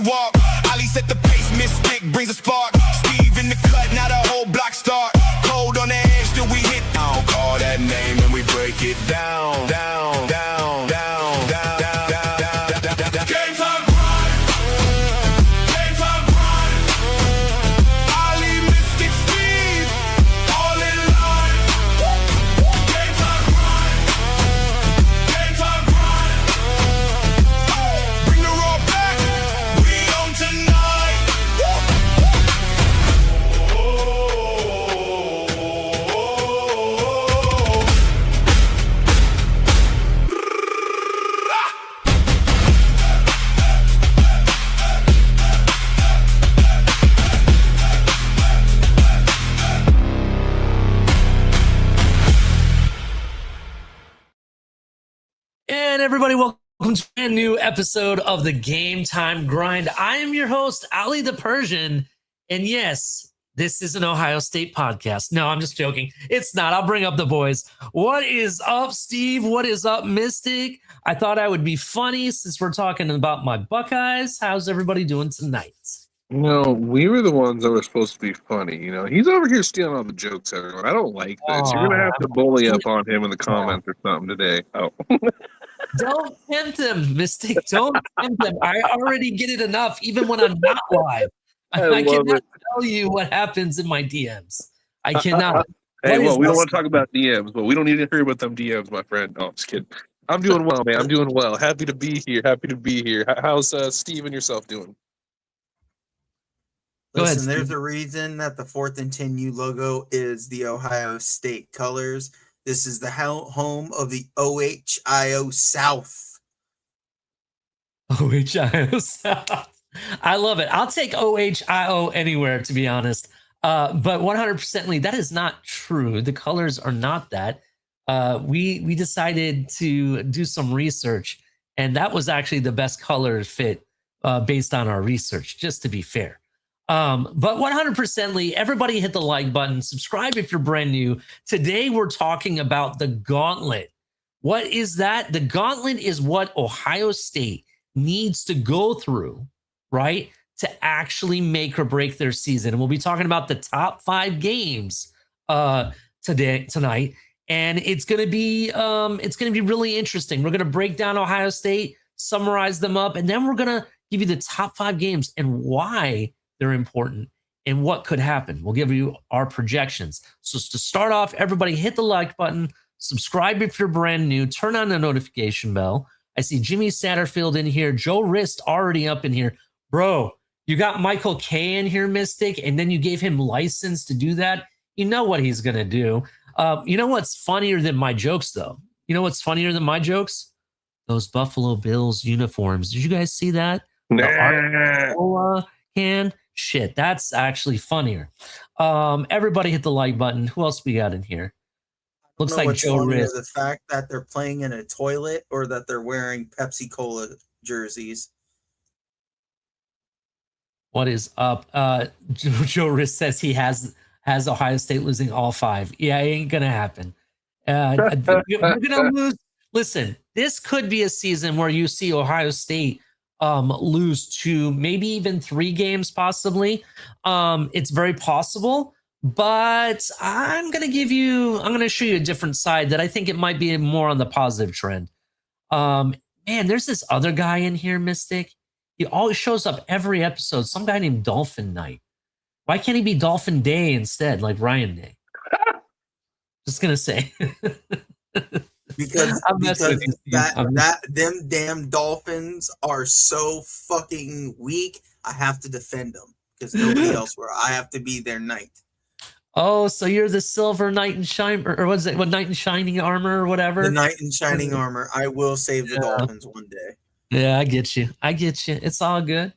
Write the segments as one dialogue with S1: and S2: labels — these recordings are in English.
S1: walk. Ali set the pace, Mystic brings a spark. Steve in the cut, now the whole block start. Cold on the edge till we hit. I don't call that name and we break it down, down, down, down, down, down, down, down, down, down, down. GameTime Grind. GameTime Grind. Ali, Mystic, Steve, all in line. GameTime Grind. GameTime Grind. Bring the raw back. We on tonight.
S2: And everybody, welcome to a brand new episode of the Game Time Grind. I am your host, Ali the Persian. And yes, this is an Ohio State podcast. No, I'm just joking. It's not. I'll bring up the boys. What is up, Steve? What is up, Mystic? I thought I would be funny since we're talking about my Buckeyes. How's everybody doing tonight?
S3: No, we were the ones that were supposed to be funny. You know, he's over here stealing all the jokes, everyone. I don't like this. You're going to have to bully up on him in the comments or something today. Oh.
S2: Don't tempt him, Mystic. Don't tempt him. I already get it enough, even when I'm not live. I cannot tell you what happens in my DMs. I cannot.
S3: Hey, well, we don't want to talk about DMs, but we don't need to hear about them DMs, my friend. No, I'm just kidding. I'm doing well, man. I'm doing well. Happy to be here. How's Steve and yourself doing?
S4: Listen, there's a reason that the 4thand10U logo is the Ohio State colors. This is the home of the OHIO South.
S2: OHIO South. I love it. I'll take OHIO anywhere, to be honest. But 100%, that is not true. The colors are not that. We decided to do some research, and that was actually the best color fit based on our research, just to be fair. But 100%, everybody hit the like button. Subscribe if you're brand new. Today, we're talking about the Gauntlet. What is that? The Gauntlet is what Ohio State needs to go through, right, to actually make or break their season. And we'll be talking about the top 5 games tonight. And it's going to be really interesting. We're going to break down Ohio State, summarize them up, and then we're going to give you the top 5 games and why they're important and what could happen. We'll give you our projections. So to start off, everybody hit the like button, subscribe if you're brand new, turn on the notification bell. I see Jimmy Satterfield in here, Joe Rist already up in here. Bro, you got Michael K in here, Mystic, and then you gave him license to do that. You know what he's going to do. You know what's funnier than my jokes, though? You know what's funnier than my jokes? Those Buffalo Bills uniforms. Did you guys see that?
S3: Nah.
S2: Can shit, that's actually funnier. Everybody hit the like button. Who else we got in here? Looks like Joe Riz.
S4: The fact that they're playing in a toilet or that they're wearing Pepsi Cola jerseys.
S2: What is up? Joe Riz says he has Ohio State losing all 5. Yeah, it ain't gonna happen. We're gonna lose. Listen, this could be a season where you see Ohio State lose 2, maybe even 3 games, possibly. It's very possible, but I'm going to show you a different side that I think it might be more on the positive trend. Man, there's this other guy in here, Mystic. He always shows up every episode. Some guy named Dolphin Knight. Why can't he be Dolphin Day instead, like Ryan Day? Just going to say.
S4: Because them damn Dolphins are so fucking weak. I have to defend them because nobody else will. I have to be their knight.
S2: Oh, so you're the silver knight in shine, or what's it? What knight in shining armor or whatever?
S4: The knight in shining armor. I will save the Dolphins one day.
S2: Yeah, I get you. It's all good.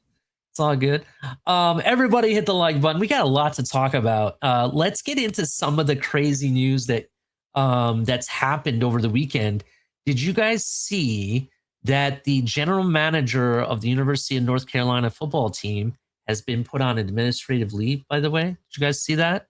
S2: It's all good. Everybody hit the like button. We got a lot to talk about. Let's get into some of the crazy news that's happened over the weekend. Did you guys see that the general manager of the University of North Carolina football team has been put on administrative leave, by the way? Did you guys see that?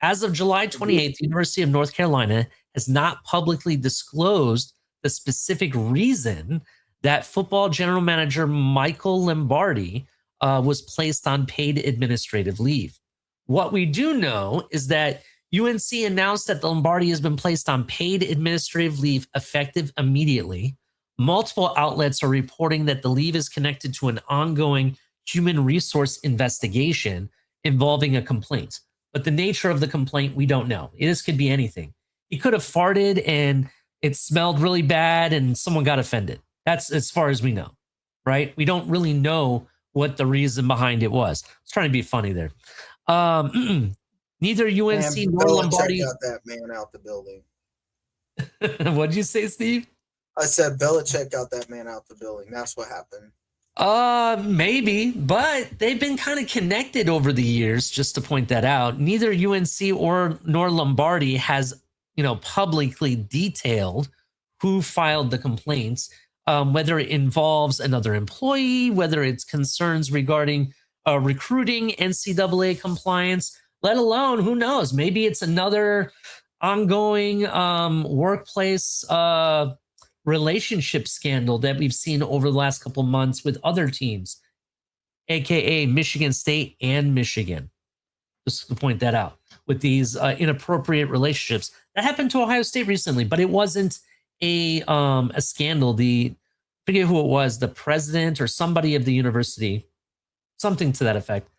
S2: As of July 28th, the University of North Carolina has not publicly disclosed the specific reason that football general manager Michael Lombardi was placed on paid administrative leave. What we do know is that UNC announced that Lombardi has been placed on paid administrative leave effective immediately. Multiple outlets are reporting that the leave is connected to an ongoing human resource investigation involving a complaint. But the nature of the complaint, we don't know. This could be anything. He could have farted and it smelled really bad and someone got offended. That's as far as we know, right? We don't really know what the reason behind it was. I was trying to be funny there. Neither UNC nor Lombardi
S4: got that man out the building.
S2: What'd you say, Steve?
S4: I said Belichick got that man out the building. That's what happened.
S2: Maybe, but they've been kind of connected over the years, just to point that out. Neither UNC nor Lombardi has, publicly detailed who filed the complaints, whether it involves another employee, whether it's concerns regarding recruiting, NCAA compliance, let alone, who knows, maybe it's another ongoing workplace relationship scandal that we've seen over the last couple months with other teams, aka Michigan State and Michigan. Just to point that out, with these inappropriate relationships that happened to Ohio State recently, but it wasn't a scandal. I forget who it was, the president or somebody of the university, something to that effect,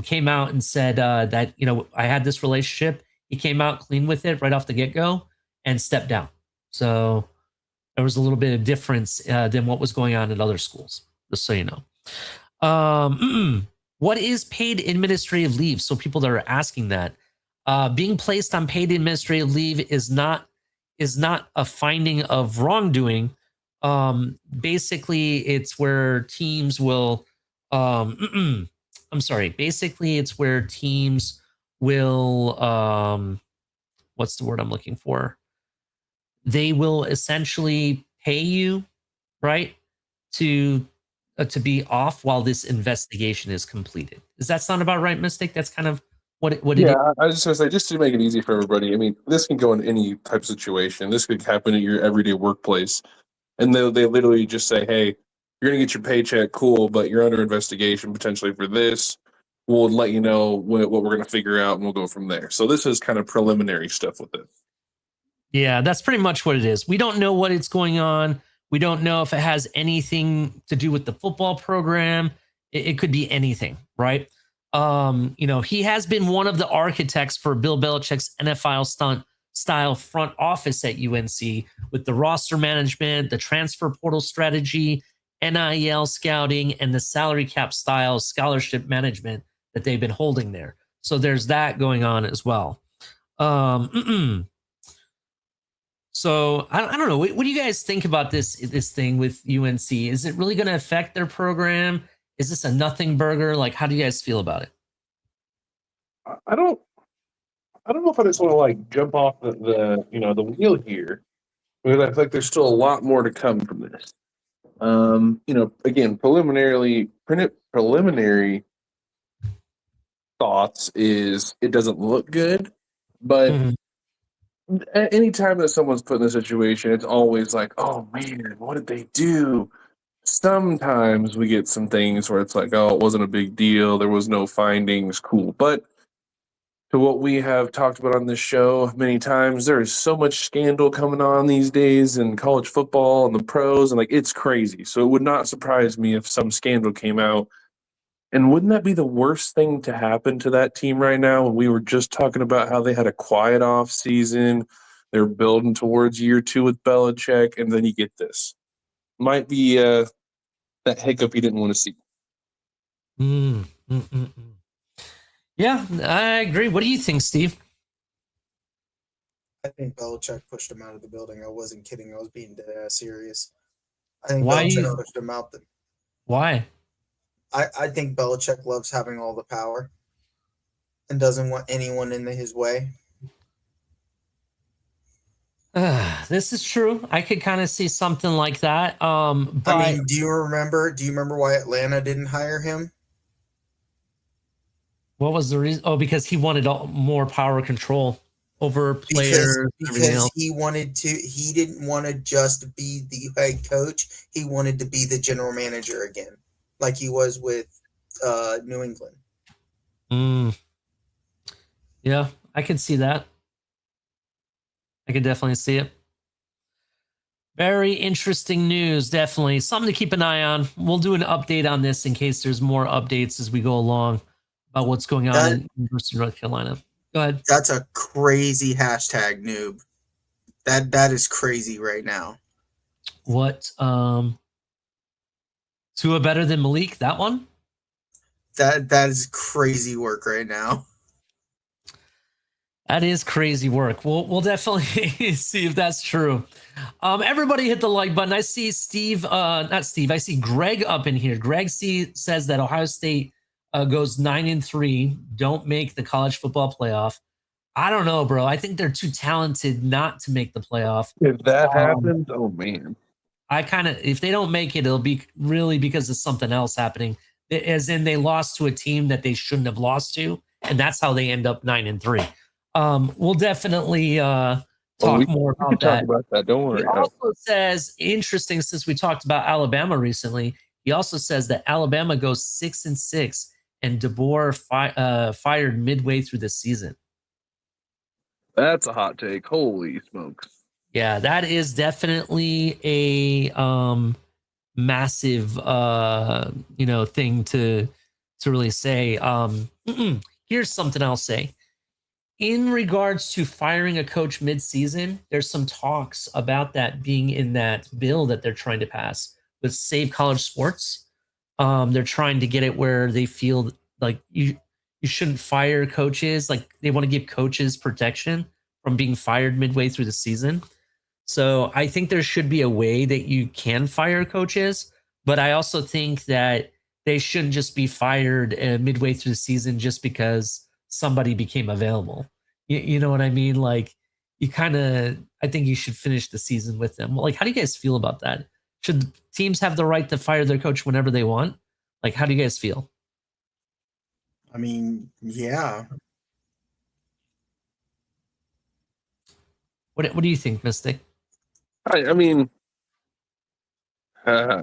S2: came out and said that I had this relationship. He came out clean with it right off the get-go and stepped down. So there was a little bit of difference than what was going on at other schools, just so you know. What is paid administrative leave? So people that are asking that, being placed on paid administrative leave is not a finding of wrongdoing. Basically, it's where teams will. Basically, it's where teams will. What's the word I'm looking for? They will essentially pay you, right, to be off while this investigation is completed. Does that sound about right, Mystic? That's kind of what it is.
S3: I was just going to say, just to make it easy for everybody, I mean, this can go in any type of situation. This could happen at your everyday workplace. And they literally just say, hey, you're going to get your paycheck, cool, but you're under investigation potentially for this. We'll let you know what we're going to figure out, and we'll go from there. So this is kind of preliminary stuff with it.
S2: Yeah, that's pretty much what it is. We don't know what it's going on. We don't know if it has anything to do with the football program. It could be anything, right? He has been one of the architects for Bill Belichick's NFL style front office at UNC with the roster management, the transfer portal strategy, NIL scouting, and the salary cap style scholarship management that they've been holding there. So there's that going on as well. So I don't know. What do you guys think about this thing with UNC? Is it really going to affect their program? Is this a nothing burger? Like, how do you guys feel about it?
S3: I don't know if I just want to jump off the wheel here, because I feel like there's still a lot more to come from this. Again, preliminary thoughts is it doesn't look good, but anytime that someone's put in a situation, it's always like, oh man, what did they do? Sometimes we get some things where it's like, oh, it wasn't a big deal, there was no findings, cool. But to what we have talked about on this show many times, there is so much scandal coming on these days in college football and the pros, and it's crazy. So it would not surprise me if some scandal came out. And wouldn't that be the worst thing to happen to that team right now? When we were just talking about how they had a quiet off season, they're building towards year 2 with Belichick, and then you get this. Might be that hiccup you didn't want to see.
S2: Yeah, I agree. What do you think, Steve?
S4: I think Belichick pushed him out of the building. I wasn't kidding. I was being dead ass serious. I think
S2: Why
S4: Belichick pushed him out.
S2: Why?
S4: I think Belichick loves having all the power and doesn't want anyone in his way.
S2: This is true. I could kind of see something like that.
S4: But do you remember why Atlanta didn't hire him?
S2: What was the reason? Oh, because he wanted more power control over players.
S4: Because he didn't want to just be the head coach. He wanted to be the general manager again, like he was with New England.
S2: Yeah, I can see that. I can definitely see it. Very interesting news. Definitely something to keep an eye on. We'll do an update on this in case there's more updates as we go along about what's going on in University of North Carolina. Go ahead.
S4: That's a crazy hashtag, noob. That is crazy right now.
S2: What? Tua better than Malik? That one?
S4: That is crazy work right now.
S2: That is crazy work. We'll definitely see if that's true. Everybody hit the like button. I see Steve, not Steve. I see Greg up in here. Greg says that Ohio State goes 9-3, don't make the college football playoff. I don't know, bro. I think they're too talented not to make the playoff.
S3: If that happens, oh man.
S2: If they don't make it, it'll be really because of something else happening. As in they lost to a team that they shouldn't have lost to, and that's how they end up 9-3. We'll definitely talk more about that.
S3: Talk about that. Don't worry.
S2: He also says, interesting, since we talked about Alabama recently, he also says that Alabama goes 6-6 and DeBoer fired midway through the season.
S3: That's a hot take. Holy smokes.
S2: Yeah, that is definitely a massive thing to really say. Here's something I'll say. In regards to firing a coach mid-season, there's some talks about that being in that bill that they're trying to pass with Save College Sports. They're trying to get it where they feel like you shouldn't fire coaches. Like they want to give coaches protection from being fired midway through the season. So I think there should be a way that you can fire coaches, but I also think that they shouldn't just be fired midway through the season just because somebody became available. You know what I mean? Like I think you should finish the season with them. Like, how do you guys feel about that? Should teams have the right to fire their coach whenever they want? Like, how do you guys feel?
S4: I mean, yeah.
S2: What do you think, Mystic?
S3: I mean, I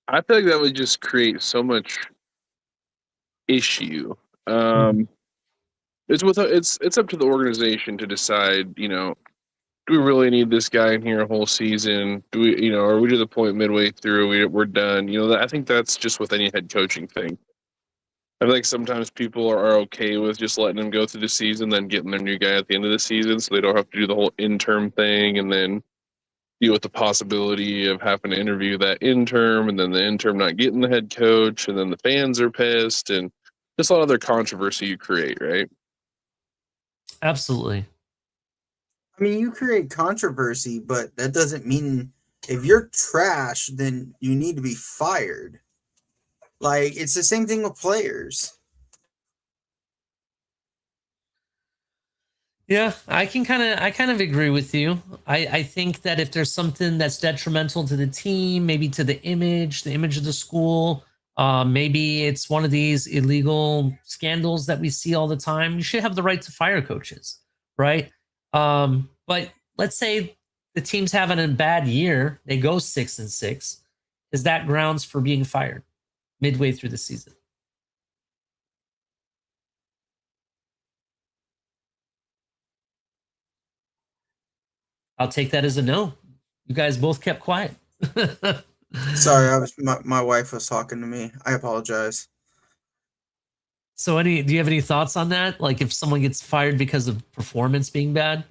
S3: feel like that would just create so much issue. It's up to the organization to decide, do we really need this guy in here a whole season? Do we, are we to the point midway through we're done? I think that's just with any head coaching thing. I feel like sometimes people are okay with just letting them go through the season, then getting their new guy at the end of the season, so they don't have to do the whole interim thing and then deal with the possibility of having to interview that interim and then the interim not getting the head coach and then the fans are pissed and just a lot of other controversy you create, right?
S2: Absolutely.
S4: I mean, you create controversy, but that doesn't mean if you're trash, then you need to be fired. Like, it's the same thing with players.
S2: Yeah, I kind of agree with you. I think that if there's something that's detrimental to the team, maybe to the image of the school, maybe it's one of these illegal scandals that we see all the time, you should have the right to fire coaches, right? But let's say the team's having a bad year, they go 6-6. Is that grounds for being fired midway through the season? I'll take that as a no. You guys both kept quiet.
S4: Sorry, my wife was talking to me. I apologize.
S2: So do you have any thoughts on that? Like if someone gets fired because of performance being bad?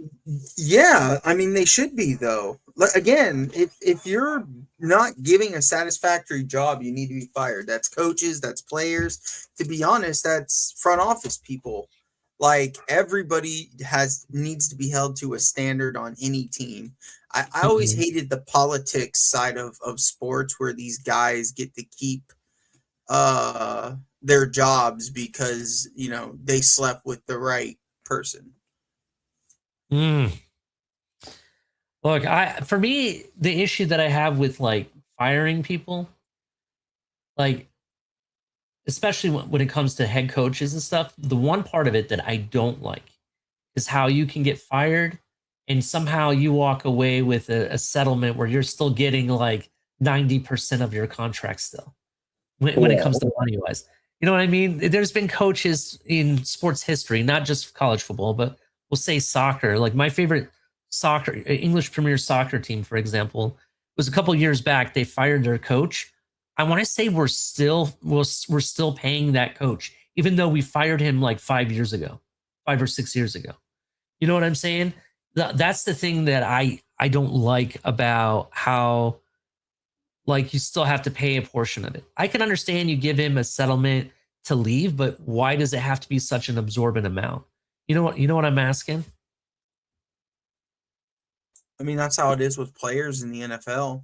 S4: Yeah, I mean, they should be, though. Again, if you're not giving a satisfactory job, you need to be fired. That's coaches, that's players. To be honest, that's front office people. Like, everybody needs to be held to a standard on any team. I always hated the politics side of sports where these guys get to keep their jobs because, they slept with the right person.
S2: Look, for me, the issue that I have with like firing people, like especially when it comes to head coaches and stuff, the one part of it that I don't like is how you can get fired and somehow you walk away with a settlement where you're still getting like 90% of your contract still when it comes to money wise. You know what I mean? There's been coaches in sports history, not just college football, but we'll say soccer. Like my favorite soccer, English Premier Soccer team, for example, was a couple years back. They fired their coach. I want to say we're still paying that coach, even though we fired him like 5 years ago, 5 or 6 years ago. You know what I'm saying? That's the thing that I don't like about how like you still have to pay a portion of it. I can understand you give him a settlement to leave, but why does it have to be such an absorbent amount? You know what I'm asking?
S4: I mean, that's how it is with players in the NFL.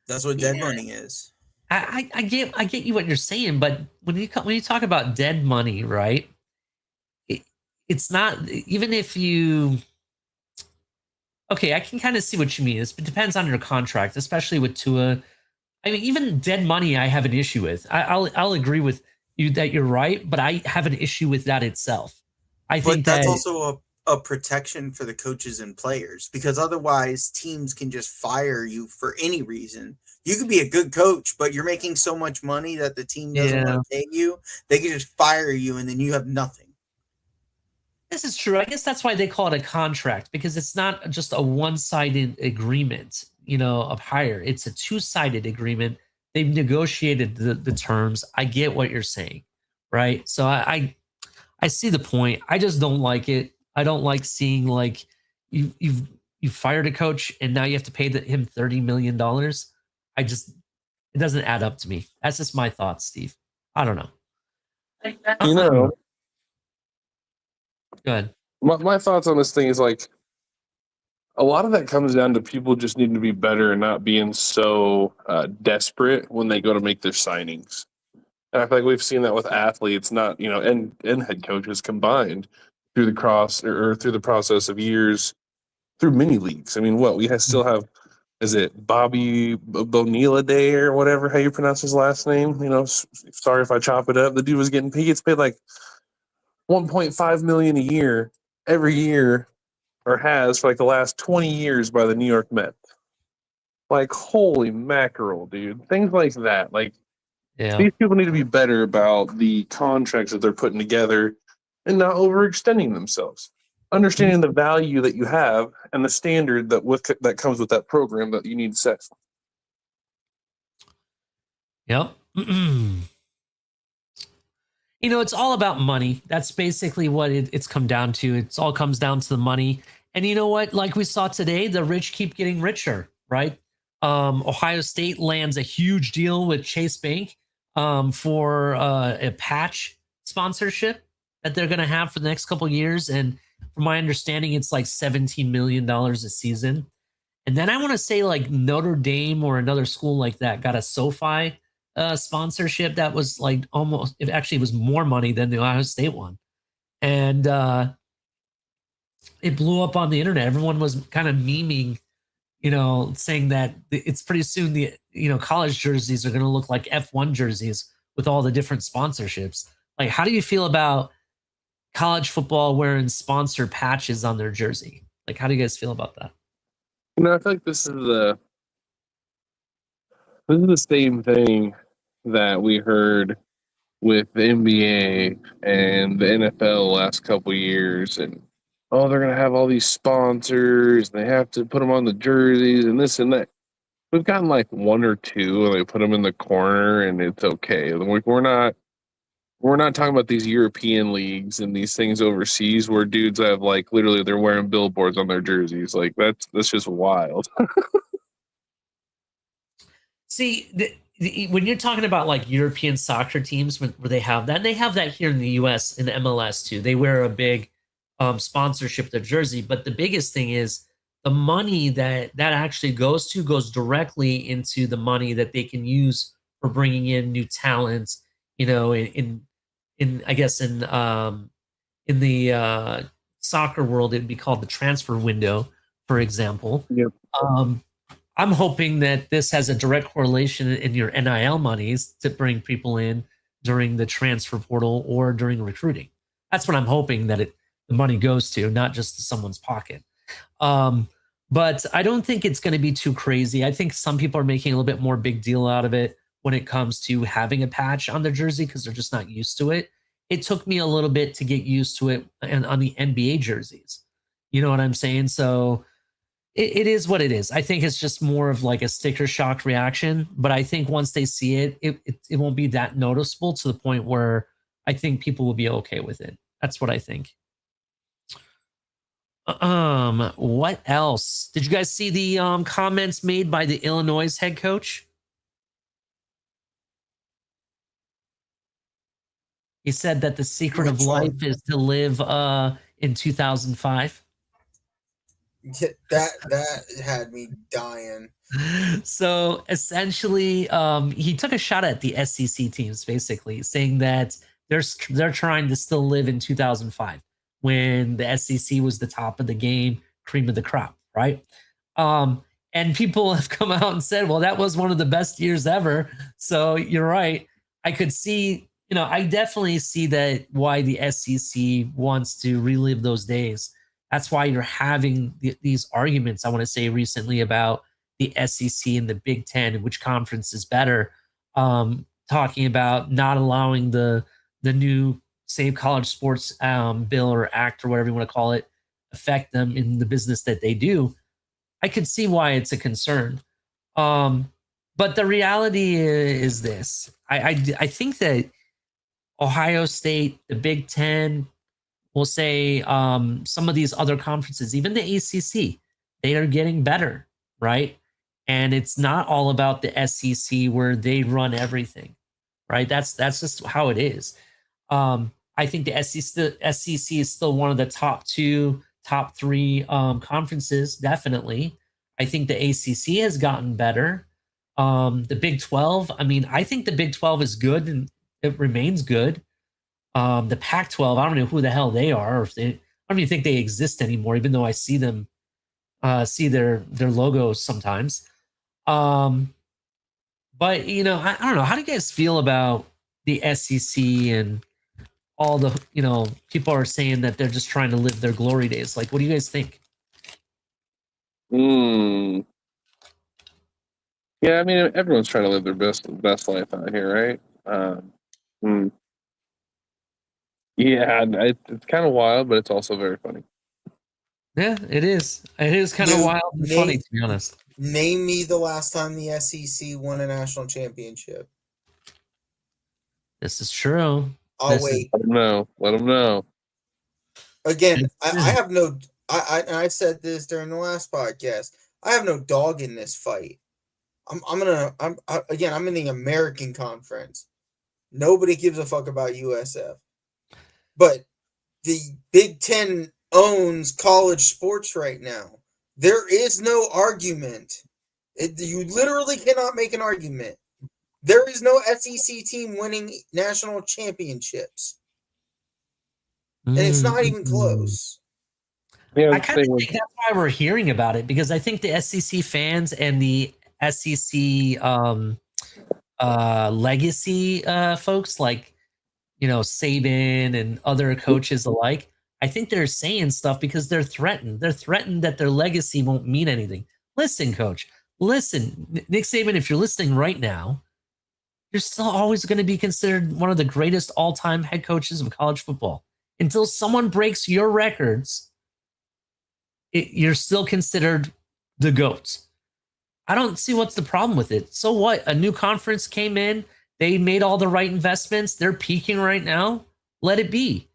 S4: That's what dead
S2: Yeah.
S4: money is.
S2: I get you what you're saying, but when you talk about dead money, right? It's not, even if you, okay, I can kind of see what you mean. It depends on your contract, especially with Tua. I mean, even dead money, I have an issue with. I'll agree with you that you're right, but I have an issue with that itself. I
S4: But
S2: think
S4: that's
S2: that
S4: also a protection for the coaches and players, because otherwise teams can just fire you for any reason. You could be a good coach, but you're making so much money that the team doesn't
S2: yeah,
S4: want to pay you. They can just fire you and then you have nothing.
S2: this is true. I guess that's why they call it a contract, because it's not just a one-sided agreement, of hire. It's a two-sided agreement. They've negotiated the terms. I get what you're saying, right? So I see the point. I just don't like it. I don't like seeing like you've fired a coach and now you have to pay him $30 million. It doesn't add up to me. That's just my thoughts, Steve. I don't know.
S3: You know,
S2: Go ahead.
S3: my thoughts on this thing is like a lot of that comes down to people just needing to be better and not being so desperate when they go to make their signings. And I feel like we've seen that with athletes, not and head coaches combined through through the process of years through mini leagues. I mean, we still have, is it Bobby Bonilla Day or whatever how you pronounce his last name? Sorry if I chop it up. The dude he gets paid like 1.5 million a year every year, or has for like the last 20 years by the New York Mets. Like, holy mackerel, dude! Things like that, like.
S2: Yeah.
S3: These people need to be better about the contracts that they're putting together and not overextending themselves. Understanding the value that you have and the standard that comes with that program that you need to set.
S2: Yep. It's all about money. That's basically what it's come down to. It's all comes down to the money. And you know what? Like we saw today, the rich keep getting richer, right? Ohio State lands a huge deal with Chase Bank for a patch sponsorship that they're going to have for the next couple of years. And from my understanding, it's like $17 million a season. And then I want to say like Notre Dame or another school like that got a SoFi sponsorship that was like it actually was more money than the Ohio State one. And it blew up on the internet. Everyone was kind of memeing, saying that it's pretty soon the college jerseys are going to look like F1 jerseys with all the different sponsorships. Like, how do you feel about college football wearing sponsor patches on their jersey? Like, how do you guys feel about that?
S3: I feel like this is the same thing that we heard with the NBA and the NFL last couple years, and they're going to have all these sponsors, and they have to put them on the jerseys and this and that. We've gotten like one or two, and they put them in the corner, and it's okay. We're not talking about these European leagues and these things overseas where dudes have like literally they're wearing billboards on their jerseys. Like that's just wild.
S2: See, when you're talking about like European soccer teams where they have that, and they have that here in the U.S. in the MLS too. They wear a big sponsorship of their jersey, but the biggest thing is the money that actually goes directly into the money that they can use for bringing in new talent. In I guess in the soccer world, it'd be called the transfer window, for example.
S3: Yep.
S2: I'm hoping that this has a direct correlation in your NIL monies to bring people in during the transfer portal or during recruiting. That's what I'm hoping that the money goes to, not just to someone's pocket. But I don't think it's going to be too crazy. I think some people are making a little bit more big deal out of it. when it comes to having a patch on their jersey because they're just not used to it. It took me a little bit to get used to it and on the NBA jerseys. You know what I'm saying? So it is what it is. I think it's just more of like a sticker shock reaction. But I think once they see it, it won't be that noticeable to the point where I think people will be okay with it. That's what I think. What else? Did you guys see the comments made by the Illinois head coach? He said that the secret of life is to live in 2005.
S4: That had me dying.
S2: So essentially, he took a shot at the SEC teams, basically saying that they're trying to still live in 2005 when the SEC was the top of the game, cream of the crop, right? And people have come out and said, well, that was one of the best years ever. So you're right. I could see, I definitely see that why the SEC wants to relive those days. That's why you're having these arguments, I want to say, recently about the SEC and the Big Ten, which conference is better, talking about not allowing the new Save College Sports bill or act or whatever you want to call it affect them in the business that they do. I could see why it's a concern. But the reality is this. I think that Ohio State, the Big Ten, we'll say some of these other conferences, even the ACC, they are getting better, right? And it's not all about the SEC where they run everything, right? That's just how it is. I think the SEC is still one of the top three conferences, definitely. I think the ACC has gotten better. The Big 12, I think the Big 12 is good and it remains good. The Pac-12, I don't know who the hell they are, or if they, I don't even think they exist anymore, even though I see them, see their logos sometimes. But I don't know. How do you guys feel about the SEC and all the, people are saying that they're just trying to live their glory days? Like, what do you guys think?
S3: Yeah, everyone's trying to live their best life out here, right? Yeah, it's kind of wild, but it's also very funny.
S2: Yeah, it is. It is kind of wild and funny, to be honest.
S4: Name me the last time the SEC won a national championship.
S2: This is true.
S4: Wait.
S3: Let them know.
S4: Again, I have no. I said this during the last podcast. I have no dog in this fight. I'm in the American Conference. Nobody gives a fuck about USF. But the Big Ten owns college sports right now. There is no argument. You literally cannot make an argument. There is no SEC team winning national championships. And it's not even close.
S3: Yeah,
S2: I kind of think that's why we're hearing about it, because I think the SEC fans and the SEC legacy folks like, Saban and other coaches alike, I think they're saying stuff because they're threatened. They're threatened that their legacy won't mean anything. Listen, coach, listen, Nick Saban, if you're listening right now, you're still always going to be considered one of the greatest all-time head coaches of college football. Until someone breaks your records, you're still considered the GOAT. I don't see what's the problem with it. So what? A new conference came in. They made all the right investments. They're peaking right now. Let it be.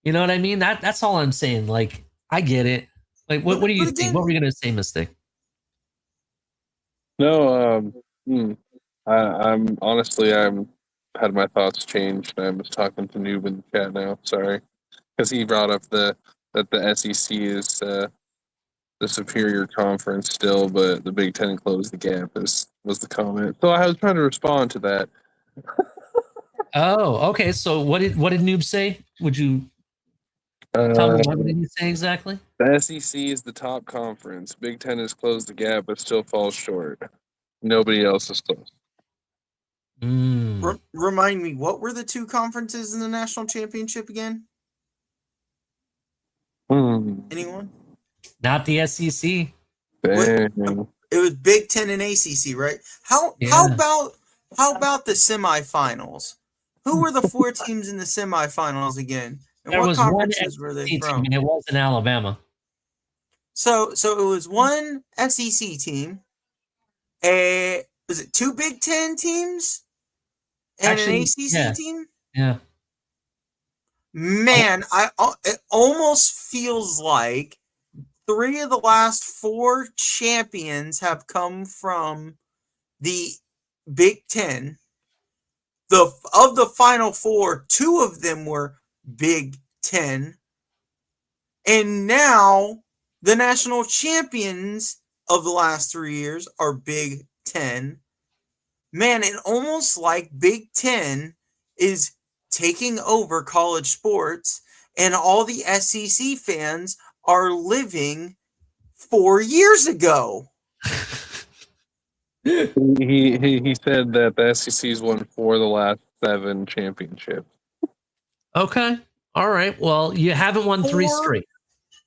S2: You know what I mean? That's all I'm saying. Like, I get it. Like, what do you think? What were you going to say, Mystic?
S3: No, I'm honestly, had my thoughts changed. I was talking to Noob in the chat now. Sorry, because he brought up that the SEC is the superior conference still, but the Big Ten closed the gap. Was the comment. So I was trying to respond to that.
S2: Oh, okay. So what did Noob say? Would you tell me what did he say exactly?
S3: The SEC is the top conference. Big Ten has closed the gap, but still falls short. Nobody else is close.
S4: Remind me, what were the two conferences in the national championship again? Anyone?
S2: Not the SEC.
S4: It was Big Ten and ACC, right? How about How about the semifinals? Who were the 4 teams in the semifinals again? And
S2: There
S4: what
S2: was one
S4: conferences were they
S2: SEC team,
S4: from?
S2: and it wasn't Alabama.
S4: So it was one SEC team, was it 2 Big Ten teams and an
S2: Actually,
S4: ACC team?
S2: yeah.
S4: Man, it almost feels like 3 of the last 4 champions have come from the Big Ten. Of the final 4, 2 of them were Big Ten. And now the national champions of the last 3 years are Big Ten. Man, it almost like Big Ten is taking over college sports, and all the SEC fans are living 4 years ago.
S3: He said that the SEC's won 4 of the last 7 championships.
S2: Okay. All right. Well, you haven't won 3 straight.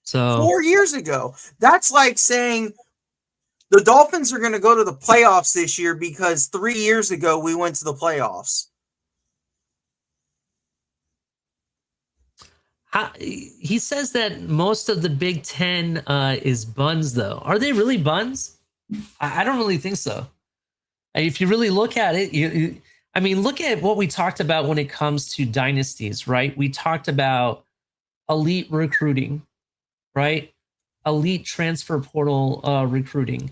S2: So
S4: 4 years ago. That's like saying the Dolphins are going to go to the playoffs this year because 3 years ago we went to the playoffs.
S2: He says that most of the Big Ten is buns, though. Are they really buns? I don't really think so. If you really look at it, I mean, look at what we talked about when it comes to dynasties, right? We talked about elite recruiting, right? Elite transfer portal recruiting,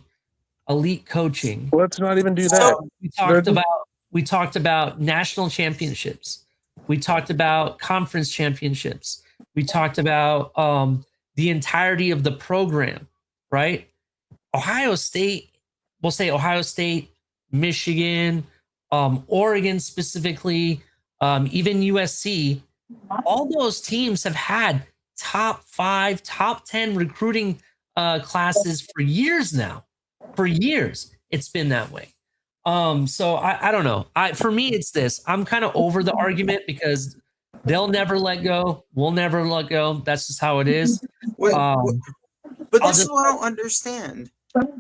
S2: elite coaching.
S3: Let's not even do that.
S2: We talked about national championships. We talked about conference championships. We talked about the entirety of the program, right? Ohio State, we'll say Ohio State, Michigan, Oregon specifically, even USC. All those teams have had top 5, top 10 recruiting classes for years now. For years, it's been that way. So I don't know. For me, it's this. I'm kind of over the argument because they'll never let go. We'll never let go. That's just how it is.
S4: But this is what I don't understand.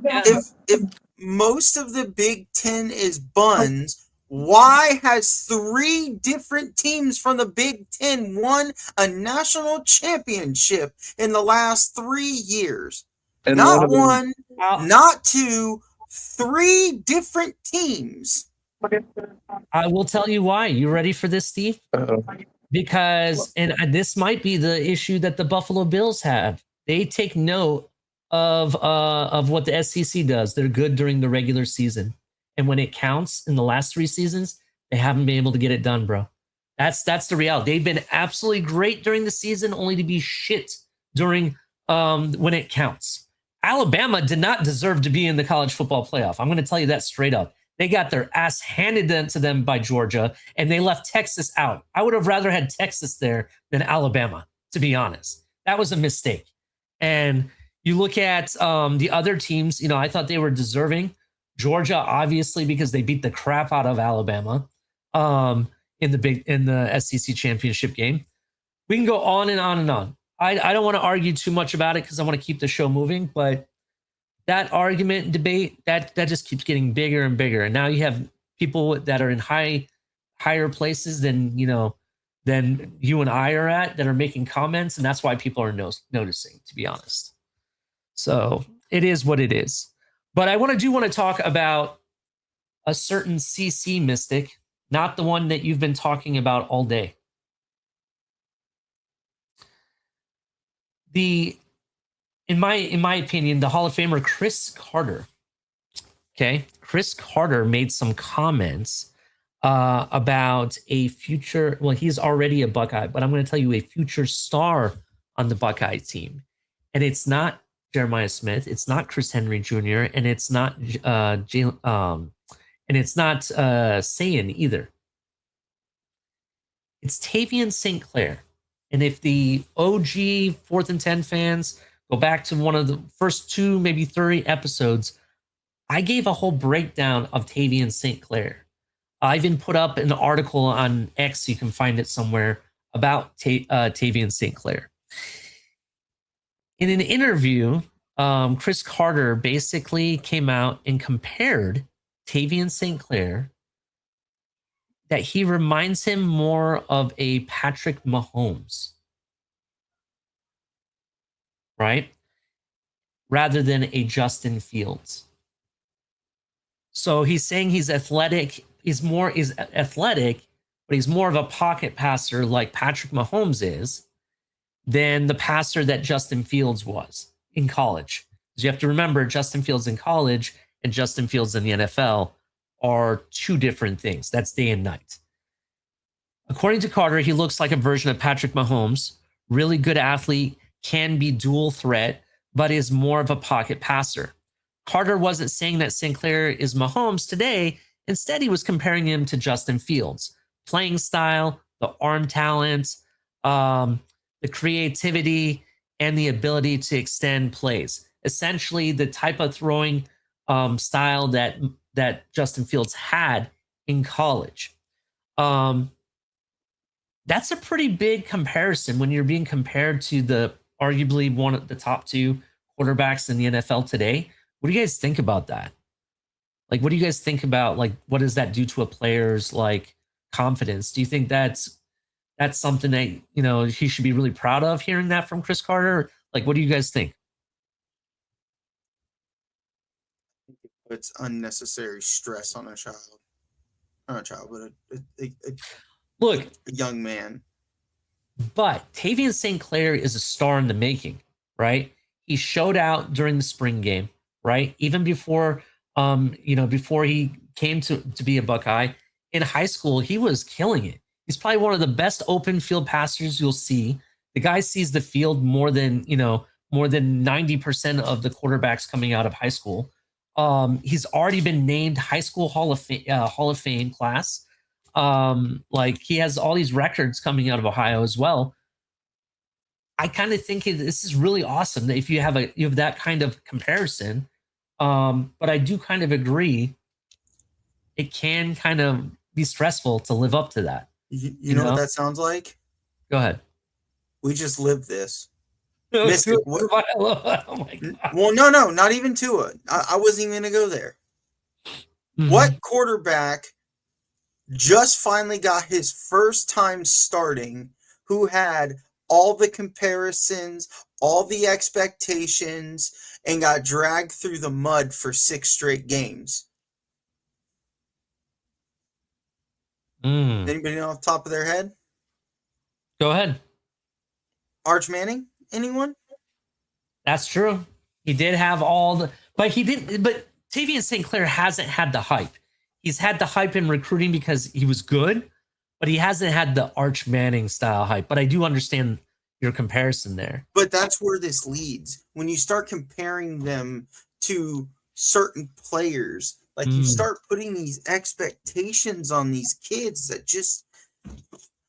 S2: Yeah.
S4: If most of the Big Ten is buns, why has 3 different teams from the Big Ten won a national championship in the last 3 years?
S3: And
S4: not one, not 2, 3 different teams.
S2: I will tell you why. You ready for this, Steve?
S3: Uh-oh.
S2: Because, and this might be the issue that the Buffalo Bills have. They take note of what the SEC does. They're good during the regular season, and when it counts in the last 3 seasons, they haven't been able to get it done, bro. That's the reality. They've been absolutely great during the season, only to be shit during when it counts. Alabama did not deserve to be in the college football playoff. I'm going to tell you that straight up. They got their ass handed to them by Georgia, and they left Texas out. I would have rather had Texas there than Alabama, to be honest. That was a mistake. And you look at the other teams, I thought they were deserving. Georgia, obviously, because they beat the crap out of Alabama in the SEC championship game. We can go on and on and on. I don't want to argue too much about it because I want to keep the show moving, but that argument and debate, that just keeps getting bigger and bigger. And now you have people that are in higher places than you and I are at that are making comments, and that's why people are noticing, to be honest. So it is what it is. But I want to talk about a certain CC mystic, not the one that you've been talking about all day. In my opinion, the Hall of Famer Chris Carter. Okay, Chris Carter made some comments about a future. Well, he's already a Buckeye, but I'm going to tell you a future star on the Buckeye team, and it's not Jeremiah Smith, it's not Chris Henry Jr., and it's not Sayan either. It's Tavian St. Clair. And if the OG 4th and 10 fans go back to one of the first 2, maybe 3 episodes, I gave a whole breakdown of Tavian St. Clair. I even put up an article on X, you can find it somewhere, about Tavian St. Clair. In an interview, Chris Carter basically came out and compared Tavian St. Clair that he reminds him more of a Patrick Mahomes, right? Rather than a Justin Fields. So he's saying he's athletic. He's athletic, but he's more of a pocket passer like Patrick Mahomes is than the passer that Justin Fields was in college. Because you have to remember, Justin Fields in college and Justin Fields in the NFL are two different things. That's day and night. According to Carter, he looks like a version of Patrick Mahomes, really good athlete, can be dual threat, but is more of a pocket passer. Carter wasn't saying that Sinclair is Mahomes today. Instead, he was comparing him to Justin Fields. Playing style, the arm talent, the creativity, and the ability to extend plays. Essentially, the type of throwing style that Justin Fields had in college. That's a pretty big comparison when you're being compared to the arguably one of the top two quarterbacks in the NFL today. What do you guys think about that? Like, what do you guys think about, like, what does that do to a player's, like, confidence? Do you think that's something that, you know, he should be really proud of, hearing that from Chris Carter? Like, what do you guys think?
S4: It's unnecessary stress on a child. Not a child, but
S2: Look,
S4: a young man.
S2: But Tavian St. Clair is a star in the making, right? He showed out during the spring game, right? Even before, before he came to be a Buckeye. In high school, he was killing it. He's probably one of the best open field passers you'll see. The guy sees the field more than 90% of the quarterbacks coming out of high school. He's already been named high school Hall of Fame class. Like, he has all these records coming out of Ohio as well. I kind of think this is really awesome that if you have that kind of comparison. But I do kind of agree, it can kind of be stressful to live up to that.
S4: You know what that sounds like?
S2: Go ahead.
S4: We just lived this.
S2: Oh
S4: Mystic,
S2: my God.
S4: Well, no, not even Tua. I wasn't even going to go there.
S2: Mm-hmm.
S4: What quarterback just finally got his first time starting, who had all the comparisons, all the expectations, and got dragged through the mud for 6 straight games? Anybody know off the top of their head?
S2: Go ahead.
S4: Arch Manning? Anyone?
S2: That's true. He did have all the, but Tavian St. Clair hasn't had the hype. He's had the hype in recruiting because he was good, but he hasn't had the Arch Manning style hype. But I do understand your comparison there.
S4: But that's where this leads. When you start comparing them to certain players, like you start putting these expectations on these kids that just,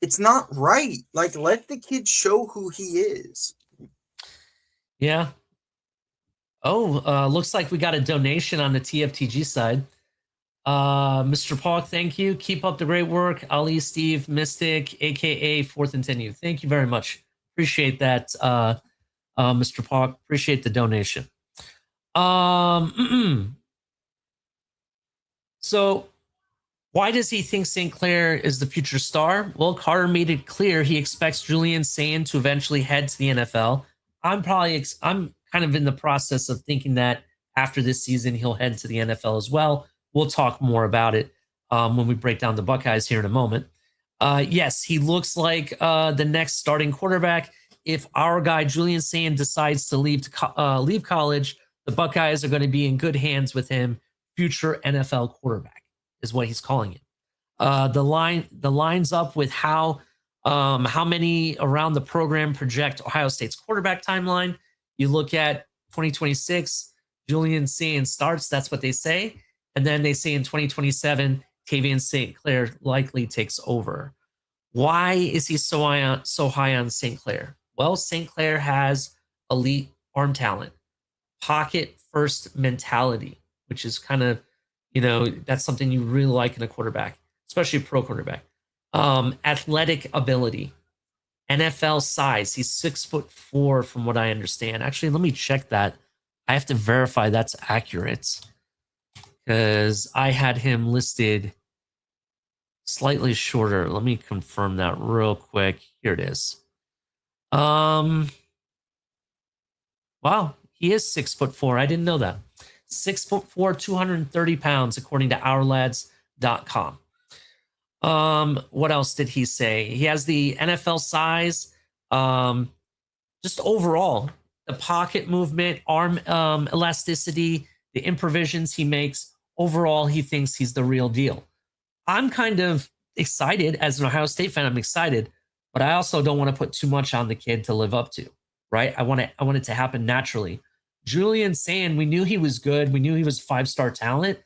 S4: it's not right. Like, let the kid show who he is.
S2: Yeah. Oh, looks like we got a donation on the TFTG side. Mr. Paul, thank you. Keep up the great work. Ali, Steve, Mystic, aka 4thand10U. Thank you very much. Appreciate that, Mr. Paul. Appreciate the donation. So, why does he think St. Clair is the future star? Well, Carter made it clear he expects Julian Sayin to eventually head to the NFL. I'm kind of in the process of thinking that after this season, he'll head to the NFL as well. We'll talk more about it when we break down the Buckeyes here in a moment. Yes, he looks like the next starting quarterback. If our guy Julian Sayin decides to leave college, the Buckeyes are going to be in good hands with him. Future NFL quarterback is what he's calling it. The lines up with how many around the program project Ohio State's quarterback timeline. You look at 2026, Julian Sayin starts. That's what they say. And then they say in 2027, Tavian St. Clair likely takes over. Why is he so high on St. Clair? Well, St. Clair has elite arm talent, pocket first mentality, which is kind of, that's something you really like in a quarterback, especially a pro quarterback. Athletic ability, NFL size. He's 6'4" from what I understand. Actually, let me check that. I have to verify that's accurate, because I had him listed slightly shorter. Let me confirm that real quick. Here it is. Wow, he is 6'4". I didn't know that. 6'4", 230 pounds, according to ourlads.com. What else did he say? He has the NFL size. Just overall, the pocket movement, arm elasticity, the improvisions he makes. Overall, he thinks he's the real deal. I'm kind of excited as an Ohio State fan. I'm excited, but I also don't want to put too much on the kid to live up to, right? I want it to happen naturally. Julian saying we knew he was good. We knew he was 5-star talent,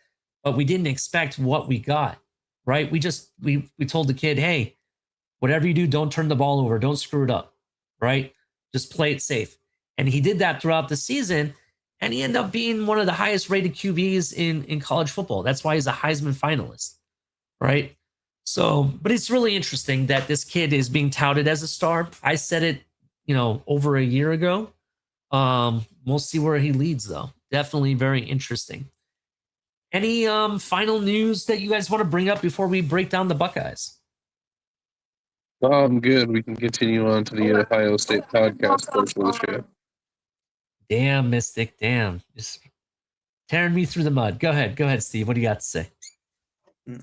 S2: but we didn't expect what we got, right? We told the kid, hey, whatever you do, don't turn the ball over. Don't screw it up, right? Just play it safe. And he did that throughout the season, and he ended up being one of the highest rated QBs in college football. That's why he's a Heisman finalist, right? So, but it's really interesting that this kid is being touted as a star. I said it, over a year ago. We'll see where he leads, though. Definitely very interesting. Any final news that you guys want to bring up before we break down the Buckeyes?
S3: I'm good. We can continue on to the Ohio State podcast portion of the show.
S2: Damn, Mystic. Damn. Just tearing me through the mud. Go ahead, Steve. What do you got to say?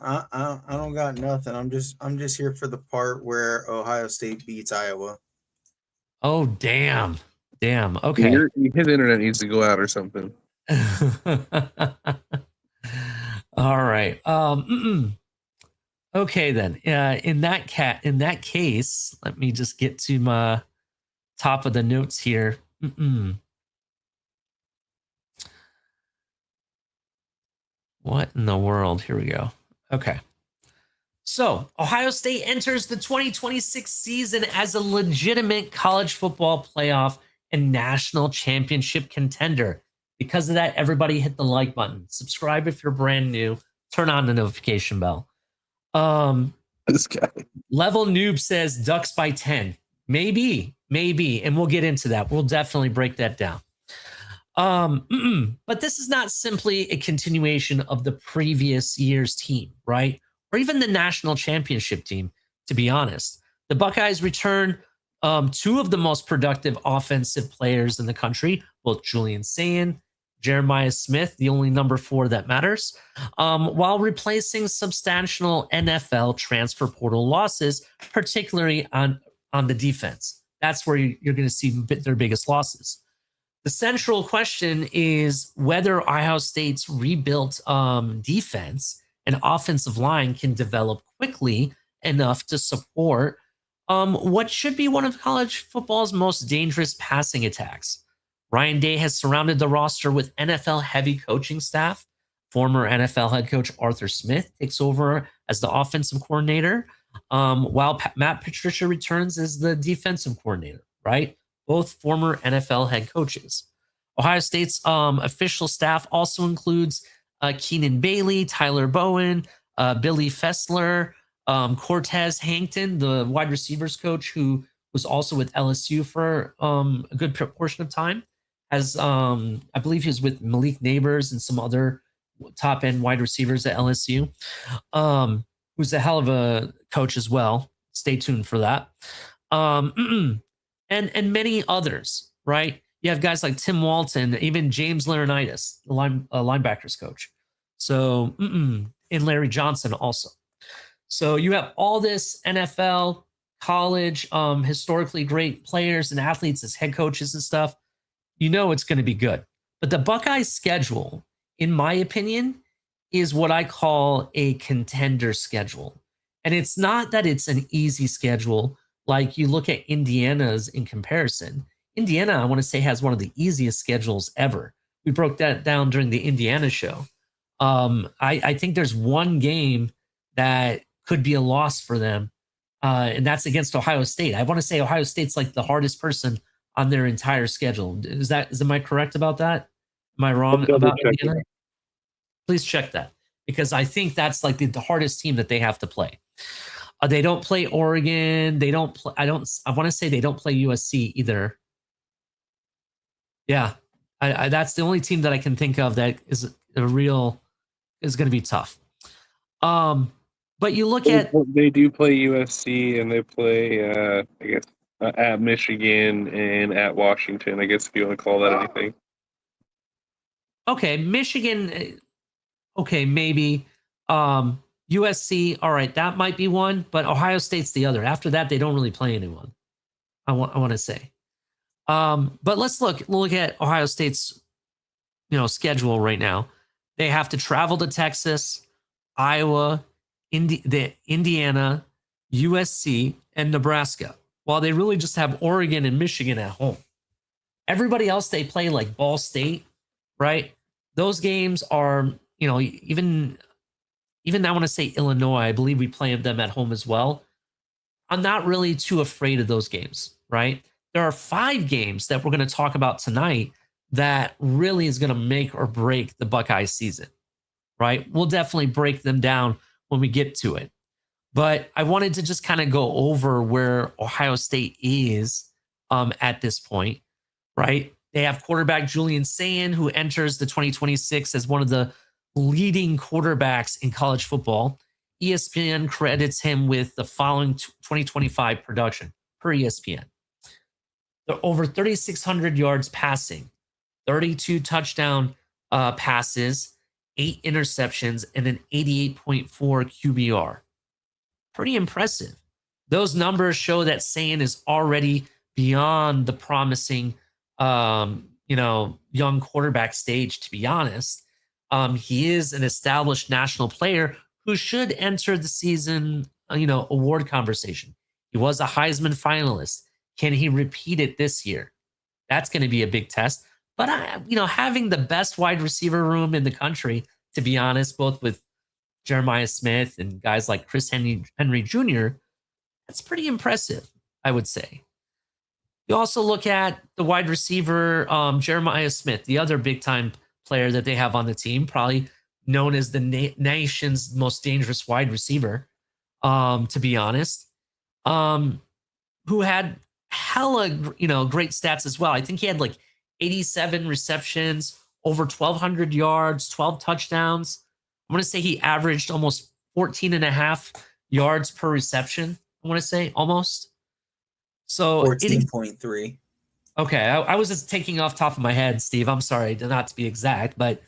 S4: I don't got nothing. I'm just here for the part where Ohio State beats Iowa.
S2: Oh, damn. Okay.
S3: His internet needs to go out or something.
S2: All right. Okay then. In that case, let me just get to my top of the notes here. What in the world? Here we go. Okay. So, Ohio State enters the 2026 season as a legitimate college football playoff and national championship contender. Because of that, everybody hit the like button. Subscribe if you're brand new. Turn on the notification bell.
S3: This guy.
S2: Level Noob says Ducks by 10. Maybe. And we'll get into that. We'll definitely break that down. But this is not simply a continuation of the previous year's team, right? Or even the national championship team, to be honest. The Buckeyes return two of the most productive offensive players in the country, both Julian Sayin, Jeremiah Smith, the only number 4 that matters, while replacing substantial NFL transfer portal losses, particularly on the defense. That's where you're going to see their biggest losses. The central question is whether Ohio State's rebuilt defense and offensive line can develop quickly enough to support what should be one of college football's most dangerous passing attacks. Ryan Day has surrounded the roster with NFL-heavy coaching staff. Former NFL head coach Arthur Smith takes over as the offensive coordinator, while Matt Patricia returns as the defensive coordinator, right? Both former NFL head coaches. Ohio State's official staff also includes Keenan Bailey, Tyler Bowen, Billy Fessler, Cortez Hankton, the wide receivers coach who was also with LSU for a good portion of time. As I believe he was with Malik Neighbors and some other top-end wide receivers at LSU, who's a hell of a coach as well. Stay tuned for that. And many others, right? You have guys like Tim Walton, even James Laurinaitis, the linebackers coach. So, and Larry Johnson also. So you have all this NFL, college, historically great players and athletes as head coaches and stuff. You know it's going to be good. But the Buckeyes schedule, in my opinion, is what I call a contender schedule. And it's not that it's an easy schedule like you look at Indiana's in comparison. Indiana, I want to say, has one of the easiest schedules ever. We broke that down during the Indiana show. I think there's one game that could be a loss for them, and that's against Ohio State. I want to say Ohio State's like the hardest person on their entire schedule. Am I correct about that? Am I wrong about Indiana? Please check that, because I think that's like the hardest team that they have to play. They don't play Oregon. They don't play. I want to say they don't play USC either. Yeah, that's the only team that I can think of that is going to be tough. But But you look at
S3: They do play USC and they play, I guess, at Michigan and at Washington. I guess if you want to call that anything.
S2: okay, Michigan, okay, maybe. USC, all right, that might be one, but Ohio State's the other. After that, they don't really play anyone. I want to say. But let's look at Ohio State's schedule right now. They have to travel to Texas, Iowa, Indiana, USC, and Nebraska. While they really just have Oregon and Michigan at home. Everybody else they play like Ball State, right? Those games are, even I want to say Illinois, I believe we play them at home as well. I'm not really too afraid of those games, right? There are 5 games that we're going to talk about tonight that really is going to make or break the Buckeye season, right? We'll definitely break them down when we get to it. But I wanted to just kind of go over where Ohio State is at this point, right? They have quarterback Julian Sayin, who enters the 2026 as one of the leading quarterbacks in college football. ESPN credits him with the following 2025 production per ESPN. They're over 3,600 yards passing, 32 touchdown passes, 8 interceptions, and an 88.4 QBR. Pretty impressive. Those numbers show that Sayin is already beyond the promising, young quarterback stage, to be honest. He is an established national player who should enter the season, award conversation. He was a Heisman finalist. Can he repeat it this year? That's going to be a big test. But, having the best wide receiver room in the country, to be honest, both with Jeremiah Smith and guys like Chris Henry Jr., that's pretty impressive, I would say. You also look at the wide receiver, Jeremiah Smith, the other big-time player that they have on the team, probably known as the nation's most dangerous wide receiver, to be honest, who had hella, great stats as well. I think he had like 87 receptions, over 1,200 yards, 12 touchdowns. I want to say he averaged almost 14 and a half yards per reception. I want to say almost. So
S4: 14.3.
S2: Okay, I was just taking off top of my head, Steve. I'm sorry, not to be exact, but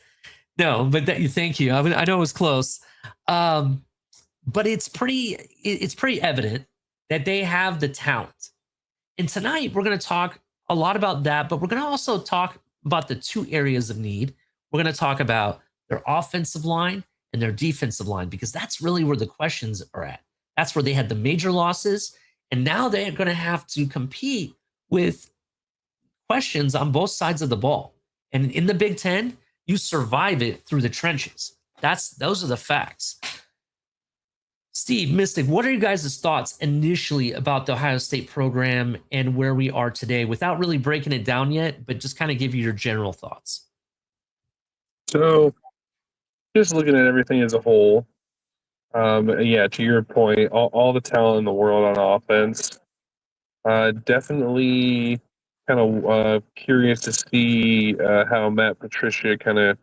S2: no, but thank you. I know it was close, but it's pretty evident that they have the talent. And tonight we're going to talk a lot about that, but we're going to also talk about the 2 areas of need. We're going to talk about their offensive line and their defensive line, because that's really where the questions are at. That's where they had the major losses, and now they're going to have to compete with questions on both sides of the ball. And in the Big Ten, you survive it through the trenches. Those are the facts. Steve, Mystic, what are you guys' thoughts initially about the Ohio State program and where we are today, without really breaking it down yet, but just kind of give you your general thoughts?
S3: So, just looking at everything as a whole, to your point, all the talent in the world on offense. Definitely kind of curious to see how Matt Patricia kind of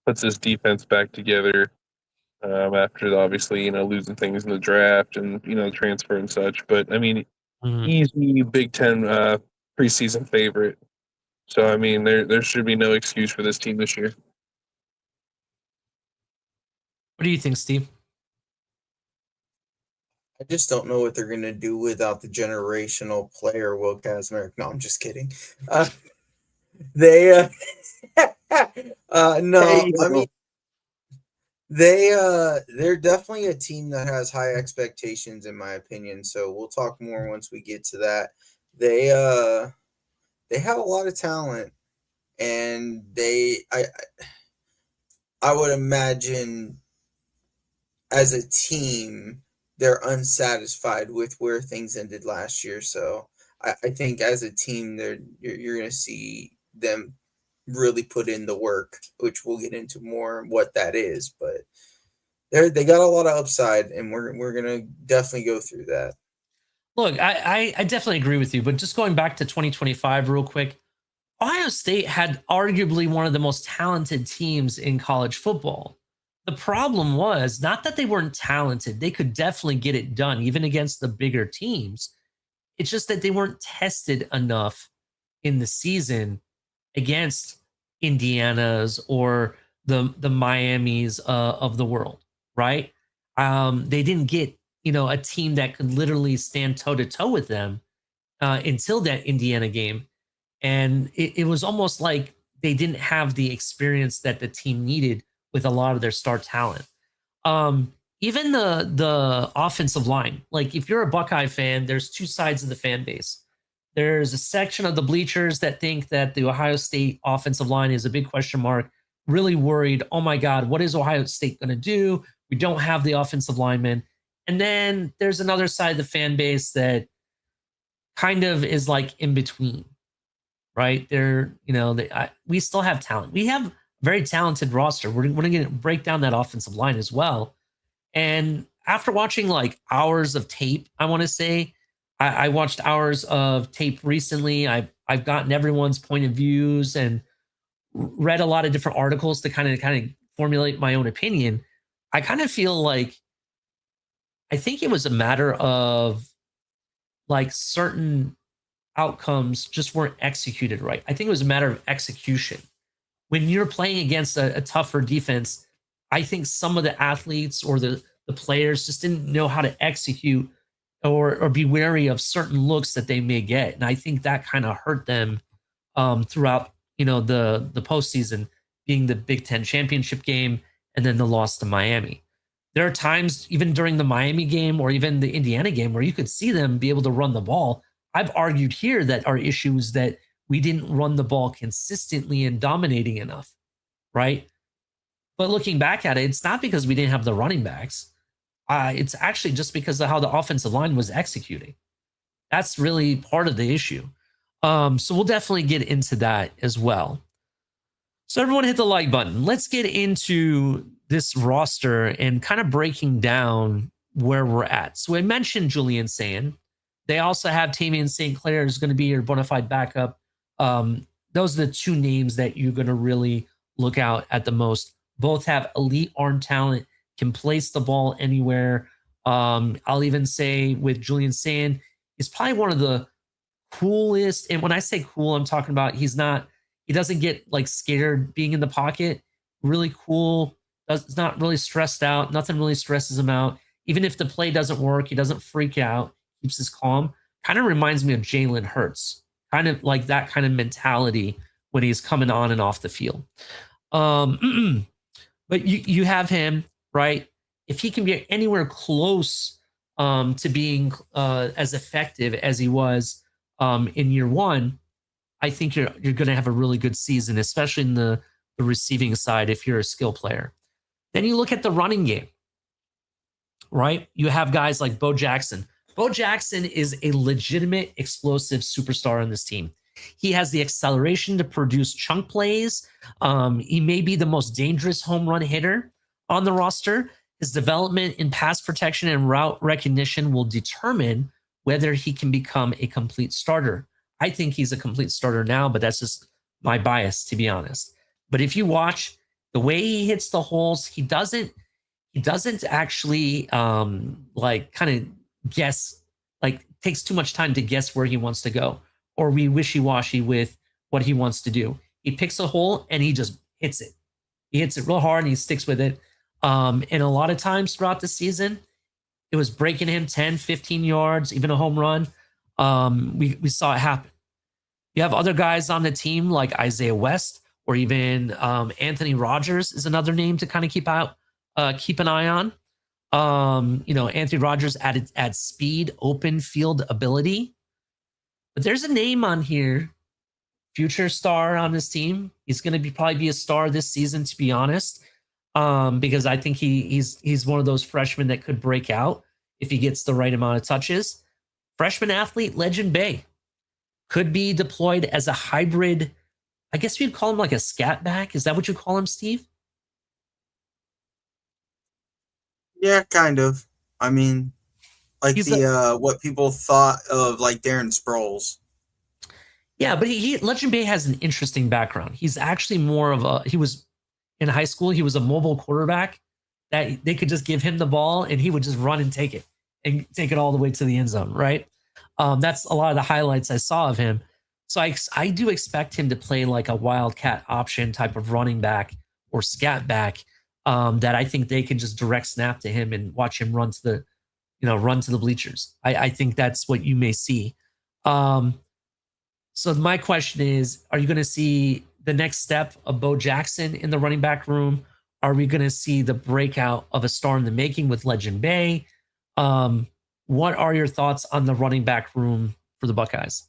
S3: puts his defense back together after obviously losing things in the draft and transfer and such. But I mean, easy Big Ten preseason favorite. So I mean, there should be no excuse for this team this year.
S2: What do you think, Steve?
S4: I just don't know what they're going to do without the generational player, Will Kazmarek. No, I'm just kidding. They're definitely a team that has high expectations, in my opinion. So we'll talk more once we get to that. They have a lot of talent, and I would imagine as a team, they're unsatisfied with where things ended last year. So I think as a team, you're going to see them really put in the work, which we'll get into more what that is. But they got a lot of upside, and we're going to definitely go through that.
S2: Look, I definitely agree with you. But just going back to 2025 real quick, Ohio State had arguably one of the most talented teams in college football. the problem was not that they weren't talented. They could definitely get it done, even against the bigger teams. It's just that they weren't tested enough in the season against Indiana's or the Miamis of the world, right? They didn't get, a team that could literally stand toe to toe with them until that Indiana game. And it was almost like they didn't have the experience that the team needed with a lot of their star talent. Even the offensive line, like if you're a Buckeye fan, there's two sides of the fan base. There's a section of the bleachers that think that the Ohio State offensive line is a big question mark, really worried. Oh my God, what is Ohio State going to do? We don't have the offensive linemen. And then there's another side of the fan base that kind of is like in between, right? We still have talent. We have a very talented roster. We're going to break down that offensive line as well. And after watching like hours of tape, I want to say, I watched hours of tape recently. I've gotten everyone's point of views and read a lot of different articles to kind of formulate my own opinion. I kind of feel like I think it was a matter of like certain outcomes just weren't executed right. I think it was a matter of execution. When you're playing against a tougher defense, I think some of the athletes or the players just didn't know how to execute or be wary of certain looks that they may get. And I think that kind of hurt them throughout, the postseason, being the Big Ten championship game and then the loss to Miami. There are times even during the Miami game or even the Indiana game where you could see them be able to run the ball. I've argued here that our issue is that we didn't run the ball consistently and dominating enough, right? But looking back at it, it's not because we didn't have the running backs. It's actually just because of how the offensive line was executing. That's really part of the issue. So we'll definitely get into that as well. So everyone hit the like button. Let's get into this roster and kind of breaking down where we're at. So I mentioned Julian Sand. They also have Tavian St. Clair is going to be your bona fide backup. Those are the two names that you're going to really look out at the most. Both have elite arm talent, can place the ball anywhere. I'll even say with Julian Sand, he's probably one of the coolest. And when I say cool, I'm talking about he doesn't get like scared being in the pocket. Really cool. It's not really stressed out. Nothing really stresses him out. Even if the play doesn't work, he doesn't freak out. Keeps his calm. Kind of reminds me of Jalen Hurts. Kind of like that kind of mentality when he's coming on and off the field. But you have him, right? If he can be anywhere close to being as effective as he was in year one, I think you're going to have a really good season, especially in the receiving side if you're a skill player. Then you look at the running game, right? You have guys like Bo Jackson. Bo Jackson is a legitimate explosive superstar on this team. He has the acceleration to produce chunk plays. He may be the most dangerous home run hitter on the roster. His development in pass protection and route recognition will determine whether he can become a complete starter. I think he's a complete starter now, but that's just my bias, to be honest. But if you watch the way he hits the holes, he doesn't actually like kind of guess, like takes too much time to guess where he wants to go or be wishy-washy with what he wants to do. He picks a hole and he just hits it. He hits it real hard and he sticks with it. And a lot of times throughout the season, it was breaking him 10, 15 yards, even a home run. We saw it happen. You have other guys on the team like Isaiah West or even Anthony Rogers is another name to kind of keep an eye on. Anthony Rogers adds speed, open field ability. But there's a name on here, future star on this team. He's going to probably be a star this season, to be honest, because I think he's one of those freshmen that could break out if he gets the right amount of touches. Freshman athlete, Legend Bay, could be deployed as a hybrid. I guess you'd call him like a scat back. Is that what you call him, Steve?
S4: Yeah, kind of. I mean, like what people thought of like Darren Sproles.
S2: Yeah, but Legend Bay has an interesting background. He's actually more of he was in high school, he was a mobile quarterback. that they could just give him the ball and he would just run and take it all the way to the end zone, right? That's a lot of the highlights I saw of him. So I do expect him to play like a wildcat option type of running back or scat back, that I think they can just direct snap to him and watch him run to the bleachers. I think that's what you may see. So my question is, are you going to see the next step of Bo Jackson in the running back room? Are we going to see the breakout of a star in the making with Legend Bay? What are your thoughts on the running back room for the Buckeyes?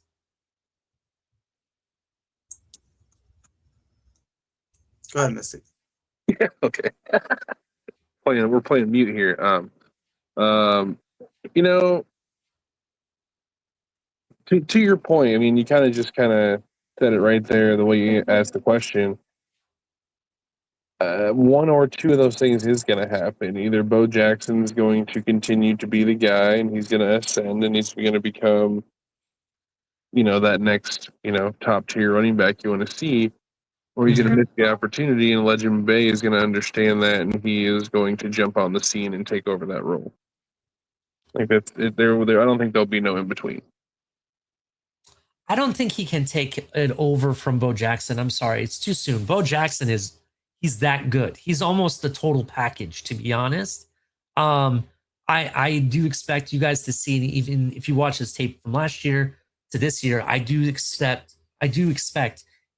S4: Go ahead, Mystic.
S3: Yeah, okay. We're playing mute here. You know, to your point, I mean, you kind of said it right there the way you asked the question. One or two of those things is going to happen. Either Bo Jackson's going to continue to be the guy, and he's going to ascend, and he's going to become, that next, top tier running back you want to see, or he's going to miss the opportunity, and Legend Bay is going to understand that, and he is going to jump on the scene and take over that role. Like that's it. There. I don't think there'll be no in between.
S2: I don't think he can take it over from Bo Jackson. I'm sorry, it's too soon. Bo Jackson he's that good. He's almost the total package, to be honest. I do expect you guys to see, even if you watch his tape from last year to this year, I do expect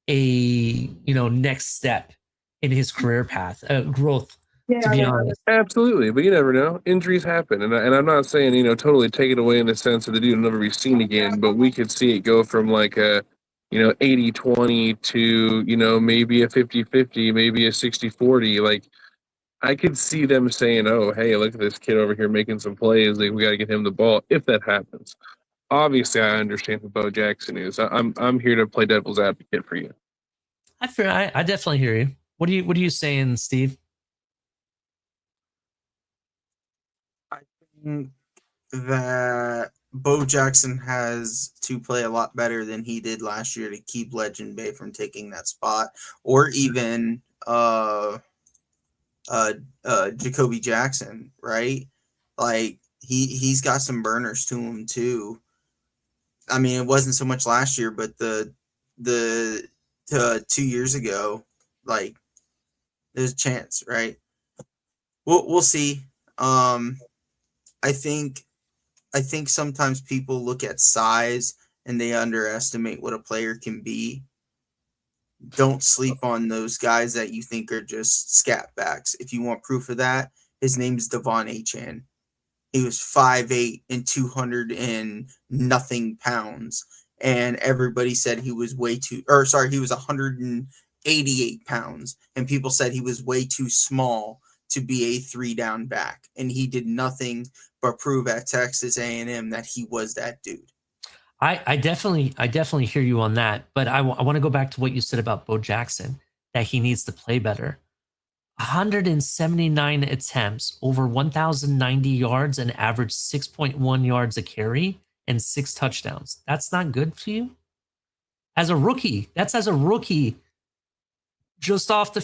S2: a next step in his career path, growth.
S3: Yeah,
S2: to be honest,
S3: absolutely, but you never know. Injuries happen, and I'm not saying totally take it away in the sense that the dude will never be seen again. But we could see it go from like a 80-20 to maybe a 50-50, maybe a 60-40. Like I could see them saying, "Oh, hey, look at this kid over here making some plays. Like we got to get him the ball." If that happens, obviously, I understand who Bo Jackson is. I'm here to play devil's advocate for you.
S2: I definitely hear you. What are you saying, Steve?
S4: I think that Bo Jackson has to play a lot better than he did last year to keep Legend Bay from taking that spot, or even Jacoby Jackson, right? Like he's got some burners to him too. I mean, it wasn't so much last year, but the 2 years ago, like there's a chance, right? We'll see. I think sometimes people look at size and they underestimate what a player can be. Don't sleep on those guys that you think are just scat backs. If you want proof of that, his name's Devon Achane. He was 5'8" and 200 and nothing pounds. And everybody said he was he was 188 pounds. And people said he was way too small to be a 3-down back. And he did nothing but prove at Texas A&M that he was that dude.
S2: I definitely hear you on that, but I want to go back to what you said about Bo Jackson, that he needs to play better. 179 attempts, over 1,090 yards, and average 6.1 yards a carry and 6 touchdowns. That's not good for you as a rookie. That's as a rookie, just onto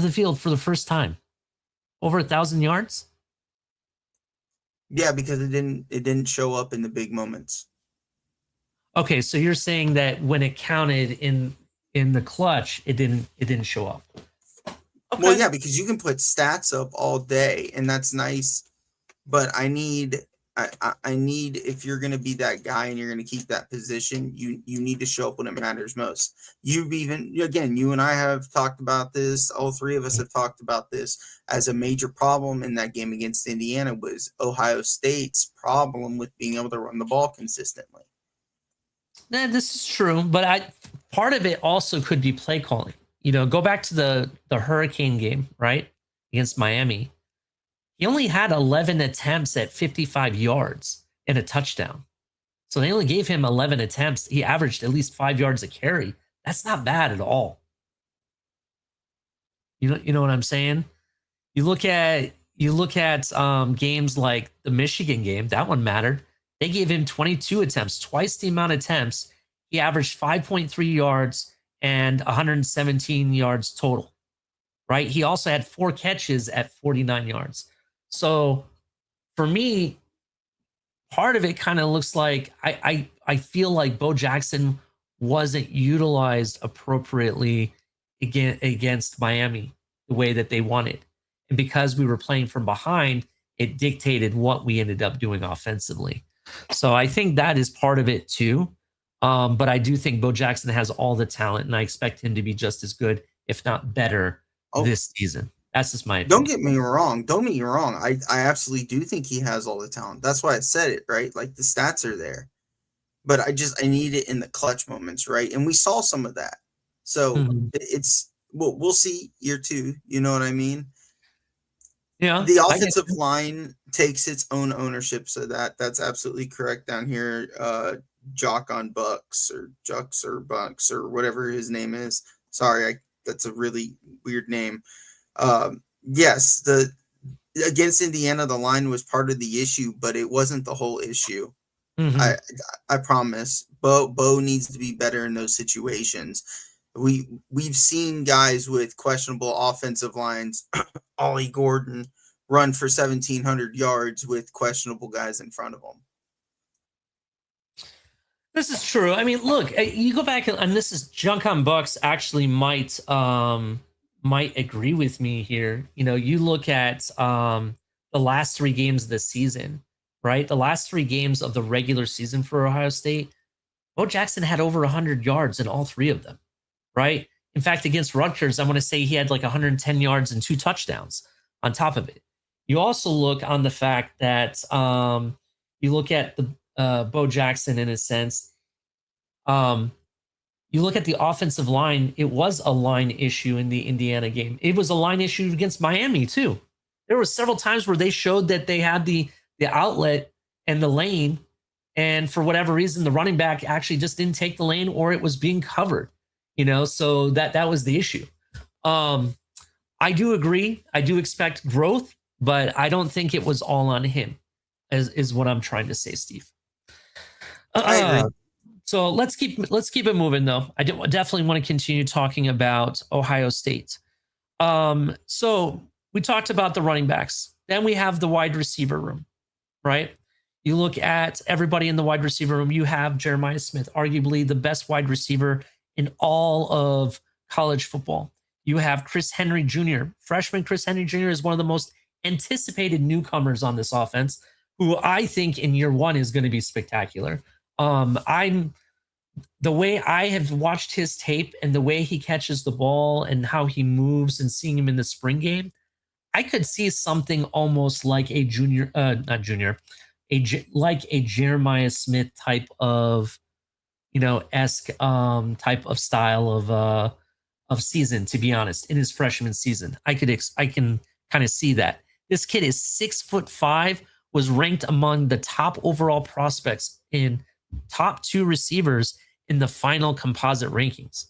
S2: the field for the first time, over 1,000 yards.
S4: Yeah, because it didn't show up in the big moments.
S2: Okay, so you're saying that when it counted in the clutch, it didn't show up. Okay.
S4: Well, yeah, because you can put stats up all day, and that's nice. But I need, if you're going to be that guy and you're going to keep that position, you need to show up when it matters most. You and I have talked about this. All three of us have talked about this as a major problem in that game against Indiana was Ohio State's problem with being able to run the ball consistently.
S2: Nah, this is true, but part of it also could be play calling. Go back to the Hurricane game, right? Against Miami. He only had 11 attempts at 55 yards and a touchdown. So they only gave him 11 attempts. He averaged at least 5 yards a carry. That's not bad at all. You know what I'm saying? You look at games like the Michigan game. That one mattered. They gave him 22 attempts, twice the amount of attempts. He averaged 5.3 yards and 117 yards total. right? He also had 4 catches at 49 yards. So for me, part of it kind of looks like I feel like Bo Jackson wasn't utilized appropriately against Miami the way that they wanted. And because we were playing from behind, it dictated what we ended up doing offensively. So I think that is part of it too. But I do think Bo Jackson has all the talent, and I expect him to be just as good, if not better, this season. That's just my opinion.
S4: Don't get me wrong. Don't get me wrong. I absolutely do think he has all the talent. That's why I said it, right? Like the stats are there. But I need it in the clutch moments, right? And we saw some of that. So it's we'll see year 2. You know what I mean?
S2: Yeah.
S4: The offensive line takes its own ownership, so that's absolutely correct down here. Jock on Bucks or Jucks or Bucks or whatever his name is. Sorry, that's a really weird name. Yes, against Indiana, the line was part of the issue, but it wasn't the whole issue. I promise. Bo needs to be better in those situations. We've seen guys with questionable offensive lines, Ollie Gordon, run for 1,700 yards with questionable guys in front of them.
S2: This is true. I mean, look, you go back and this is Junk on Bucks actually might agree with me here. You know, you look at the last 3 games of the season, right? The last 3 games of the regular season for Ohio State, Bo Jackson had over 100 yards in all 3 of them, right? In fact, against Rutgers, I want to say he had like 110 yards and 2 touchdowns on top of it. You also look on the fact that you look at the Bo Jackson in a sense. You look at the offensive line, it was a line issue in the Indiana game. It was a line issue against Miami too. There were several times where they showed that they had the outlet and the lane, and for whatever reason, the running back actually just didn't take the lane, or it was being covered, you know, so that was the issue. I do agree. I do expect growth, but I don't think it was all on him, is what I'm trying to say, Steve.
S4: I agree.
S2: So let's keep it moving, though. I definitely want to continue talking about Ohio State. So we talked about the running backs. Then we have the wide receiver room, right? You look at everybody in the wide receiver room. You have Jeremiah Smith, arguably the best wide receiver in all of college football. You have Chris Henry Jr. Freshman Chris Henry Jr. is one of the most anticipated newcomers on this offense, who I think in year 1 is going to be spectacular. The way I have watched his tape and the way he catches the ball and how he moves, and seeing him in the spring game, I could see something almost like a like a Jeremiah Smith type of, esque type of style of season, to be honest, in his freshman season. I can kind of see that. This kid is 6'5", was ranked among the top overall prospects in top 2 receivers in the final composite rankings.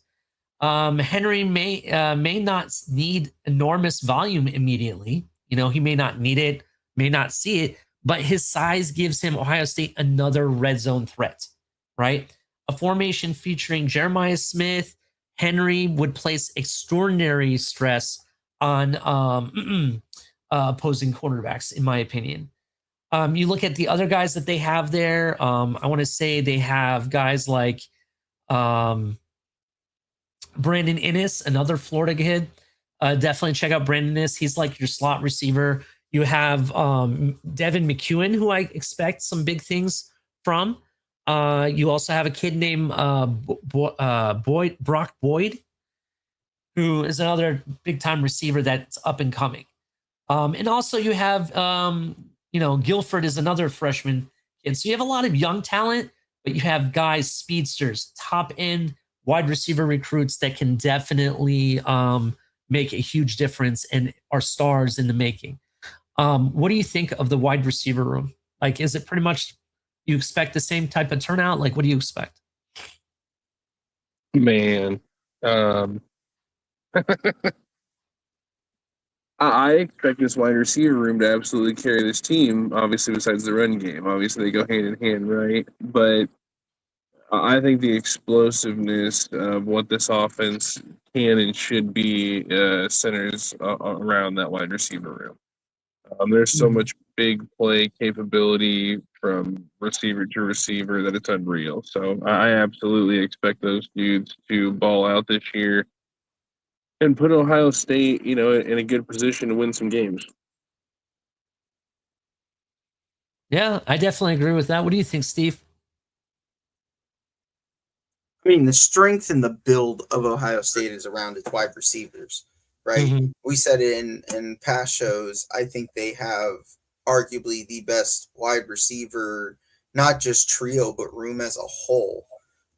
S2: Henry may not need enormous volume immediately. He may not need it, may not see it, but his size gives him, Ohio State, another red zone threat, right? A formation featuring Jeremiah Smith, Henry would place extraordinary stress on opposing quarterbacks, in my opinion. You look at the other guys that they have there. I want to say they have guys like Brandon Inniss, another Florida kid. Definitely check out Brandon Inniss. He's like your slot receiver. You have Devin McEwen, who I expect some big things from. You also have a kid named Brock Boyd, who is another big-time receiver that's up and coming. And also you have, Guilford is another freshman kid. So you have a lot of young talent, but you have guys, speedsters, top-end wide receiver recruits that can definitely make a huge difference and are stars in the making. What do you think of the wide receiver room? Like, is it pretty much you expect the same type of turnout? Like, what do you expect?
S3: Man, I expect this wide receiver room to absolutely carry this team, obviously, besides the run game. Obviously, they go hand in hand, right? But I think the explosiveness of what this offense can and should be centers around that wide receiver room. There's so much big play capability from receiver to receiver that it's unreal. So I absolutely expect those dudes to ball out this year and put Ohio State, in a good position to win some games.
S2: Yeah, I definitely agree with that. What do you think, Steve?
S4: I mean, the strength and the build of Ohio State is around its wide receivers, right?
S2: Mm-hmm.
S4: We said it in past shows. I think they have arguably the best wide receiver, not just trio, but room as a whole,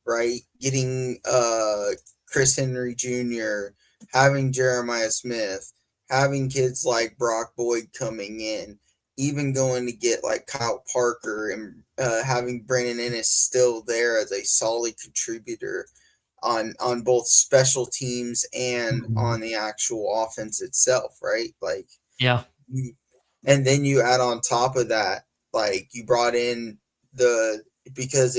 S4: right? Getting Chris Henry Jr., having Jeremiah Smith, having kids like Brock Boyd coming in, even going to get like Kyle Parker and having Brandon Ennis still there as a solid contributor on both special teams and on the actual offense itself, right? Like,
S2: yeah.
S4: And then you add on top of that, like you brought in because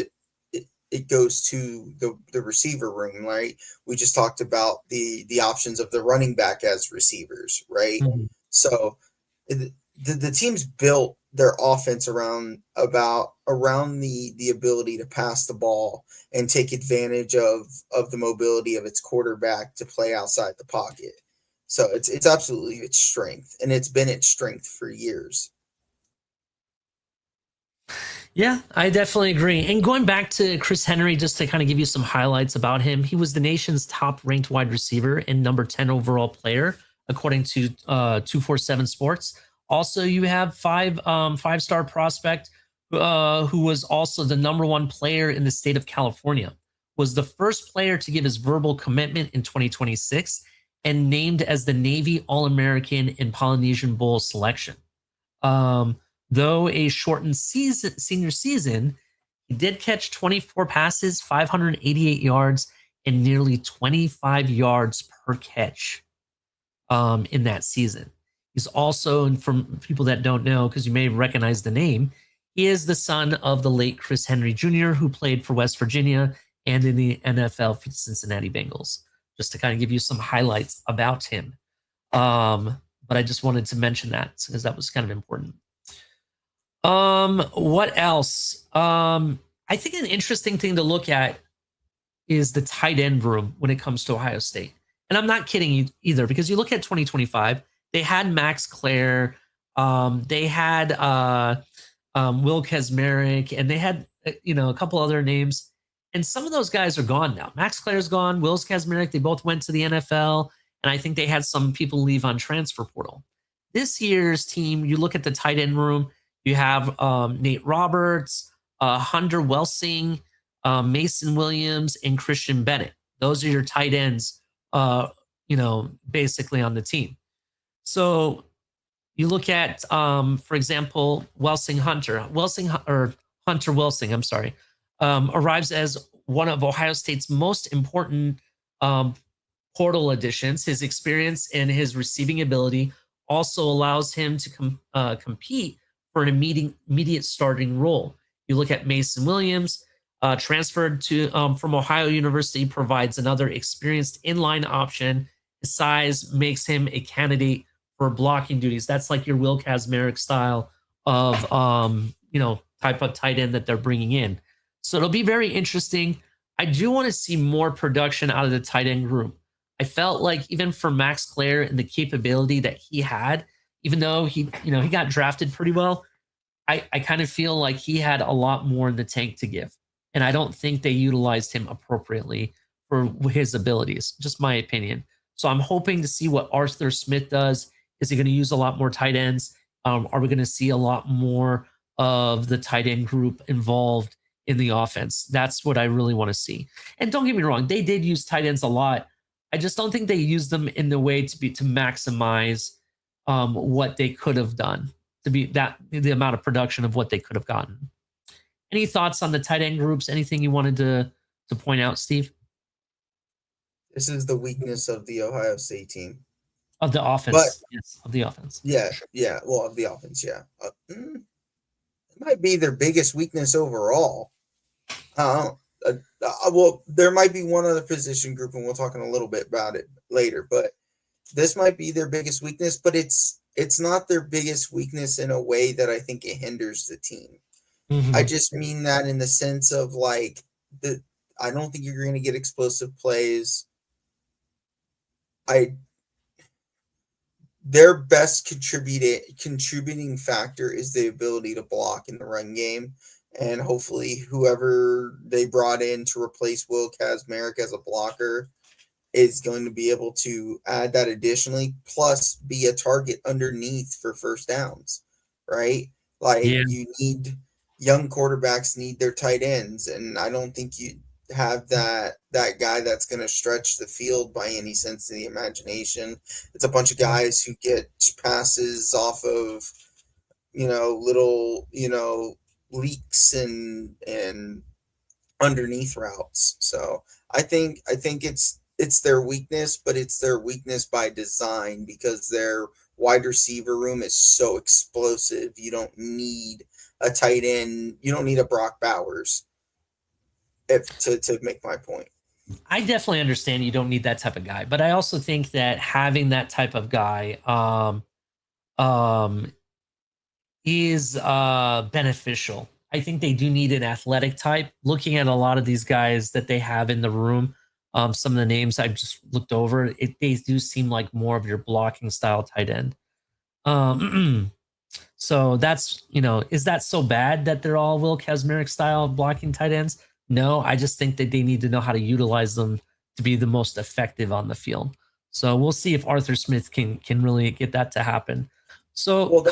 S4: it goes to the receiver room, right? We just talked about the options of the running back as receivers, right?
S2: Mm-hmm.
S4: So the team's built their offense around the ability to pass the ball and take advantage of the mobility of its quarterback to play outside the pocket. So it's absolutely its strength, and it's been its strength for years.
S2: Yeah, I definitely agree. And going back to Chris Henry, just to kind of give you some highlights about him, he was the nation's top ranked wide receiver and number 10 overall player, according to 247 Sports. Also, you have five-star prospect who was also the number 1 player in the state of California, was the first player to give his verbal commitment in 2026 and named as the Navy All-American in Polynesian Bowl selection. Though a shortened senior season, he did catch 24 passes, 588 yards, and nearly 25 yards per catch in that season. He's also, and from people that don't know, because you may recognize the name, he is the son of the late Chris Henry Jr., who played for West Virginia and in the NFL for the Cincinnati Bengals, just to kind of give you some highlights about him. But I just wanted to mention that because that was kind of important. What else? I think an interesting thing to look at is the tight end room when it comes to Ohio State. And I'm not kidding you either, because you look at 2025, they had Max Clare, they had Will Kazmarek, and they had a couple other names. And some of those guys are gone now. Max Clare's gone, Will Kazmarek, they both went to the NFL, and I think they had some people leave on transfer portal. This year's team, you look at the tight end room, you have Nate Roberts, Hunter Welsing, Mason Williams, and Christian Bennett. Those are your tight ends, basically on the team. So you look at, for example, Hunter Welsing, I'm sorry, arrives as one of Ohio State's most important portal additions. His experience and his receiving ability also allows him to compete for an immediate starting role. You look at Mason Williams, transferred to from Ohio University, provides another experienced inline option. His size makes him a candidate for blocking duties. That's like your Will Kazmarek style of type of tight end that they're bringing in. So it'll be very interesting. I do want to see more production out of the tight end group. I felt like even for Max Clare and the capability that he had, even though he got drafted pretty well, I kind of feel like he had a lot more in the tank to give. And I don't think they utilized him appropriately for his abilities, just my opinion. So I'm hoping to see what Arthur Smith does. Is he going to use a lot more tight ends? Are we going to see a lot more of the tight end group involved in the offense? That's what I really want to see. And don't get me wrong, they did use tight ends a lot. I just don't think they used them in the way to maximize what they could have done, to be the amount of production of what they could have gotten. Any thoughts on the tight end groups? Anything you wanted to point out, Steve?
S4: This is the weakness of the Ohio State team.
S2: Of the offense. Yes, of the offense.
S4: Yeah. Well, of the offense, yeah. It might be their biggest weakness overall. well, there might be one other position group, and we'll talk in a little bit about it later. But this might be their biggest weakness, but it's not their biggest weakness in a way that I think it hinders the team. I just mean that in the sense of like I don't think you're going to get explosive plays. Their best contributing factor is the ability to block in the run game. And hopefully whoever they brought in to replace Will Kazmarek as a blocker is going to be able to add that additionally, plus be a target underneath for first downs, right? Like you need young quarterbacks need their tight ends, and I don't think you have that guy that's going to stretch the field by any sense of the imagination. It's a bunch of guys who get passes off of, little, leaks and underneath routes. So I think it's their weakness, but it's their weakness by design because their wide receiver room is so explosive. You don't need a tight end. You don't need a Brock Bowers to make my point.
S2: I definitely understand you don't need that type of guy, but I also think that having that type of guy is beneficial. I think they do need an athletic type. Looking at a lot of these guys that they have in the room, some of the names I've just looked over, they do seem like more of your blocking style tight end. So that's, is that so bad that they're all Will Kazmarek style blocking tight ends? No, I just think that they need to know how to utilize them to be the most effective on the field. So we'll see if Arthur Smith can really get that to happen. So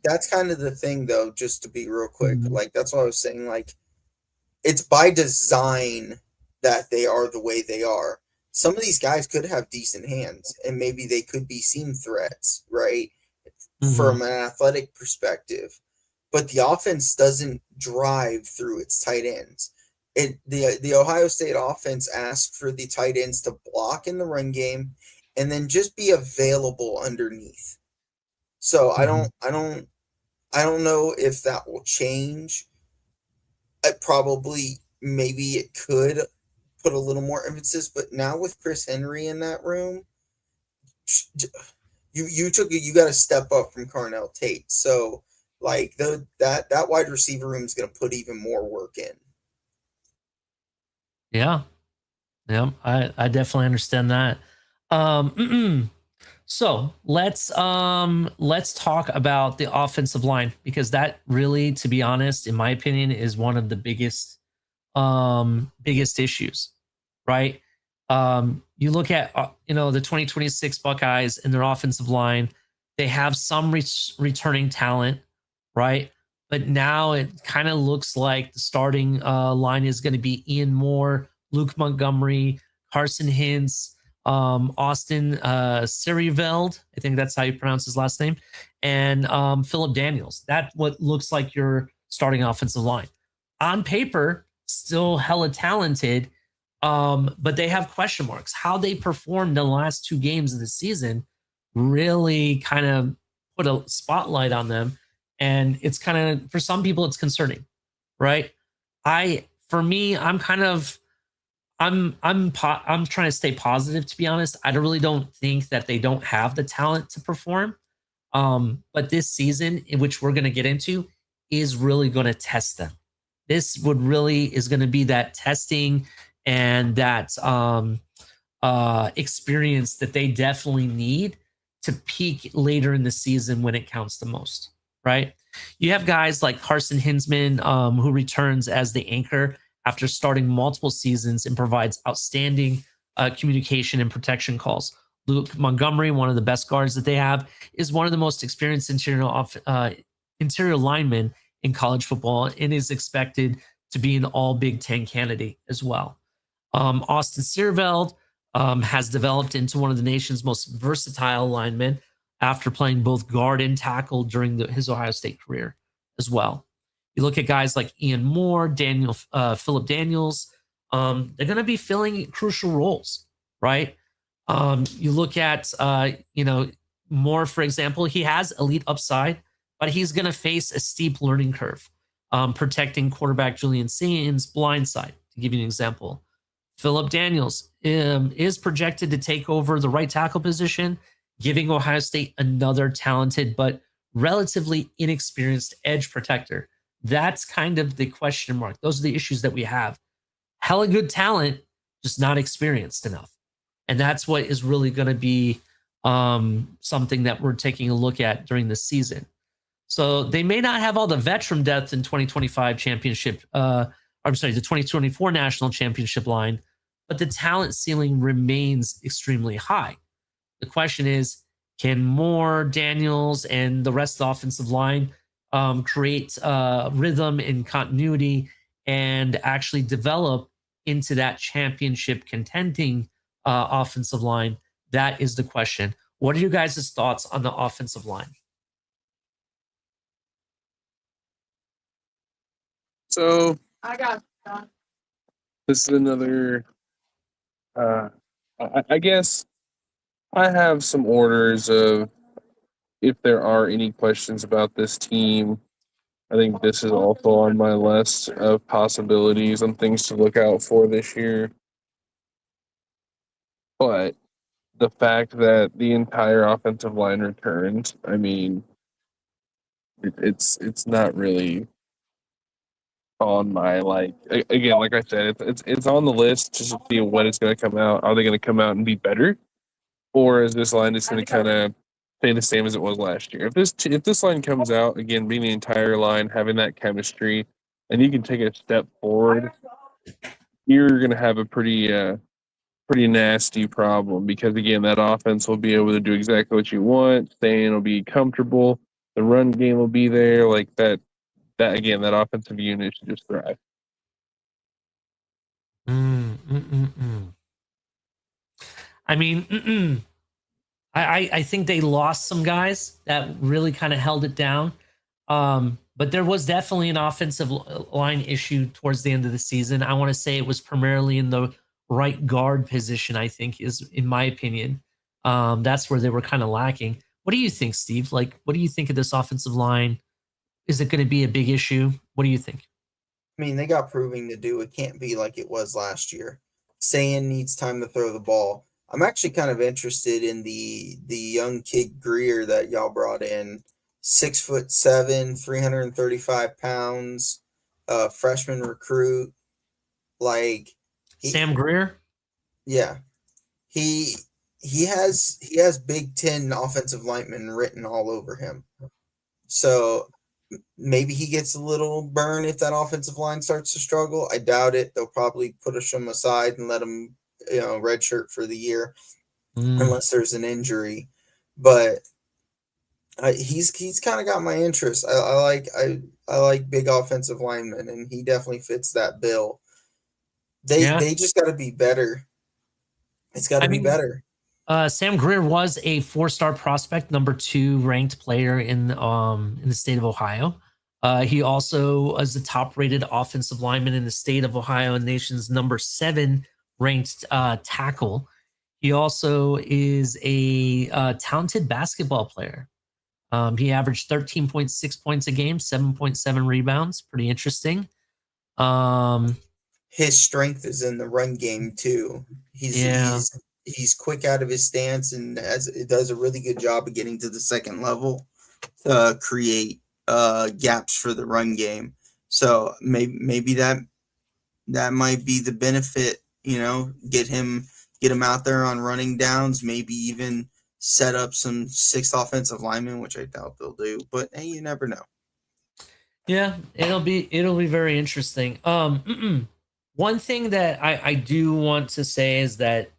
S4: that's kind of the thing, though, just to be real quick. Like, that's what I was saying. Like, it's by design that they are the way they are. Some of these guys could have decent hands, and maybe they could be seam threats, right? From an athletic perspective. But the offense doesn't drive through its tight ends. The Ohio State offense asks for the tight ends to block in the run game and then just be available underneath. So I don't know if that will change. Maybe it could put a little more emphasis, but now with Chris Henry in that room, you got to step up from Carnell Tate. So like that wide receiver room is going to put even more work in.
S2: Yeah, I definitely understand that. So let's talk about the offensive line, because that really, to be honest, in my opinion, is one of the biggest issues, right? You look at the 2026 Buckeyes and their offensive line. They have some returning talent, right? But now it kind of looks like the starting line is going to be Ian Moore, Luke Montgomery, Carson Hintz, Austin Siriveld, I think that's how you pronounce his last name, and Philip Daniels. That's what looks like your starting offensive line. On paper, still hella talented, but they have question marks. How they performed in the last 2 games of the season really kind of put a spotlight on them. And it's kind of, for some people, it's concerning, right? I'm trying to stay positive, to be honest. I really don't think that they don't have the talent to perform. But this season, in which we're going to get into, is really going to test them. This is going to be that testing and that experience that they definitely need to peak later in the season when it counts the most. Right? You have guys like Carson Hinsman, who returns as the anchor after starting multiple seasons and provides outstanding communication and protection calls. Luke Montgomery, one of the best guards that they have, is one of the most experienced interior linemen in college football and is expected to be an all Big Ten candidate as well. Austin Siriveld has developed into one of the nation's most versatile linemen after playing both guard and tackle during his Ohio State career as well. You look at guys like Ian Moore, Philip Daniels, they're going to be filling crucial roles, right? You look at, Moore, for example, he has elite upside, but he's going to face a steep learning curve, protecting quarterback Julian Sain's blind side. to give you an example. Phillip Daniels is projected to take over the right tackle position, giving Ohio State another talented but relatively inexperienced edge protector. That's kind of the question mark. Those are the issues that we have. Hella good talent, just not experienced enough. And that's what is really going to be something that we're taking a look at during the season. So they may not have all the veteran depth in 2025 championship, the 2024 national championship line, but the talent ceiling remains extremely high. The question is, can Moore, Daniels, and the rest of the offensive line create rhythm and continuity and actually develop into that championship contending offensive line? That is the question. What are you guys' thoughts on the offensive line?
S3: So
S5: I got
S3: this is another. I guess I have some orders of if there are any questions about this team. I think this is also on my list of possibilities and things to look out for this year. But the fact that the entire offensive line returned, I mean, it's not really on my again, like I said, it's on the list just to see when it's going to come out. Are they going to come out and be better, or is this line just going to kind of stay the same as it was last year? If this line comes out again, being the entire line, having that chemistry, and you can take a step forward, you're going to have a pretty nasty problem, because again, that offense will be able to do exactly what you want. Stan will be comfortable. The run game will be there. Like that again, that offensive unit should just thrive.
S2: I mean, I think they lost some guys that really kind of held it down. But there was definitely an offensive line issue towards the end of the season. I want to say it was primarily in the right guard position, I think, is in my opinion. That's where they were kind of lacking. What do you think, Steve? Like, what do you think of this offensive line? Is it going to be a big issue? What do you think?
S4: I mean, they got proving to do. It can't be like it was last year. Sayin needs time to throw the ball. I'm actually kind of interested in the young kid Greer that y'all brought in. 6'7", 335 pounds, freshman recruit. Like
S2: Sam Greer?
S4: Yeah. He has Big Ten offensive linemen written all over him. So maybe he gets a little burn if that offensive line starts to struggle. I doubt it. They'll probably push him aside and let him, redshirt for the year, unless there's an injury. But he's kind of got my interest. I like big offensive linemen, and he definitely fits that bill. They just got to be better. It's got to be better.
S2: Sam Greer was a 4-star prospect, number 2 ranked player in the state of Ohio. He also is the top-rated offensive lineman in the state of Ohio and nation's number 7 ranked tackle. He also is a talented basketball player. He averaged 13.6 points a game, 7.7 rebounds. Pretty interesting.
S4: His strength is in the run game too. He's quick out of his stance and does a really good job of getting to the second level to create gaps for the run game. So maybe that might be the benefit. Get him out there on running downs. Maybe even set up some 6 offensive linemen, which I doubt they'll do. But hey, you never know.
S2: Yeah, it'll be very interesting. One thing that I do want to say is that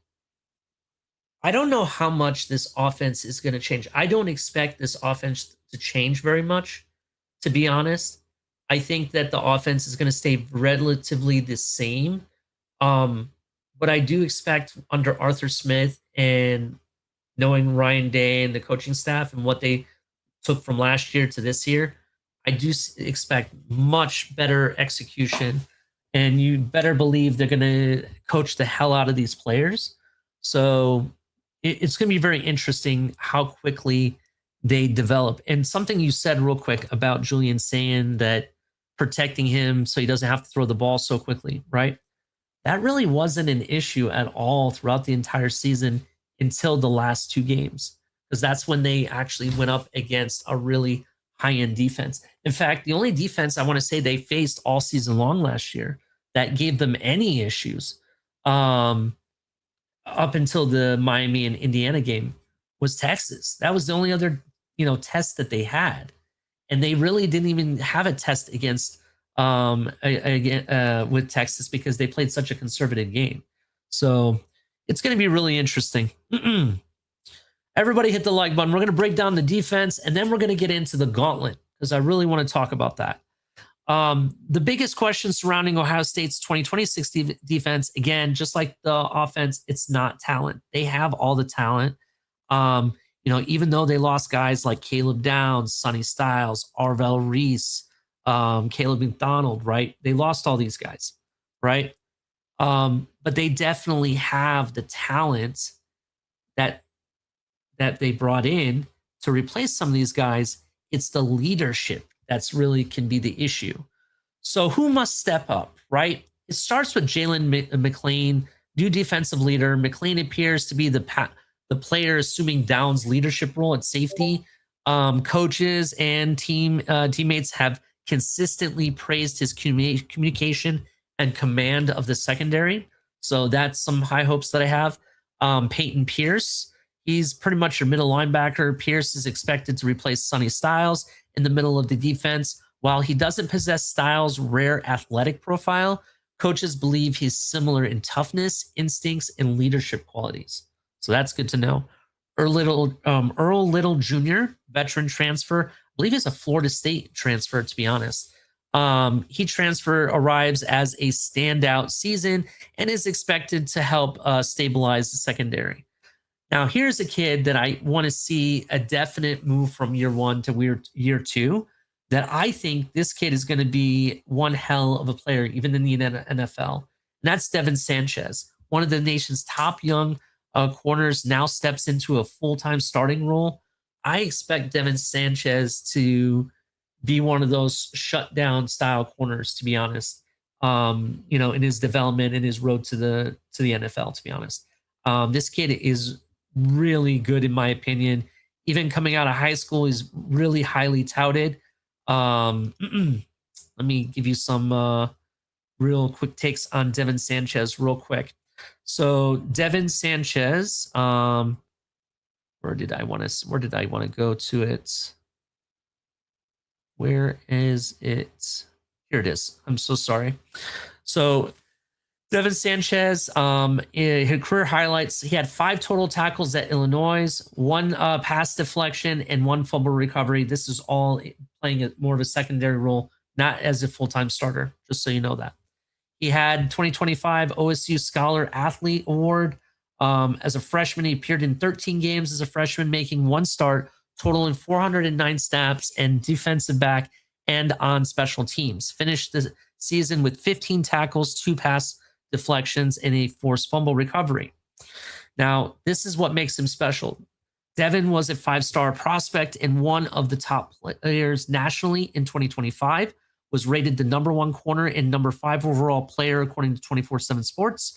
S2: I don't know how much this offense is going to change. I don't expect this offense to change very much, to be honest. I think that the offense is going to stay relatively the same. But I do expect under Arthur Smith and knowing Ryan Day and the coaching staff and what they took from last year to this year, I do expect much better execution. And you better believe they're going to coach the hell out of these players. So it's going to be very interesting how quickly they develop. And something you said real quick about Julian saying that protecting him so he doesn't have to throw the ball so quickly, right? that really wasn't an issue at all throughout the entire season until the last 2 games, because that's when they actually went up against a really high-end defense. In fact, the only defense I want to say they faced all season long last year that gave them any issues up until the Miami and Indiana game was Texas. That was the only other, test that they had. And they really didn't even have a test against with Texas because they played such a conservative game. So it's going to be really interesting. Everybody hit the like button. We're going to break down the defense, and then we're going to get into the gauntlet because I really want to talk about that. The biggest question surrounding Ohio State's 2026 defense, again, just like the offense, it's not talent. They have all the talent. Even though they lost guys like Caleb Downs, Sonny Styles, Arvell Reese, Caleb McDonald, right? They lost all these guys, right? But they definitely have the talent that they brought in to replace some of these guys. It's the leadership that's really can be the issue. So who must step up, right? It starts with Jalen McLean, new defensive leader. McLean appears to be the player assuming Downs' leadership role at safety. Coaches and teammates have consistently praised his communication and command of the secondary. So that's some high hopes that I have. Peyton Pierce, he's pretty much your middle linebacker. Pierce is expected to replace Sonny Styles in the middle of the defense. While he doesn't possess Styles' rare athletic profile, coaches believe he's similar in toughness, instincts, and leadership qualities. So that's good to know. Earl Little Jr., veteran transfer. I believe he's a Florida State transfer, to be honest. He arrives as a standout season and is expected to help stabilize the secondary. Now, here's a kid that I want to see a definite move from year 1 to year 2, that I think this kid is going to be one hell of a player, even in the NFL. And that's Devin Sanchez, one of the nation's top young corners, now steps into a full-time starting role. I expect Devin Sanchez to be one of those shutdown style corners, to be honest, in his development and his road to the NFL, to be honest. This kid is really good, in my opinion. Even coming out of high school, he's really highly touted. Let me give you some real quick takes on Devin Sanchez real quick. So Devin Sanchez, where did I want to go to it? Where is it? Here it is. I'm so sorry. So Devin Sanchez, his career highlights, he had 5 total tackles at Illinois, 1 pass deflection, and 1 fumble recovery. This is all playing more of a secondary role, not as a full-time starter, just so you know that. He had 2025 OSU Scholar Athlete Award. As a freshman, he appeared in 13 games as a freshman, making 1 start, totaling 409 snaps and defensive back and on special teams. Finished the season with 15 tackles, 2 pass deflections, and a forced fumble recovery. Now, this is what makes him special. Devin was a 5-star prospect and one of the top players nationally in 2025, was rated the #1 corner and #5 overall player according to 24/7 Sports.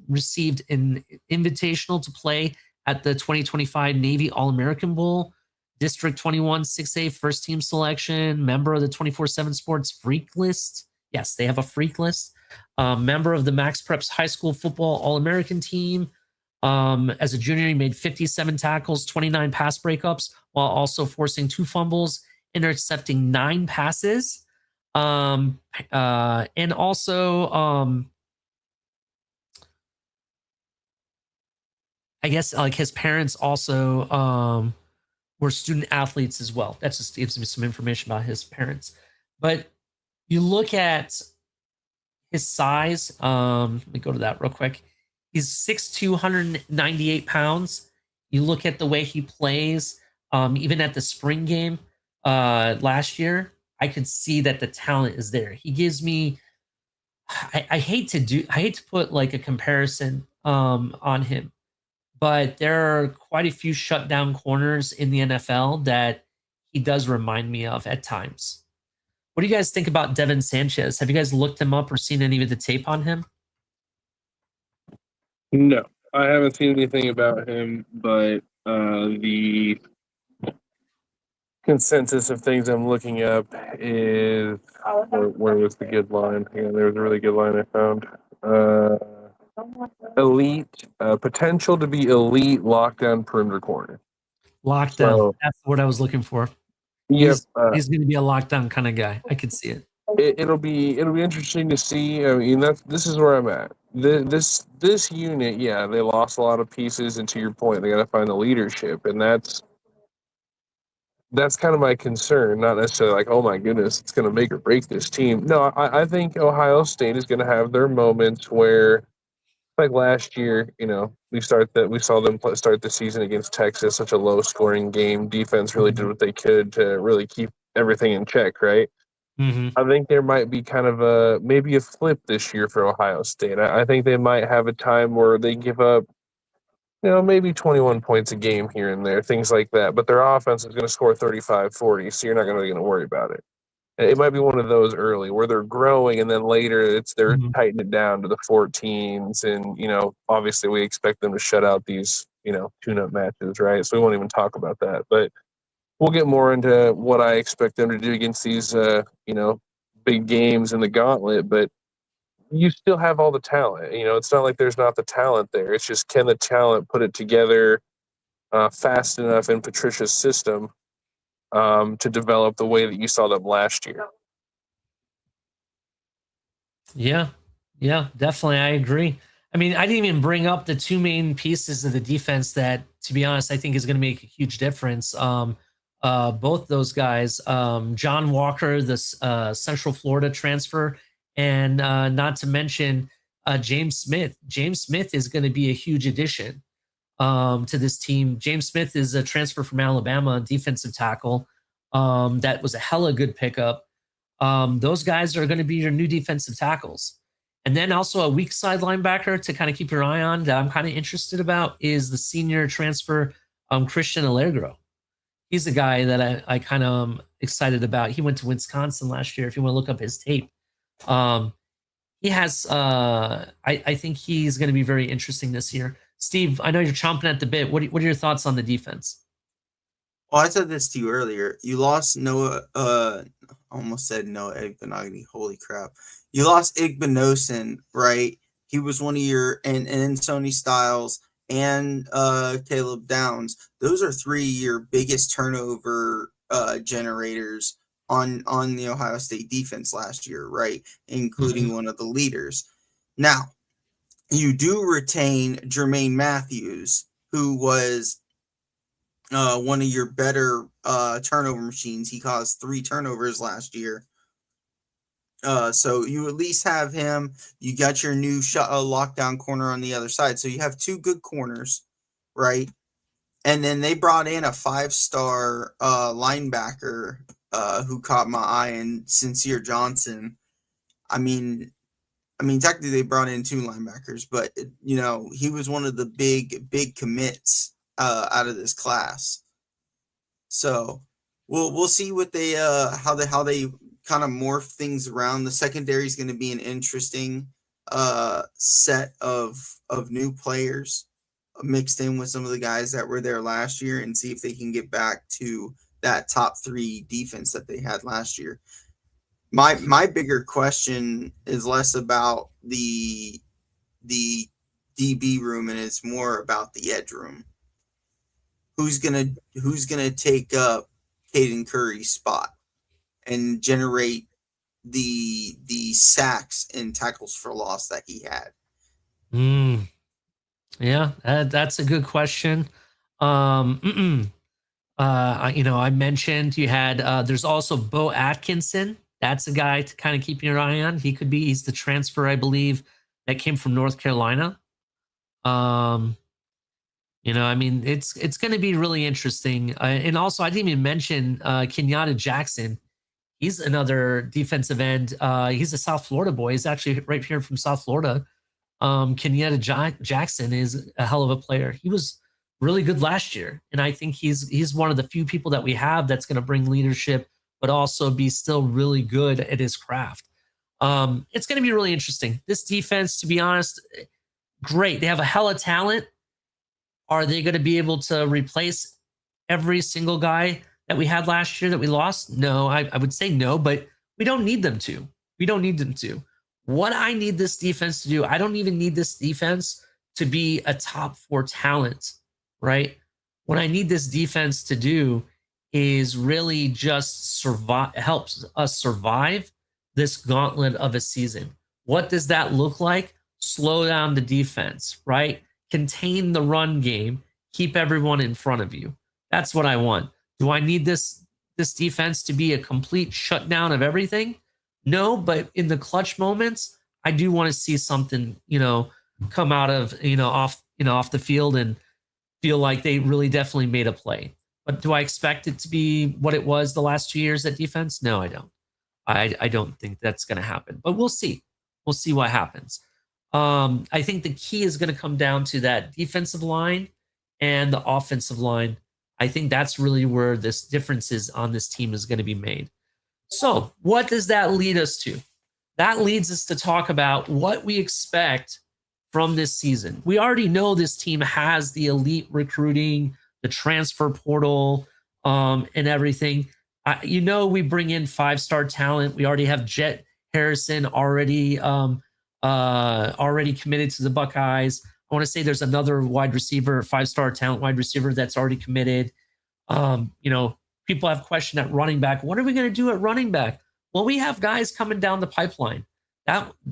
S2: Received an invitational to play at the 2025 Navy All-American Bowl, District 21 6A first team selection, member of the 24/7 Sports Freak List. Yes, they have a freak list. Member of the Max Preps High School Football All-American team. As a junior, he made 57 tackles, 29 pass breakups, while also forcing 2 fumbles, intercepting 9 passes. And also, I guess like his parents also were student athletes as well. That just gives me some information about his parents. But you look at his size. Let me go to that real quick. He's 6'2", 198 pounds. You look at the way he plays, even at the spring game last year, I could see that the talent is there. He gives me, I hate to put like a comparison on him, but there are quite a few shutdown corners in the NFL that he does remind me of at times. What do you guys think about Devin Sanchez? Have you guys looked him up or seen any of the tape on him?
S3: No, I haven't seen anything about him, but the consensus of things I'm looking up is where was the good line? Yeah, there was a really good line I found. Elite potential to be elite lockdown perimeter corner.
S2: Lockdown.
S3: So,
S2: That's what I was looking for.
S3: yep,
S2: He's going to be a lockdown kind of guy. I could see it.
S3: it'll be interesting to see. I mean, this is where I'm at. This unit, yeah, they lost a lot of pieces, and to your point, they got to find the leadership, and that's kind of my concern. Not necessarily like, oh my goodness, it's going to make or break this team. No, I think Ohio State is going to have their moments where, like last year, we saw them start the season against Texas, such a low scoring game. Defense really did what they could to really keep everything in check, right?
S2: Mm-hmm.
S3: I think there might be kind of maybe a flip this year for Ohio State. I think they might have a time where they give up, maybe 21 points a game here and there, things like that. But their offense is going to score 35, 40, so you're not really going to worry about it. It might be one of those early where they're growing, and then later they're tightening it down to the 14s. And, obviously we expect them to shut out these, tune-up matches, right? So we won't even talk about that. But we'll get more into what I expect them to do against these, big games in the Gauntlet. But you still have all the talent. It's not like there's not the talent there. It's just, can the talent put it together fast enough in Patricia's system to develop the way that you saw them last year?
S2: Yeah, definitely. I agree. I mean, I didn't even bring up the two main pieces of the defense that, to be honest, I think is going to make a huge difference. Both those guys, John Walker, this Central Florida transfer, and not to mention James Smith. James Smith is going to be a huge addition to this team. James Smith is a transfer from Alabama, defensive tackle. That was a hella good pickup. Those guys are going to be your new defensive tackles. And then also a weak side linebacker to kind of keep your eye on that I'm kind of interested about is the senior transfer, Christian Allegro. He's a guy that I kind of excited about. He went to Wisconsin last year. If you want to look up his tape, he has. I think he's going to be very interesting this year. Steve, I know you're chomping at the bit. What are your thoughts on the defense?
S4: Well, I said this to you earlier. You lost Noah. Almost said Noah Igbenogany. Holy crap! You lost Igbenosin, right? He was one of your and Sony Styles and Caleb Downs. Those are three of your biggest turnover generators on the Ohio State defense last year, right? Including one of the leaders. Now, you do retain Jermaine Matthews, who was one of your better turnover machines. He caused 3 turnovers last year. So you at least have him. You got your new lockdown corner on the other side. So you have 2 good corners, right? And then they brought in a 5-star linebacker who caught my eye, in Sincere Johnson. I mean, technically they brought in 2 linebackers, but he was one of the big commits out of this class. So we'll see what they how they kind of morph things around. The secondary is going to be an interesting set of new players mixed in with some of the guys that were there last year, and see if they can get back to that top 3 defense that they had last year. My bigger question is less about the DB room, and it's more about the edge room. Who's gonna take up Caden Curry's spot and generate the sacks and tackles for loss that he had?
S2: Yeah, that's a good question. I mentioned you had. There's also Bo Atkinson. That's a guy to kind of keep your eye on. He's the transfer, I believe, that came from North Carolina. It's going to be really interesting. And also, I didn't even mention Kenyatta Jackson. He's another defensive end. He's a South Florida boy. He's actually right here from South Florida. Kenyatta Jackson is a hell of a player. He was really good last year, and I think he's one of the few people that we have that's going to bring leadership, but also be still really good at his craft. It's going to be really interesting. This defense, to be honest, Great. They have a hell of talent. Are they going to be able to replace every single guy that we had last year that we lost? No, I would say no, but we don't need them to. We don't need them to. What I need this defense to do, I don't even need this defense to be a top 4 talent, right? What I need this defense to do is really just helps us survive this gauntlet of a season. What does that look like? Slow down the defense, right? Contain the run game, keep everyone in front of you. That's what I want. Do I need this defense to be a complete shutdown of everything? No, but in the clutch moments, I do want to see something, come out of, off the field and feel like they really definitely made a play. But do I expect it to be what it was the last 2 years at defense? No, I don't. I don't think that's going to happen, but we'll see. We'll see what happens. I think the key is going to come down to that defensive line and the offensive line. I think that's really where this differences on this team is going to be made. So what does that lead us to? That leads us to talk about what we expect from this season. We already know this team has the elite recruiting, the transfer portal, and everything. We bring in 5-star talent. We already have Jet Harrison already committed to the Buckeyes. I want to say there's another wide receiver, 5-star talent wide receiver that's already committed. People have questioned at running back. What are we going to do at running back? Well, we have guys coming down the pipeline.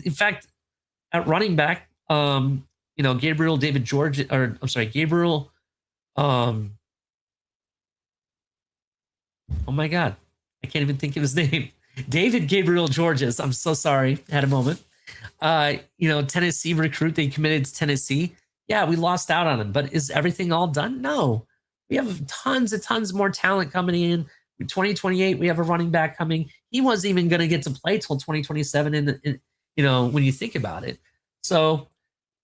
S2: In fact, at running back, Gabriel David George, or I'm sorry, Gabriel. Oh my God, I can't even think of his name. David Gabriel Georges. I'm so sorry. Had a moment. Tennessee recruit. They committed to Tennessee. Yeah, we lost out on him, but is everything all done? No. We have tons more talent coming in. In 2028, we have a running back coming. He wasn't even going to get to play till 2027. When you think about it. So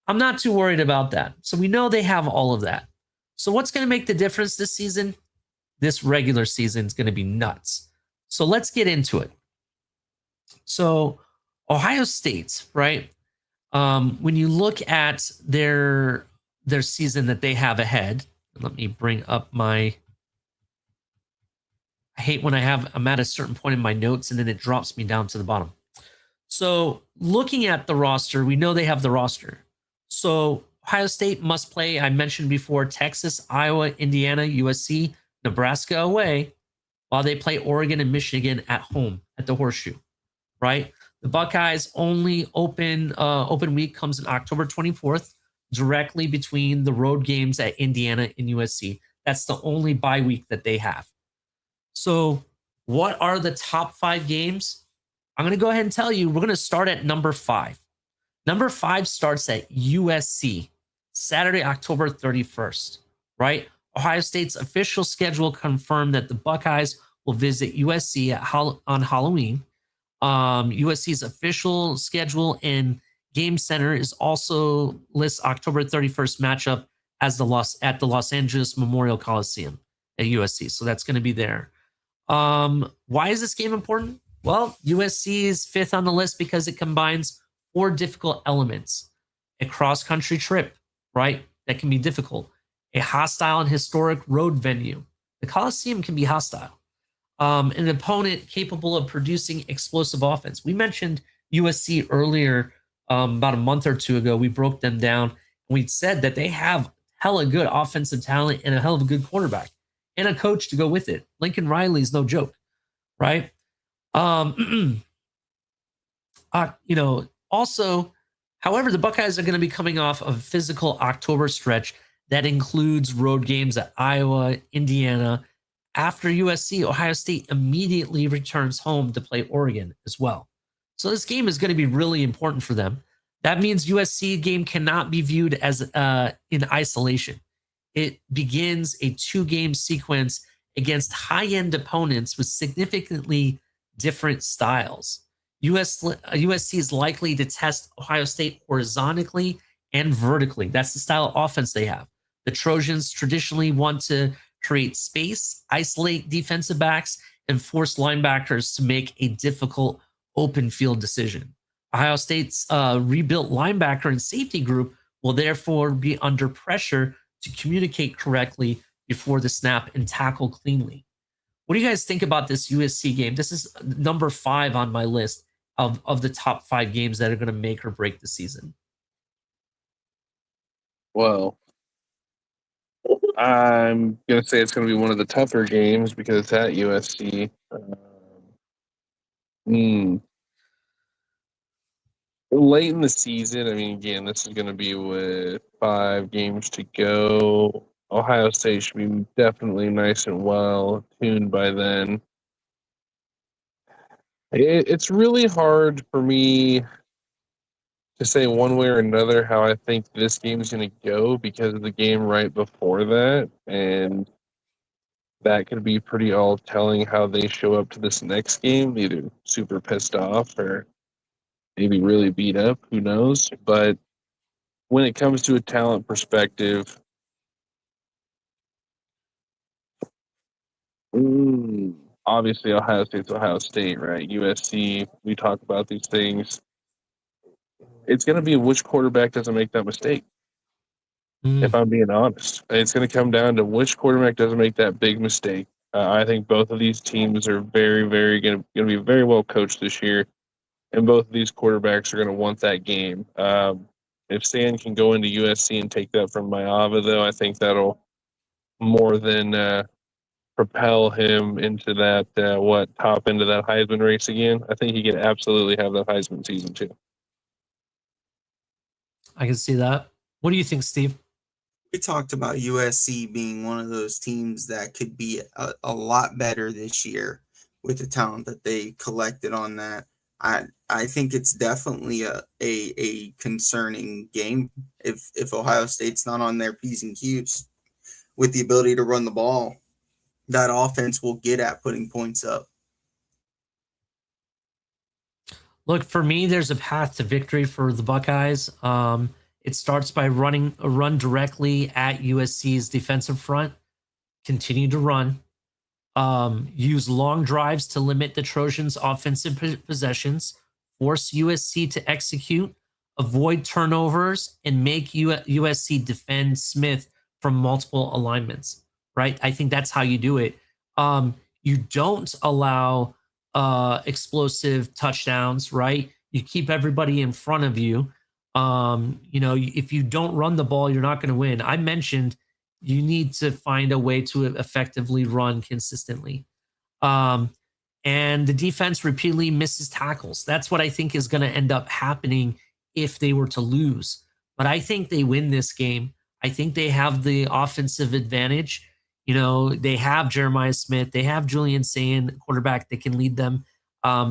S2: I'm not too worried about that. So we know they have all of that. So what's going to make the difference this season? This regular season is going to be nuts. So let's get into it. So Ohio State, right? When you look at their season that they have ahead, let me bring up I hate when I'm at a certain point in my notes and then it drops me down to the bottom. So looking at the roster, we know they have the roster. So Ohio State must play, I mentioned before, Texas, Iowa, Indiana, USC, Nebraska away, while they play Oregon and Michigan at home at the Horseshoe, right? The Buckeyes only open week comes in October 24th, directly between the road games at Indiana and USC. That's the only bye week that they have. So what are the top 5 games? I'm going to go ahead and tell you, we're going to start at number 5. Number 5 starts at USC, Saturday, October 31st, right? Ohio State's official schedule confirmed that the Buckeyes will visit USC on Halloween. USC's official schedule and game center is also lists October 31st matchup as at the Los Angeles Memorial Coliseum at USC. So that's going to be there. Why is this game important? Well, USC is 5th on the list because it combines 4 difficult elements. A cross-country trip, right? That can be difficult. A hostile and historic road venue. The Coliseum can be hostile. An opponent capable of producing explosive offense. We mentioned USC earlier, about a month or 2 ago. We broke them down. And we said that they have hella good offensive talent and a hell of a good quarterback and a coach to go with it. Lincoln Riley is no joke, right? Also, however, the Buckeyes are going to be coming off of a physical October stretch that includes road games at Iowa, Indiana. After USC, Ohio State immediately returns home to play Oregon as well. So this game is going to be really important for them. That means USC game cannot be viewed as in isolation. It begins a 2-game sequence against high-end opponents with significantly different styles. USC is likely to test Ohio State horizontally and vertically. That's the style of offense they have. The Trojans traditionally want to create space, isolate defensive backs, and force linebackers to make a difficult open field decision. Ohio State's rebuilt linebacker and safety group will therefore be under pressure to communicate correctly before the snap and tackle cleanly. What do you guys think about this USC game? This is number 5 on my list of the top 5 games that are going to make or break the season.
S3: Well, I'm gonna say it's gonna be one of the tougher games because it's at USC. Late in the season, I mean, again, this is gonna be with 5 games to go. Ohio State should be definitely nice and well tuned by then. It's really hard for me to say one way or another how I think this game is going to go because of the game right before that, and that could be pretty all telling how they show up to this next game, either super pissed off or maybe really beat up, who knows. But when it comes to a talent perspective, obviously Ohio State's Ohio State, right? USC, we talk about these things. It's going to be which quarterback doesn't make that mistake. If I'm being honest, it's going to come down to which quarterback doesn't make that big mistake. I think both of these teams are very, very going to be very well coached this year, and both of these quarterbacks are going to want that game. If Sand can go into USC and take that from Maava, though, I think that'll more than propel him into that top end of that Heisman race again. I think he can absolutely have that Heisman season too.
S2: I can see that. What do you think, Steve?
S4: We talked about USC being one of those teams that could be a lot better this year with the talent that they collected on that. I think it's definitely a concerning game if Ohio State's not on their P's and Q's with the ability to run the ball. That offense will get at putting points up.
S2: Look, for me, there's a path to victory for the Buckeyes. It starts by running a run directly at USC's defensive front, continue to run, use long drives to limit the Trojans' offensive possessions, force USC to execute, avoid turnovers, and make USC defend Smith from multiple alignments, right? I think that's how you do it. You don't allow explosive touchdowns, right? You keep everybody in front of you. If you don't run the ball, you're not going to win. I mentioned you need to find a way to effectively run consistently. And the defense repeatedly misses tackles. That's what I think is going to end up happening if they were to lose. But I think they win this game. I think they have the offensive advantage. They have Jeremiah Smith. They have Julian Sand, quarterback that can lead them.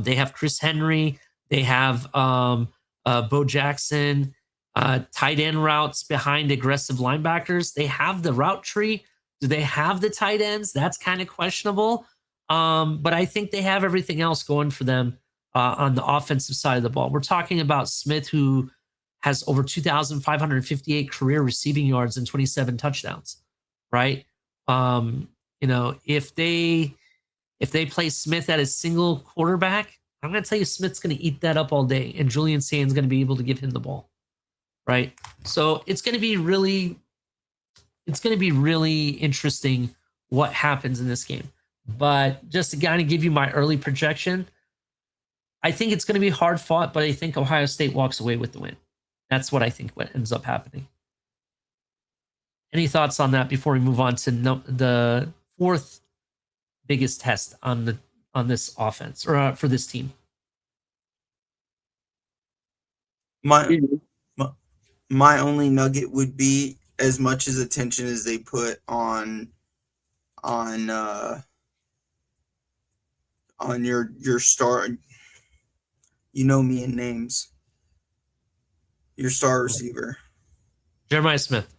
S2: They have Chris Henry. They have Bo Jackson, tight end routes behind aggressive linebackers. They have the route tree. Do they have the tight ends? That's kind of questionable. But I think they have everything else going for them on the offensive side of the ball. We're talking about Smith, who has over 2,558 career receiving yards and 27 touchdowns, right? If they play Smith at a single quarterback, I'm going to tell you Smith's going to eat that up all day, and Julian Sand's going to be able to give him the ball, right? So it's going to be really interesting what happens in this game. But just to kind of give you my early projection, I think it's going to be hard fought, but I think Ohio State walks away with the win. That's what I think what ends up happening. Any thoughts on that before we move on to the fourth biggest test on this offense or for this team?
S4: My only nugget would be, as much as attention as they put on your star, me in names, your star receiver,
S2: Jeremiah Smith.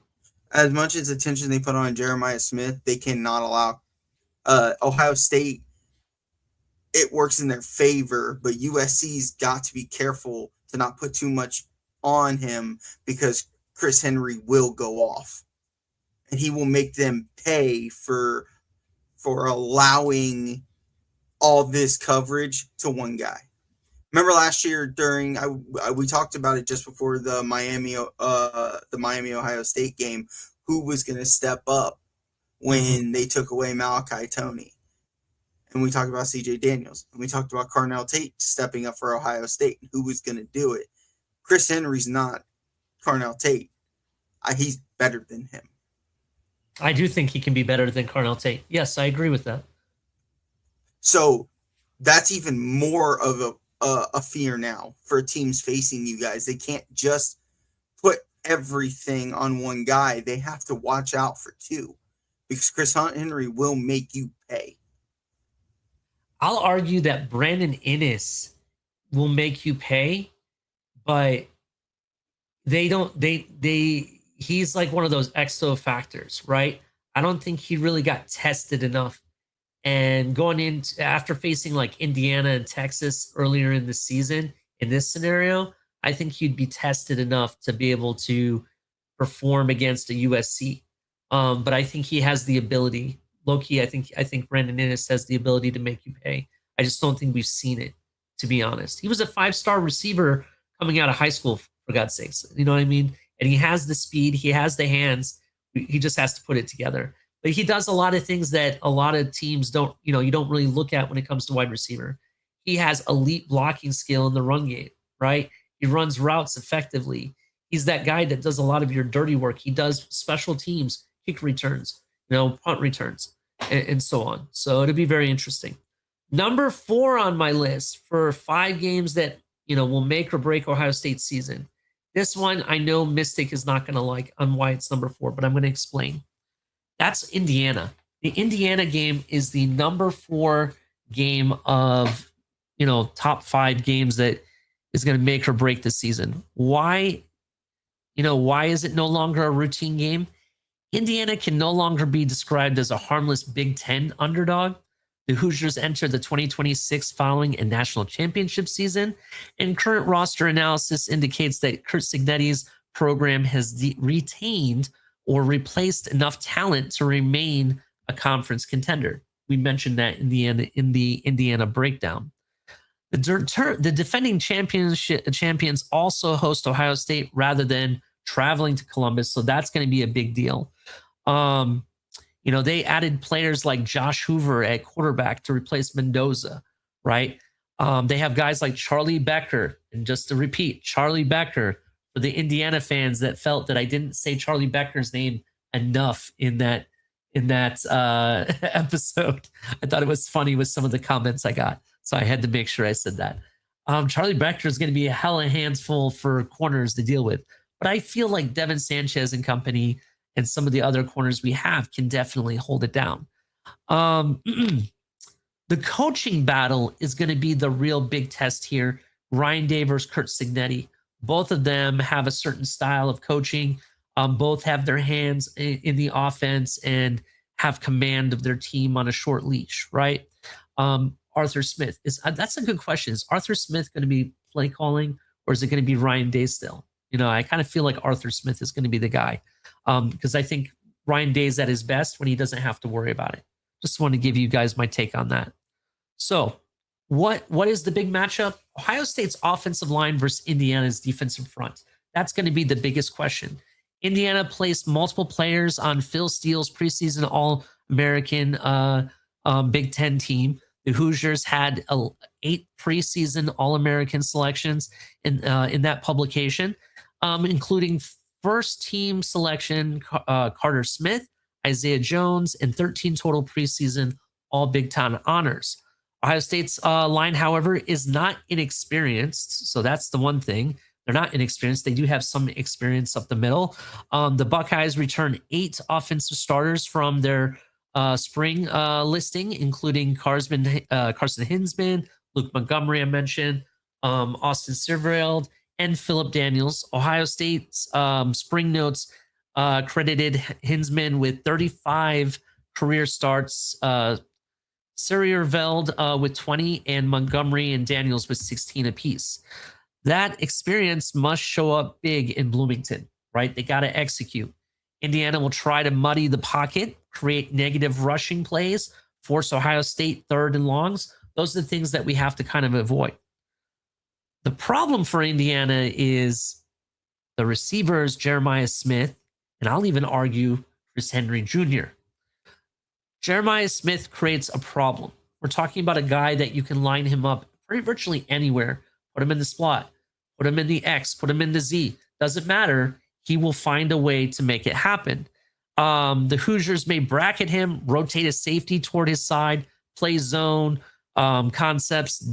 S4: As much as attention they put on Jeremiah Smith, they cannot allow Ohio State. It works in their favor, but USC's got to be careful to not put too much on him, because Chris Henry will go off, and he will make them pay for allowing all this coverage to one guy. Remember last year during we talked about it just before the Miami Ohio State game, who was going to step up when they took away Malachi Tony. And we talked about CJ Daniels. And we talked about Carnell Tate stepping up for Ohio State. Who was going to do it? Chris Henry's not Carnell Tate. He's better than him.
S2: I do think he can be better than Carnell Tate. Yes, I agree with that.
S4: So that's even more of a fear now for teams facing you guys. They can't just put everything on one guy. They have to watch out for two, because Chris Henry will make you pay.
S2: I'll argue that Brandon Inniss will make you pay, but he's like one of those exo factors, right? I don't think he really got tested enough. And going in after facing like Indiana and Texas earlier in the season, in this scenario, I think he'd be tested enough to be able to perform against a USC. But I think he has the ability. Low-key, I think Brandon Inniss has the ability to make you pay. I just don't think we've seen it, to be honest. He was a 5-star receiver coming out of high school, for God's sakes. You know what I mean? And he has the speed. He has the hands. He just has to put it together. But he does a lot of things that a lot of teams don't, you don't really look at when it comes to wide receiver. He has elite blocking skill in the run game, right? He runs routes effectively. He's that guy that does a lot of your dirty work. He does special teams, kick returns, punt returns, and so on. So it'll be very interesting. Number 4 on my list for 5 games that, will make or break Ohio State's season. This one, I know Mystic is not going to like on why it's number 4, but I'm going to explain. That's Indiana. The Indiana game is the number 4 game of, top 5 games that is going to make or break the season. Why? Why is it no longer a routine game? Indiana can no longer be described as a harmless Big Ten underdog. The Hoosiers enter the 2026 following a national championship season, and current roster analysis indicates that Curt Cignetti's program has retained or replaced enough talent to remain a conference contender. We mentioned that in the Indiana breakdown. The defending champions also host Ohio State rather than traveling to Columbus, so that's going to be a big deal. They added players like Josh Hoover at quarterback to replace Mendoza, right? They have guys like Charlie Becker, and just to repeat, Charlie Becker, for the Indiana fans that felt that I didn't say Charlie Becker's name enough in that episode. I thought it was funny with some of the comments I got, so I had to make sure I said that. Charlie Becker is going to be a hell of a handful for corners to deal with, but I feel like Devin Sanchez and company and some of the other corners we have can definitely hold it down. The coaching battle is going to be the real big test here. Ryan Day versus Curt Cignetti. Both of them have a certain style of coaching. Both have their hands in the offense and have command of their team on a short leash, right? Arthur Smith, that's a good question. Is Arthur Smith going to be play calling, or is it going to be Ryan Day still? I kind of feel like Arthur Smith is going to be the guy, because I think Ryan Day is at his best when he doesn't have to worry about it. Just want to give you guys my take on that. So what is the big matchup? Ohio State's offensive line versus Indiana's defensive front. That's going to be the biggest question. Indiana placed multiple players on Phil Steele's preseason All-American Big Ten team. The Hoosiers had 8 preseason All-American selections in that publication, including first-team selection Carter Smith, Isaiah Jones, and 13 total preseason All-Big Ten honors. Ohio State's line, however, is not inexperienced, so that's the one thing. They're not inexperienced. They do have some experience up the middle. The Buckeyes returned 8 offensive starters from their spring listing, including Carson Hinsman, Luke Montgomery, I mentioned, Austin Silverfield, and Philip Daniels. Ohio State's spring notes credited Hinsman with 35 career starts, Silverfield with 20, and Montgomery and Daniels with 16 apiece. That experience must show up big in Bloomington, right? They got to execute. Indiana will try to muddy the pocket, create negative rushing plays, force Ohio State 3rd and longs. Those are the things that we have to kind of avoid. The problem for Indiana is the receivers, Jeremiah Smith, and I'll even argue Chris Henry Jr. Jeremiah Smith creates a problem. We're talking about a guy that you can line him up pretty virtually anywhere, put him in the slot, put him in the X, put him in the Z. Doesn't matter. He will find a way to make it happen. The Hoosiers may bracket him, rotate a safety toward his side, play zone concepts,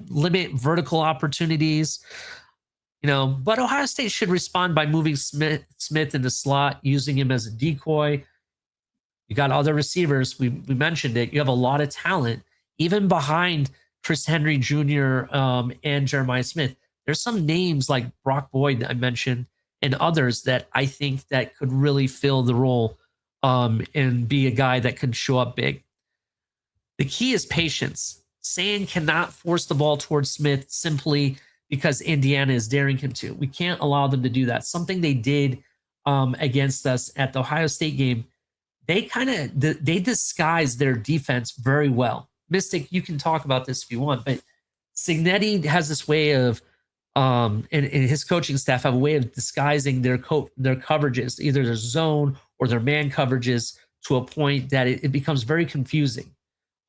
S2: limit vertical opportunities. But Ohio State should respond by moving Smith in the slot, using him as a decoy. You got other receivers. We mentioned it. You have a lot of talent, even behind Chris Henry Jr. And Jeremiah Smith. There's some names like Brock Boyd that I mentioned and others that I think that could really fill the role and be a guy that could show up big. The key is patience. Sayin cannot force the ball towards Smith simply because Indiana is daring him to. We can't allow them to do that. Something they did against us at the Ohio State game. They disguised their defense very well. Mystic, you can talk about this if you want, but Cignetti has this way of, and his coaching staff have a way of disguising their coverages, either their zone or their man coverages, to a point that it becomes very confusing.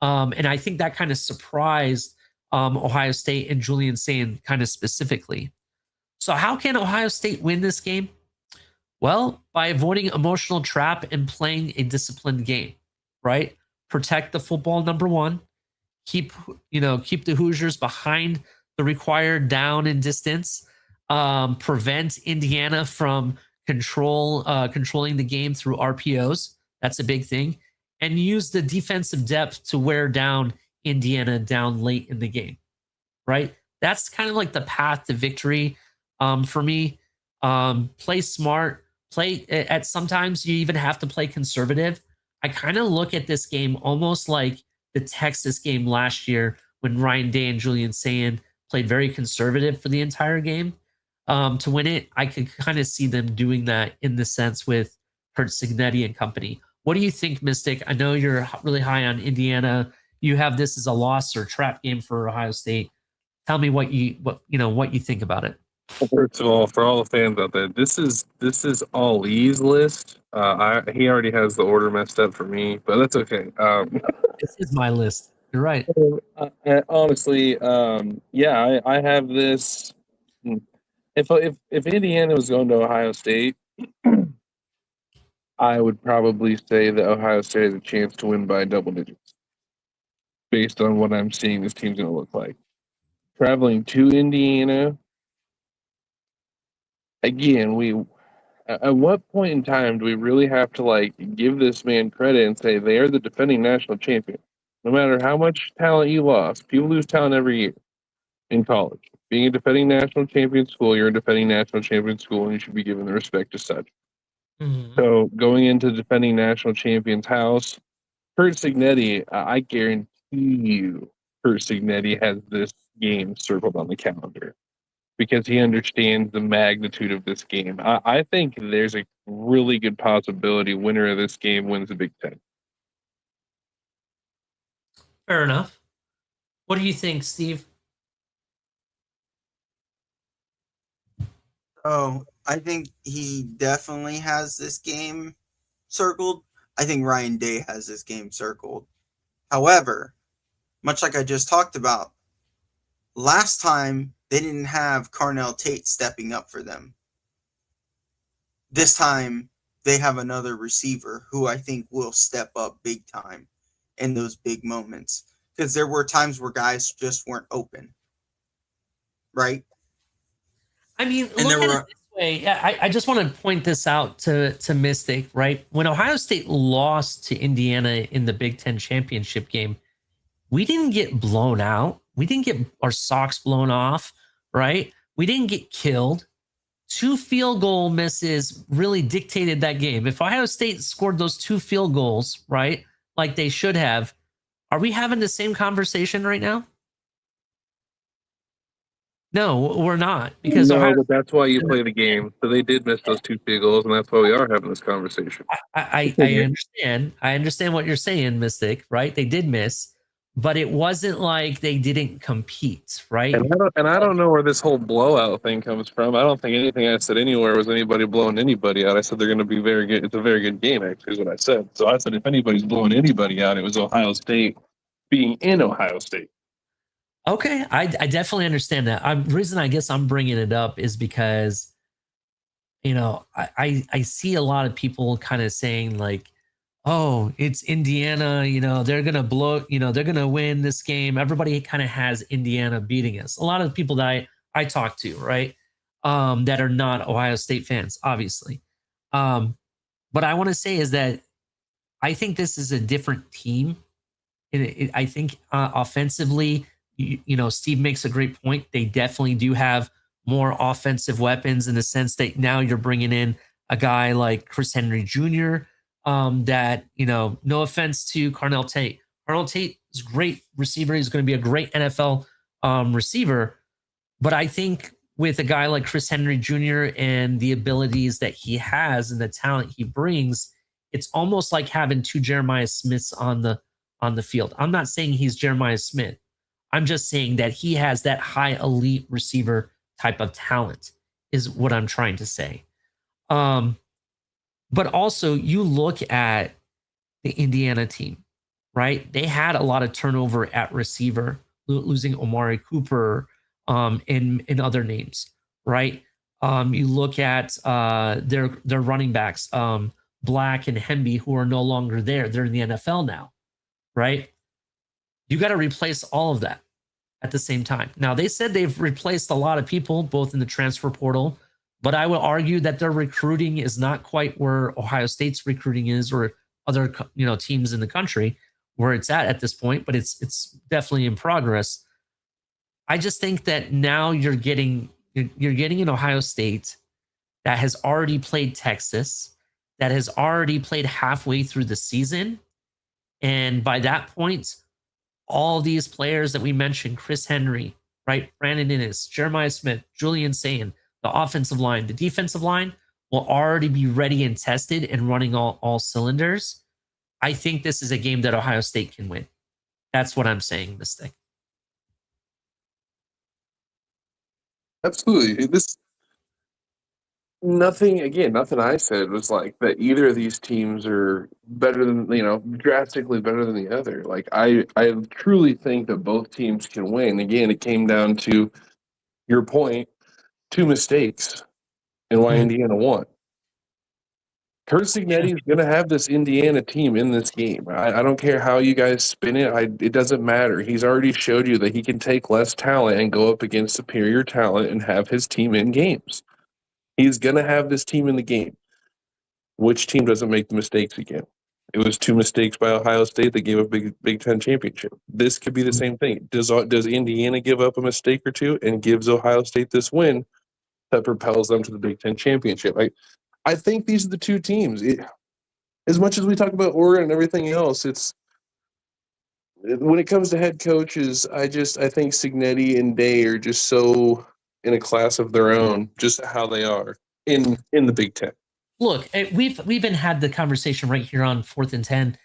S2: And I think that kind of surprised Ohio State and Julian Sayin kind of specifically. So how can Ohio State win this game? Well, by avoiding emotional trap and playing a disciplined game, right? Protect the football, number one. Keep the Hoosiers behind the required down and distance. Prevent Indiana from controlling the game through RPOs. That's a big thing. And use the defensive depth to wear down Indiana down late in the game, right? That's kind of like the path to victory for me. Play smart. Sometimes you even have to play conservative. I kind of look at this game almost like the Texas game last year when Ryan Day and Julian Sayin played very conservative for the entire game to win it. I could kind of see them doing that in the sense with Kurt Cignetti and company. What do you think, Mystic? I know you're really high on Indiana. You have this as a loss or trap game for Ohio State. Tell me what you think about it.
S3: Well, first of all, for all the fans out there, this is all Lee's list. He already has the order messed up for me, but that's okay.
S2: This is my list. You're right.
S3: Honestly, I have this. If Indiana was going to Ohio State, I would probably say that Ohio State has a chance to win by double digits, based on what I'm seeing this team's going to look like. Traveling to Indiana. Again, at what point in time do we really have to give this man credit and say they are the defending national champion? No matter how much talent you lost, people lose talent every year in college. Being a defending national champion school, you're a defending national champion school, and you should be given the respect as such. Mm-hmm. So going into defending national champion's house, Kurt Cignetti, I guarantee you, Kurt Cignetti has this game circled on the calendar, because he understands the magnitude of this game. I think there's a really good possibility winner of this game wins the Big Ten.
S2: Fair enough. What do you think, Steve?
S4: Oh, I think he definitely has this game circled. I think Ryan Day has this game circled. However, much like I just talked about, last time they didn't have Carnell Tate stepping up for them. This time they have another receiver who I think will step up big time in those big moments, because there were times where guys just weren't open. Right?
S2: I mean, look at it this way. I just want to point this out to Mystic, right? When Ohio State lost to Indiana in the Big Ten championship game, we didn't get blown out. We didn't get our socks blown off, right? We didn't get killed. 2 field goal misses really dictated that game. If Ohio State scored those 2 field goals, right, like they should have, are we having the same conversation right now? No, we're not. Because
S3: but that's why you play the game. So they did miss those 2 field goals, and that's why we are having this conversation.
S2: I understand. I understand what you're saying, Mystic, right? They did miss. but it wasn't like they didn't compete, right?
S3: And I don't know where this whole blowout thing comes from. I don't think anything I said anywhere was anybody blowing anybody out. I said they're going to be very good. It's a very good game, actually, is what I said. So I said if anybody's blowing anybody out, it was Ohio State being in Ohio State.
S2: Okay, I definitely understand that. The reason I guess I'm bringing it up is because, I see a lot of people kind of saying like, oh, it's Indiana, they're going to blow, they're going to win this game. Everybody kind of has Indiana beating us. A lot of the people that I talk to, right, that are not Ohio State fans, obviously. What I want to say is that I think this is a different team. I think offensively, Steve makes a great point. They definitely do have more offensive weapons in the sense that now you're bringing in a guy like Chris Henry Jr. That, no offense to Carnell Tate. Carnell Tate is a great receiver. He's going to be a great NFL receiver. But I think with a guy like Chris Henry Jr. and the abilities that he has and the talent he brings, it's almost like having two Jeremiah Smiths on the field. I'm not saying he's Jeremiah Smith. I'm just saying that he has that high elite receiver type of talent is what I'm trying to say. But also you look at the Indiana team, right? They had a lot of turnover at receiver, losing Omari Cooper and other names, right? You look at their running backs, Black and Hemby, who are no longer there. They're in the NFL now, right? You got to replace all of that at the same time. Now, they said they've replaced a lot of people, both in the transfer portal, but I would argue that their recruiting is not quite where Ohio State's recruiting is, or other teams in the country where it's at this point. But it's definitely in progress. I just think that now you're getting an Ohio State that has already played Texas, that has already played halfway through the season, and by that point, all these players that we mentioned, Chris Henry, right, Brandon Innes, Jeremiah Smith, Julian Sayin, the offensive line, the defensive line will already be ready and tested and running all cylinders. I think this is a game that Ohio State can win. That's what I'm saying, Mystic.
S3: Absolutely. Nothing I said was like that either of these teams are better than, drastically better than the other. Like I truly think that both teams can win. Again, it came down to your point, two mistakes and why Indiana won. Kurt Cignetti is going to have this Indiana team in this game. I don't care how you guys spin it. It doesn't matter. He's already showed you that he can take less talent and go up against superior talent and have his team in games. He's going to have this team in the game. Which team doesn't make the mistakes again? It was two mistakes by Ohio State that gave a Big Ten championship. This could be the same thing. Does Indiana give up a mistake or two and gives Ohio State this win that propels them to the Big Ten championship? I think these are the two teams. As much as we talk about Oregon and everything else, when it comes to head coaches, I think Cignetti and Day are just so in a class of their own, just how they are in the Big Ten.
S2: Look, we've even had the conversation right here on 4th and 10.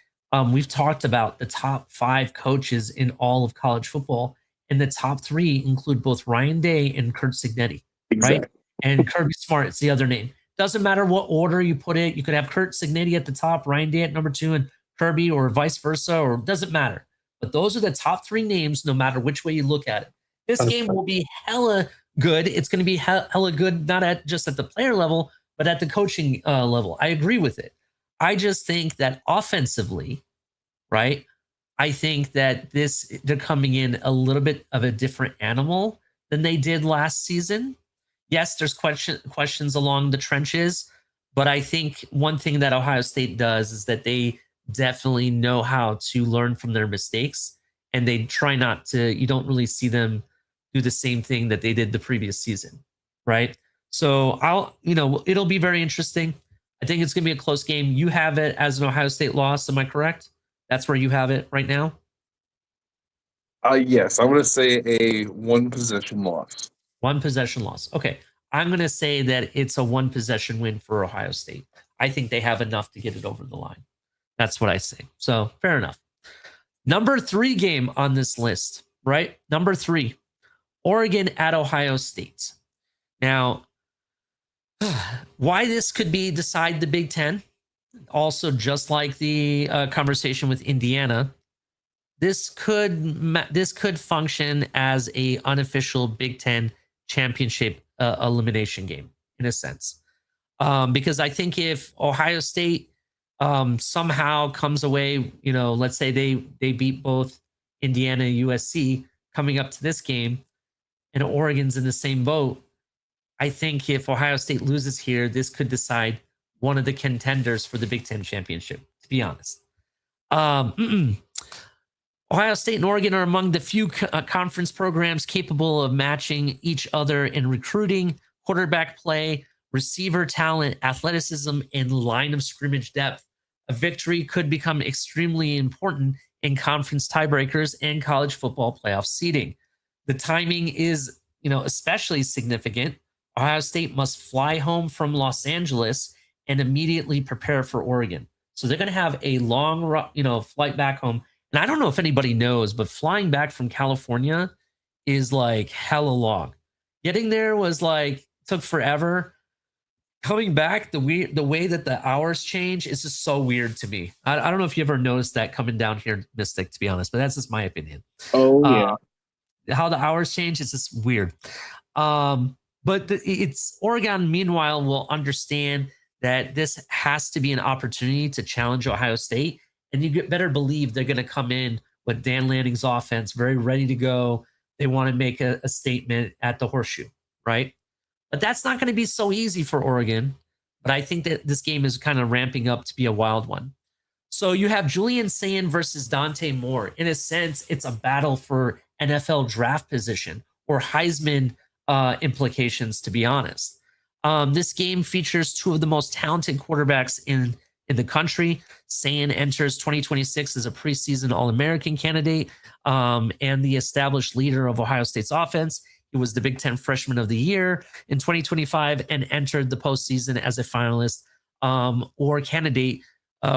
S2: We've talked about the top 5 coaches in all of college football, and the top 3 include both Ryan Day and Kurt Cignetti,
S3: Exactly.
S2: right? And Kirby Smart is the other name. Doesn't matter what order you put it. You could have Kurt Cignetti at the top, Ryan Day at number 2, and Kirby, or vice versa, or doesn't matter. But those are the top 3 names, no matter which way you look at it. This game will be hella good. It's going to be hella good, not just at the player level, but at the coaching level. I agree with it. I just think that offensively, right, I think that they're coming in a little bit of a different animal than they did last season. Yes, there's questions along the trenches, but I think one thing that Ohio State does is that they definitely know how to learn from their mistakes, and they try not to. You don't really see them do the same thing that they did the previous season, right? So it'll be very interesting. I think it's going to be a close game. You have it as an Ohio State loss. Am I correct? That's where you have it right now?
S3: Yes, I'm going to say a 1-possession loss.
S2: 1-possession loss. Okay. I'm going to say that it's a 1-possession win for Ohio State. I think they have enough to get it over the line. That's what I say. So fair enough. Number 3 game on this list, right? Number 3, Oregon at Ohio State. Now, why this could be decide the Big Ten, also just like the conversation with Indiana, this could function as a unofficial Big Ten championship elimination game in a sense, because I think if Ohio State somehow comes away, let's say they beat both Indiana and USC coming up to this game, and Oregon's in the same boat. I think if Ohio State loses here, this could decide one of the contenders for the Big Ten championship, to be honest. Ohio State and Oregon are among the few conference programs capable of matching each other in recruiting, quarterback play, receiver talent, athleticism, and line of scrimmage depth. A victory could become extremely important in conference tiebreakers and college football playoff seeding. The timing is, especially significant. Ohio State must fly home from Los Angeles and immediately prepare for Oregon. So they're going to have a long, flight back home. And I don't know if anybody knows, but flying back from California is like hella long. Getting there was took forever. Coming back, the way that the hours change is just so weird to me. I don't know if you ever noticed that coming down here, Mystic, to be honest, but that's just my opinion.
S3: Oh, yeah.
S2: How the hours change is just weird. But it's Oregon, meanwhile, will understand that this has to be an opportunity to challenge Ohio State. And you better believe they're going to come in with Dan Lanning's offense very ready to go. They want to make a statement at the Horseshoe, right? But that's not going to be so easy for Oregon. But I think that this game is kind of ramping up to be a wild one. So you have Julian Sayin versus Dante Moore. In a sense, it's a battle for NFL draft position or Heisman implications, to be honest. This game features two of the most talented quarterbacks in the country. Sayin enters 2026 as a preseason All-American candidate and the established leader of Ohio State's offense. He was the Big Ten Freshman of the Year in 2025 and entered the postseason as a finalist or candidate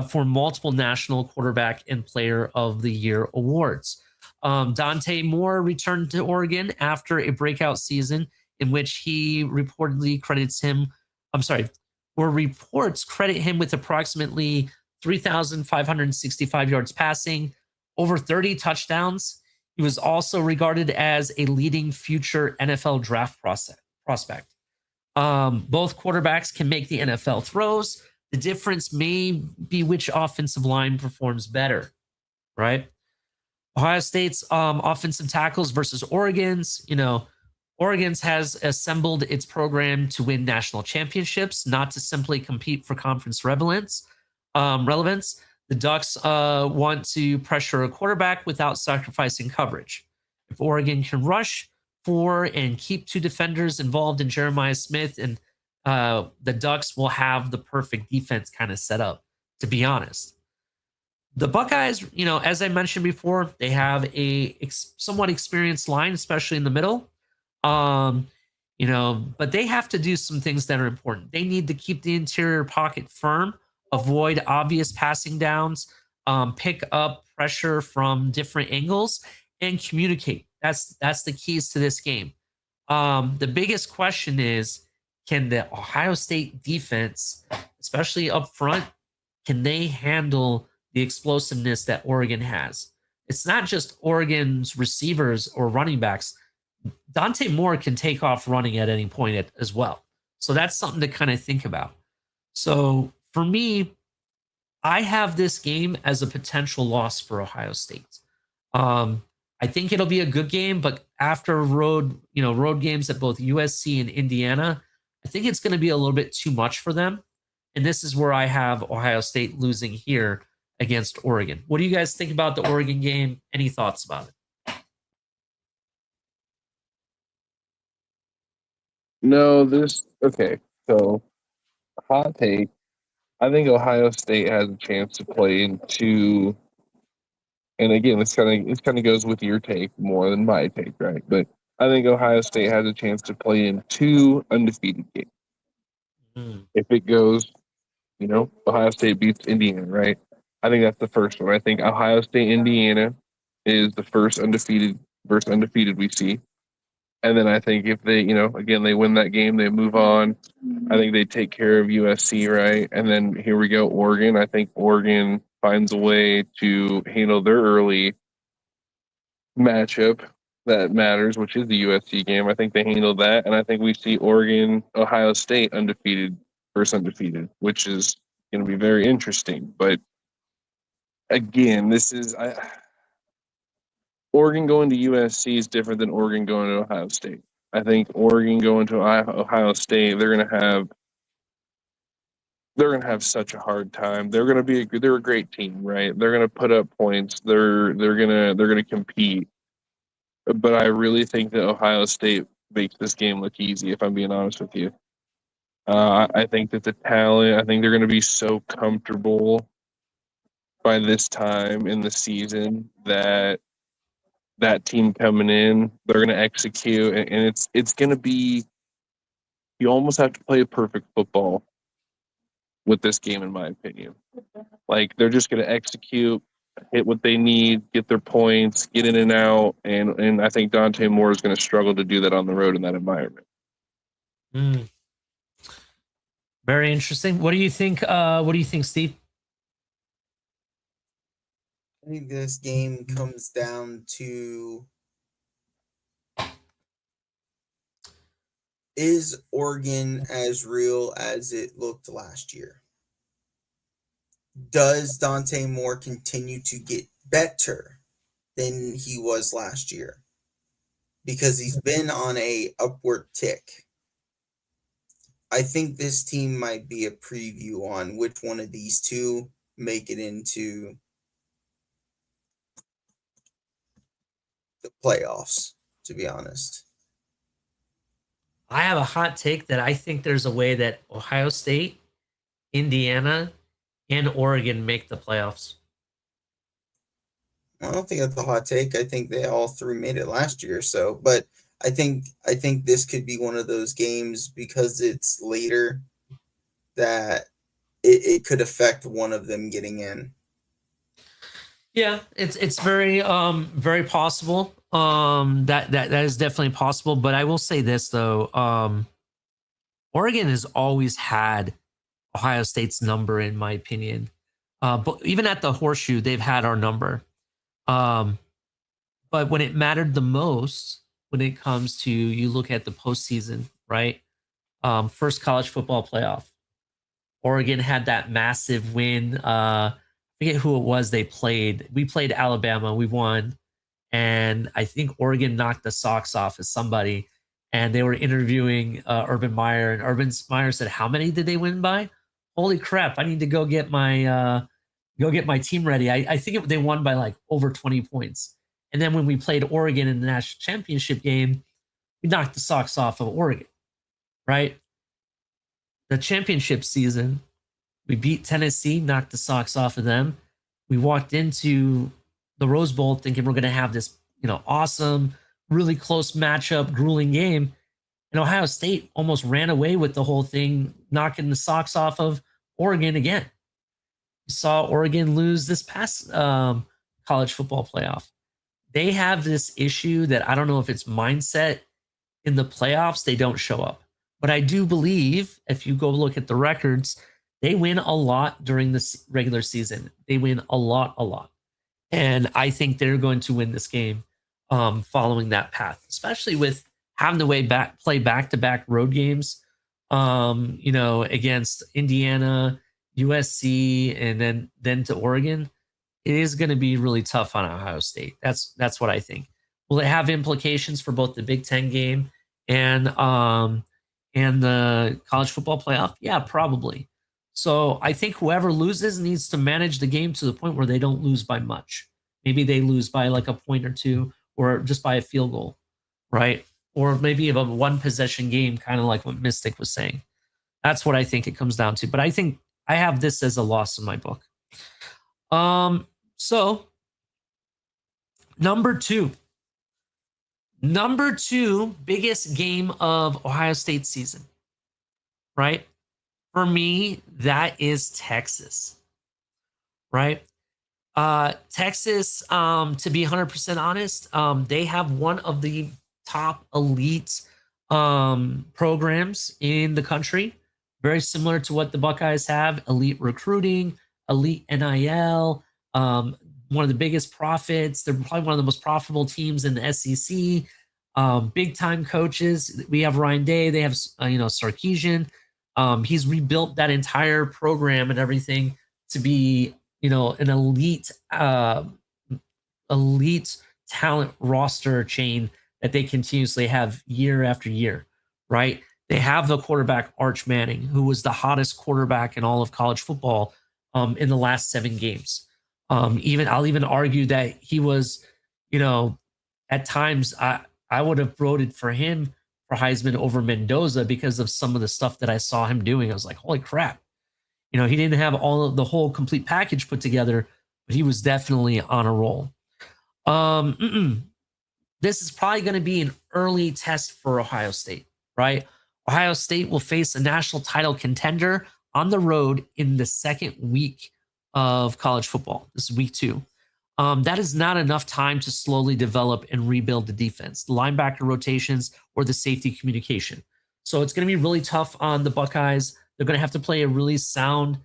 S2: for multiple National Quarterback and Player of the Year awards. Dante Moore returned to Oregon after a breakout season in which he reportedly credits him, or reports credit him with approximately 3,565 yards passing, over 30 touchdowns. He was also regarded as a leading future NFL draft prospect. Both quarterbacks can make the NFL throws. The difference may be which offensive line performs better, right? Ohio State's offensive tackles versus Oregon's. Oregon's has assembled its program to win national championships, not to simply compete for conference relevance. The Ducks want to pressure a quarterback without sacrificing coverage. If Oregon can rush for and keep two defenders involved in Jeremiah Smith, and the Ducks will have the perfect defense kind of set up, to be honest. The Buckeyes, as I mentioned before, they have a somewhat experienced line, especially in the middle. But they have to do some things that are important. They need to keep the interior pocket firm, avoid obvious passing downs, pick up pressure from different angles, and communicate. That's the keys to this game. The biggest question is, can the Ohio State defense, especially up front, can they handle the explosiveness that Oregon has? It's not just Oregon's receivers or running backs. Dante Moore can take off running at any point as well. So that's something to kind of think about. So for me, I have this game as a potential loss for Ohio State. I think it'll be a good game, but after road games at both USC and Indiana, I think it's going to be a little bit too much for them. And this is where I have Ohio State losing here against Oregon. What do you guys think about the Oregon game? Any thoughts about it?
S3: No, okay. So, hot take. I think Ohio State has a chance to play into, and again, this kind of goes with your take more than my take, right? But I think Ohio State has a chance to play in 2 undefeated games. If it goes, Ohio State beats Indiana, right? I think that's the first one. I think Ohio State, Indiana is the first undefeated we see. And then I think if they, again, they win that game, they move on. I think they take care of USC, right? And then here we go, Oregon. I think Oregon finds a way to handle their early matchup that matters, which is the USC game. I think they handle that. And I think we see Oregon, Ohio State undefeated, first undefeated, which is going to be very interesting. But again, Oregon going to USC is different than Oregon going to Ohio State. I think Oregon going to Ohio State, they're gonna have such a hard time. They're a great team, right? They're gonna put up points. They're gonna compete. But I really think that Ohio State makes this game look easy. If I'm being honest with you, I think that the talent. I think they're gonna be so comfortable by this time in the season that team coming in, they're going to execute, and it's going to be, you almost have to play perfect football with this game, in my opinion. Like, they're just going to execute, hit what they need, get their points, get in and out, and I think Dante Moore is going to struggle to do that on the road in that environment.
S2: Very interesting. What do you think? Steve?
S4: I think this game comes down to, is Oregon as real as it looked last year? Does Dante Moore continue to get better than he was last year? Because he's been on a upward tick. I think this team might be a preview on which one of these two make it into the playoffs, to be honest.
S2: I have a hot take that I think there's a way that Ohio State, Indiana, and Oregon make the playoffs.
S4: I don't think that's a hot take. I think they all three made it last year. So, but I think this could be one of those games, because it's later, that it could affect one of them getting in.
S2: Yeah, it's very very possible. That is definitely possible. But I will say this though, Oregon has always had Ohio State's number, in my opinion. But even at the Horseshoe, they've had our number. But when it mattered the most, when it comes to, you look at the postseason, right? First college football playoff, Oregon had that massive win. I forget who it was they played. We played Alabama. We won. And I think Oregon knocked the socks off of somebody. And they were interviewing Urban Meyer. And Urban Meyer said, "How many did they win by? Holy crap, I need to go get my team ready." I think they won by like over 20 points. And then when we played Oregon in the national championship game, we knocked the socks off of Oregon, right? The championship season, we beat Tennessee, knocked the socks off of them. We walked into the Rose Bowl thinking we're going to have this, awesome, really close matchup, grueling game. And Ohio State almost ran away with the whole thing, knocking the socks off of Oregon again. We saw Oregon lose this past college football playoff. They have this issue that I don't know if it's mindset. In the playoffs, they don't show up. But I do believe, if you go look at the records, they win a lot during the regular season. They win a lot. And I think they're going to win this game following that path, especially with having to play back-to-back road games, against Indiana, USC, and then to Oregon. It is going to be really tough on Ohio State. That's what I think. Will it have implications for both the Big Ten game and the college football playoff? Yeah, probably. So I think whoever loses needs to manage the game to the point where they don't lose by much. Maybe they lose by like a point or two, or just by a field goal, right? Or maybe a one possession game, kind of like what Mystic was saying. That's what I think it comes down to. But I think I have this as a loss in my book. So number two biggest game of Ohio State season, right? For me, that is Texas, right? Texas, to be 100% honest, they have one of the top elite programs in the country, very similar to what the Buckeyes have: elite recruiting, elite NIL, one of the biggest profits. They're probably one of the most profitable teams in the SEC. Big time coaches. We have Ryan Day. They have Sarkisian. He's rebuilt that entire program and everything to be an elite talent roster chain that they continuously have year after year, right? They have the quarterback Arch Manning, who was the hottest quarterback in all of college football in the last 7 games. I'll even argue that he was, at times I would have voted for him for Heisman over Mendoza because of some of the stuff that I saw him doing. I was like, holy crap. He didn't have all of the whole complete package put together, but he was definitely on a roll. This is probably going to be an early test for Ohio State, right? Ohio State will face a national title contender on the road in the second week of college football. This is week 2. That is not enough time to slowly develop and rebuild the defense, the linebacker rotations, or the safety communication. So it's going to be really tough on the Buckeyes. They're going to have to play a really sound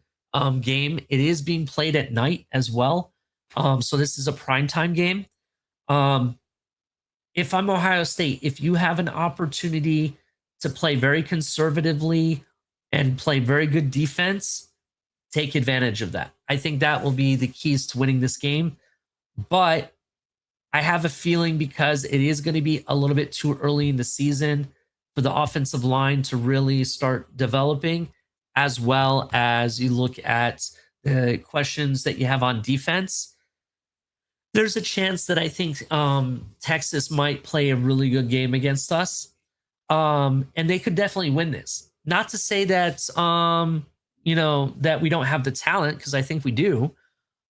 S2: game. It is being played at night as well. So this is a primetime game. If I'm Ohio State, if you have an opportunity to play very conservatively and play very good defense, take advantage of that. I think that will be the keys to winning this game. But I have a feeling, because it is going to be a little bit too early in the season for the offensive line to really start developing, as well as you look at the questions that you have on defense. There's a chance that I think Texas might play a really good game against us. And they could definitely win this. Not to say that, that we don't have the talent, because I think we do.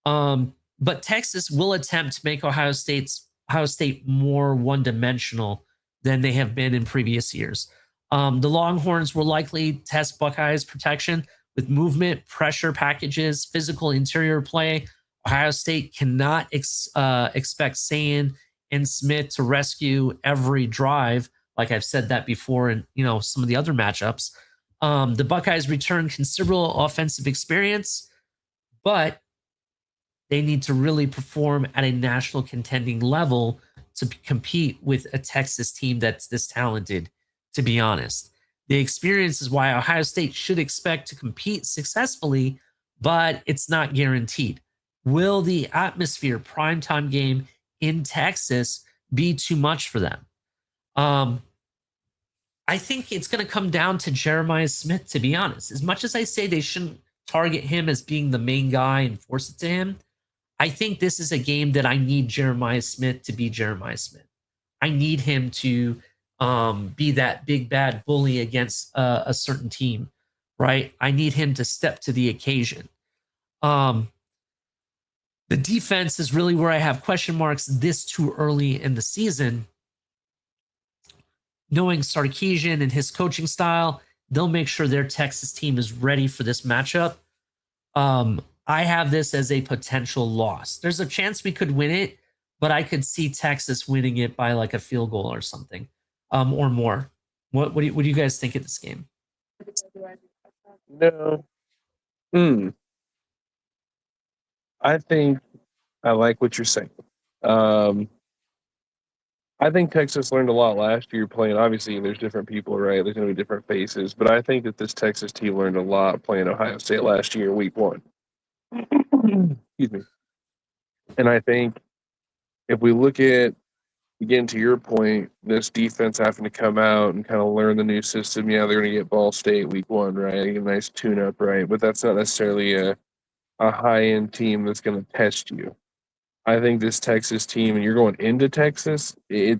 S2: But Texas will attempt to make Ohio State more one-dimensional than they have been in previous years. The Longhorns will likely test Buckeyes' protection with movement, pressure packages, physical interior play. Ohio State cannot expect Sayin and Smith to rescue every drive, like I've said that before in some of the other matchups. The Buckeyes return considerable offensive experience, but they need to really perform at a national contending level to compete with a Texas team that's this talented, to be honest. The experience is why Ohio State should expect to compete successfully, but it's not guaranteed. Will the atmosphere primetime game in Texas be too much for them? I think it's going to come down to Jeremiah Smith, to be honest. As much as I say they shouldn't target him as being the main guy and force it to him, I think this is a game that I need Jeremiah Smith to be Jeremiah Smith. I need him to be that big bad bully against a certain team, right? I need him to step to the occasion. The defense is really where I have question marks this too early in the season. Knowing Sarkisian and his coaching style, they'll make sure their Texas team is ready for this matchup. I have this as a potential loss. There's a chance we could win it, but I could see Texas winning it by like a field goal or something, or more. What do you guys think of this game?
S3: No. I think I like what you're saying. I think Texas learned a lot last year playing. Obviously, there's different people, right? There's going to be different faces. But I think that this Texas team learned a lot playing Ohio State last year, week 1. Excuse me. And I think if we look at, again, to your point, this defense having to come out and kind of learn the new system. Yeah, they're going to get Ball State week 1, right? Get a nice tune-up, right? But that's not necessarily a high-end team that's going to test you. I think this Texas team, and you're going into Texas, I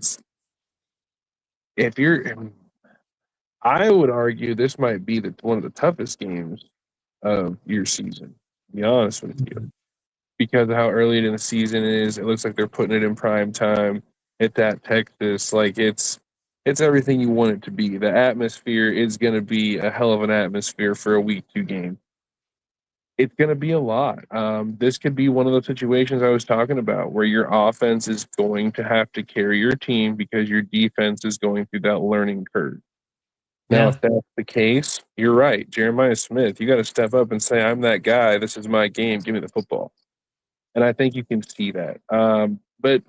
S3: would argue this might be one of the toughest games of your season, to be honest with you, because of how early in the season it is. It looks like they're putting it in prime time at that Texas. Like it's everything you want it to be. The atmosphere is going to be a hell of an atmosphere for a week 2 game. It's going to be a lot. This could be one of those situations I was talking about where your offense is going to have to carry your team because your defense is going through that learning curve. Now,
S2: Yeah.
S3: if that's the case, you're right. Jeremiah Smith, you got to step up and say, I'm that guy. This is my game. Give me the football. And I think you can see that. But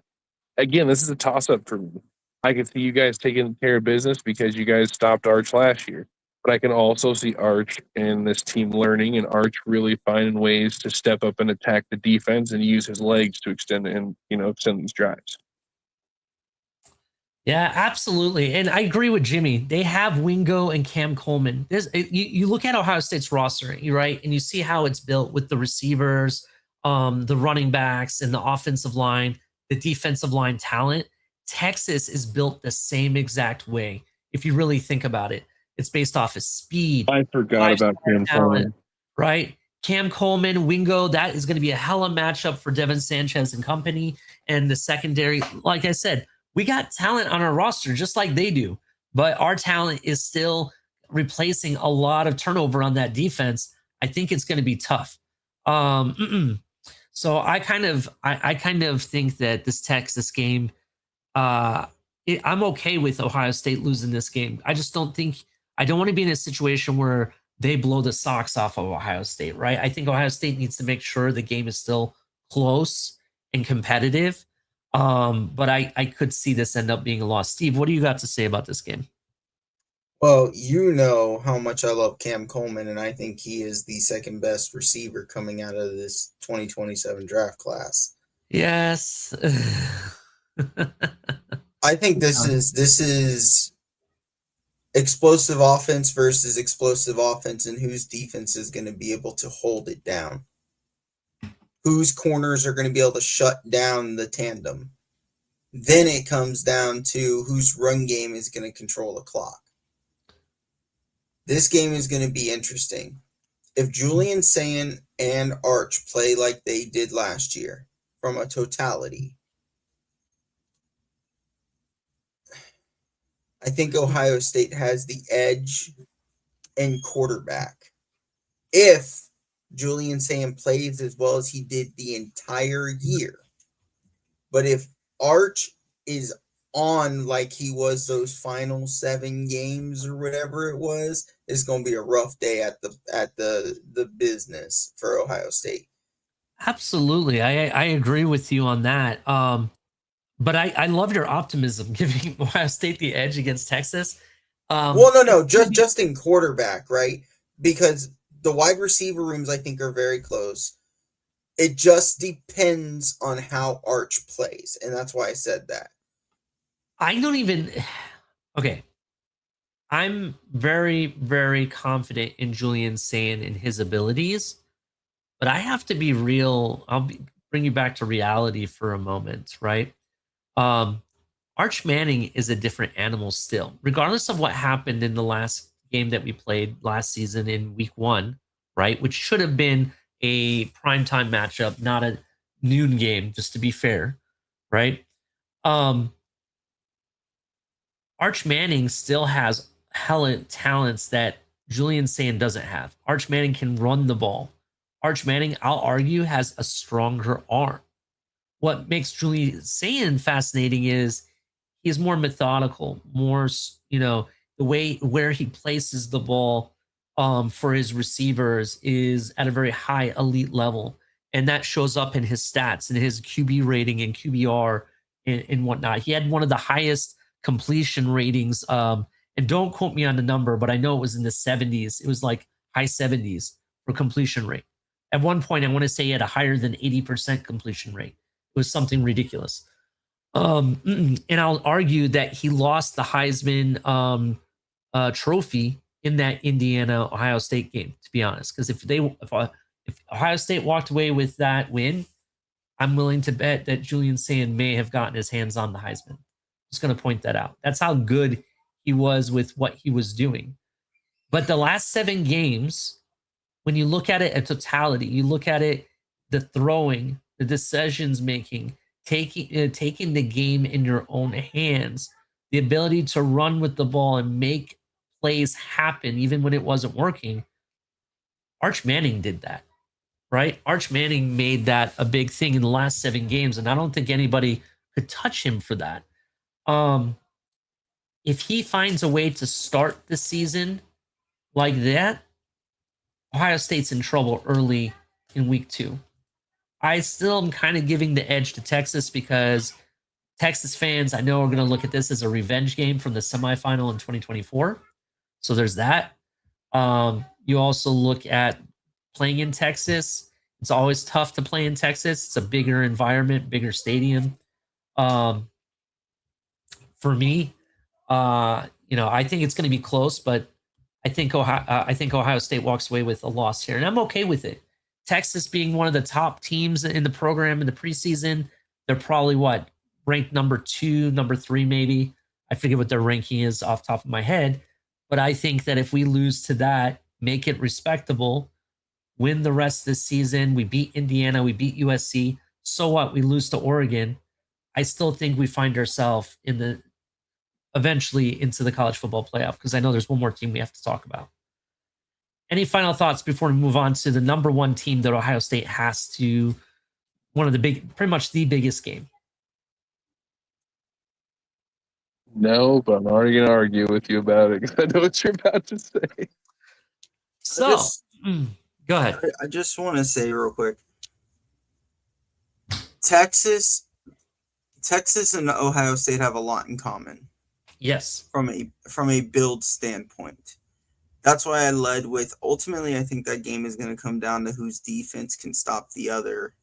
S3: again, this is a toss up for me. I can see you guys taking care of business because you guys stopped Arch last year. But I can also see Arch and this team learning and Arch really finding ways to step up and attack the defense and use his legs to extend these drives.
S2: Yeah, absolutely. And I agree with Jimmy. They have Wingo and Cam Coleman. You look at Ohio State's roster, right? And you see how it's built with the receivers, the running backs, and the offensive line, the defensive line talent. Texas is built the same exact way. If you really think about it, it's based off of speed.
S3: I forgot about Cam Coleman.
S2: Right? Cam Coleman, Wingo, that is going to be a hella matchup for Devin Sanchez and company. And the secondary, like I said, we got talent on our roster just like they do, but our talent is still replacing a lot of turnover on that defense. I think it's going to be tough. So I kind of think that this Texas game, I'm okay with Ohio State losing this game. I don't want to be in a situation where they blow the socks off of Ohio State, right? I think Ohio State needs to make sure the game is still close and competitive. But I could see this end up being a loss. Steve, what do you got to say about this game?
S4: Well, you know how much I love Cam Coleman, and I think he is the second best receiver coming out of this 2027 draft class.
S2: Yes.
S4: I think this is explosive offense versus explosive offense, and whose defense is going to be able to hold it down. Whose corners are going to be able to shut down the tandem. Then it comes down to whose run game is going to control the clock. This game is going to be interesting. If Julian Sayin and Arch play like they did last year from a totality, I think Ohio State has the edge in quarterback. If Julian Sayin plays as well as he did the entire year. But if Arch is on like he was those final 7 games or whatever it was, it's going to be a rough day at the business for Ohio State.
S2: Absolutely. I agree with you on that. But I love your optimism giving Ohio State the edge against Texas.
S4: No, just in quarterback, right? Because the wide receiver rooms, I think, are very close. It just depends on how Arch plays, and that's why I said that.
S2: Okay. I'm very, very confident in Julian Sayin and his abilities, but I have to be real. Bring you back to reality for a moment, right? Arch Manning is a different animal still, regardless of what happened in the last game that we played last season in week 1, right? Which should have been a primetime matchup, not a noon game, just to be fair, right? Arch Manning still has hella talents that Julian Sayin doesn't have. Arch Manning can run the ball. Arch Manning, I'll argue, has a stronger arm. What makes Julian Sayin fascinating is he's more methodical, more, the way where he places the ball for his receivers is at a very high elite level. And that shows up in his stats and his QB rating and QBR and whatnot. He had one of the highest completion ratings. And don't quote me on the number, but I know it was in the 70s. It was like high 70s for completion rate. At one point, I want to say he had a higher than 80% completion rate. It was something ridiculous. And I'll argue that he lost the Heisman trophy in that Indiana-Ohio State game, to be honest. Because if Ohio State walked away with that win, I'm willing to bet that Julian Sayin may have gotten his hands on the Heisman. Just going to point that out. That's how good he was with what he was doing. But the last 7 games, when you look at it in totality, you look at it, the throwing, the decisions making, taking the game in your own hands, the ability to run with the ball and make plays happen even when it wasn't working. Arch Manning did that. right? Arch Manning made that a big thing in the last 7 games, and I don't think anybody could touch him for that. If he finds a way to start the season like that, Ohio State's in trouble early in week 2. I still am kind of giving the edge to Texas because Texas fans, I know, are going to look at this as a revenge game from the semifinal in 2024. So there's that. You also look at playing in Texas. It's always tough to play in Texas. It's a bigger environment, bigger stadium. For me, I think it's going to be close, but I think Ohio State walks away with a loss here, and I'm okay with it. Texas being one of the top teams in the program in the preseason, they're probably ranked number 2, number 3, maybe. I forget what their ranking is off the top of my head, but I think that if we lose to that, make it respectable, win the rest of the season, we beat Indiana, we beat USC. So what? We lose to Oregon. I still think we find ourselves eventually into the college football playoff, because I know there's one more team we have to talk about. Any final thoughts before we move on to the number 1 team that Ohio State has to, pretty much the biggest game?
S3: No, but I'm already going to argue with you about it because I know what you're about to say.
S2: So, go ahead.
S4: I just want to say real quick, Texas and Ohio State have a lot in common.
S2: Yes.
S4: From a build standpoint. That's why I led with, ultimately, I think that game is going to come down to whose defense can stop the other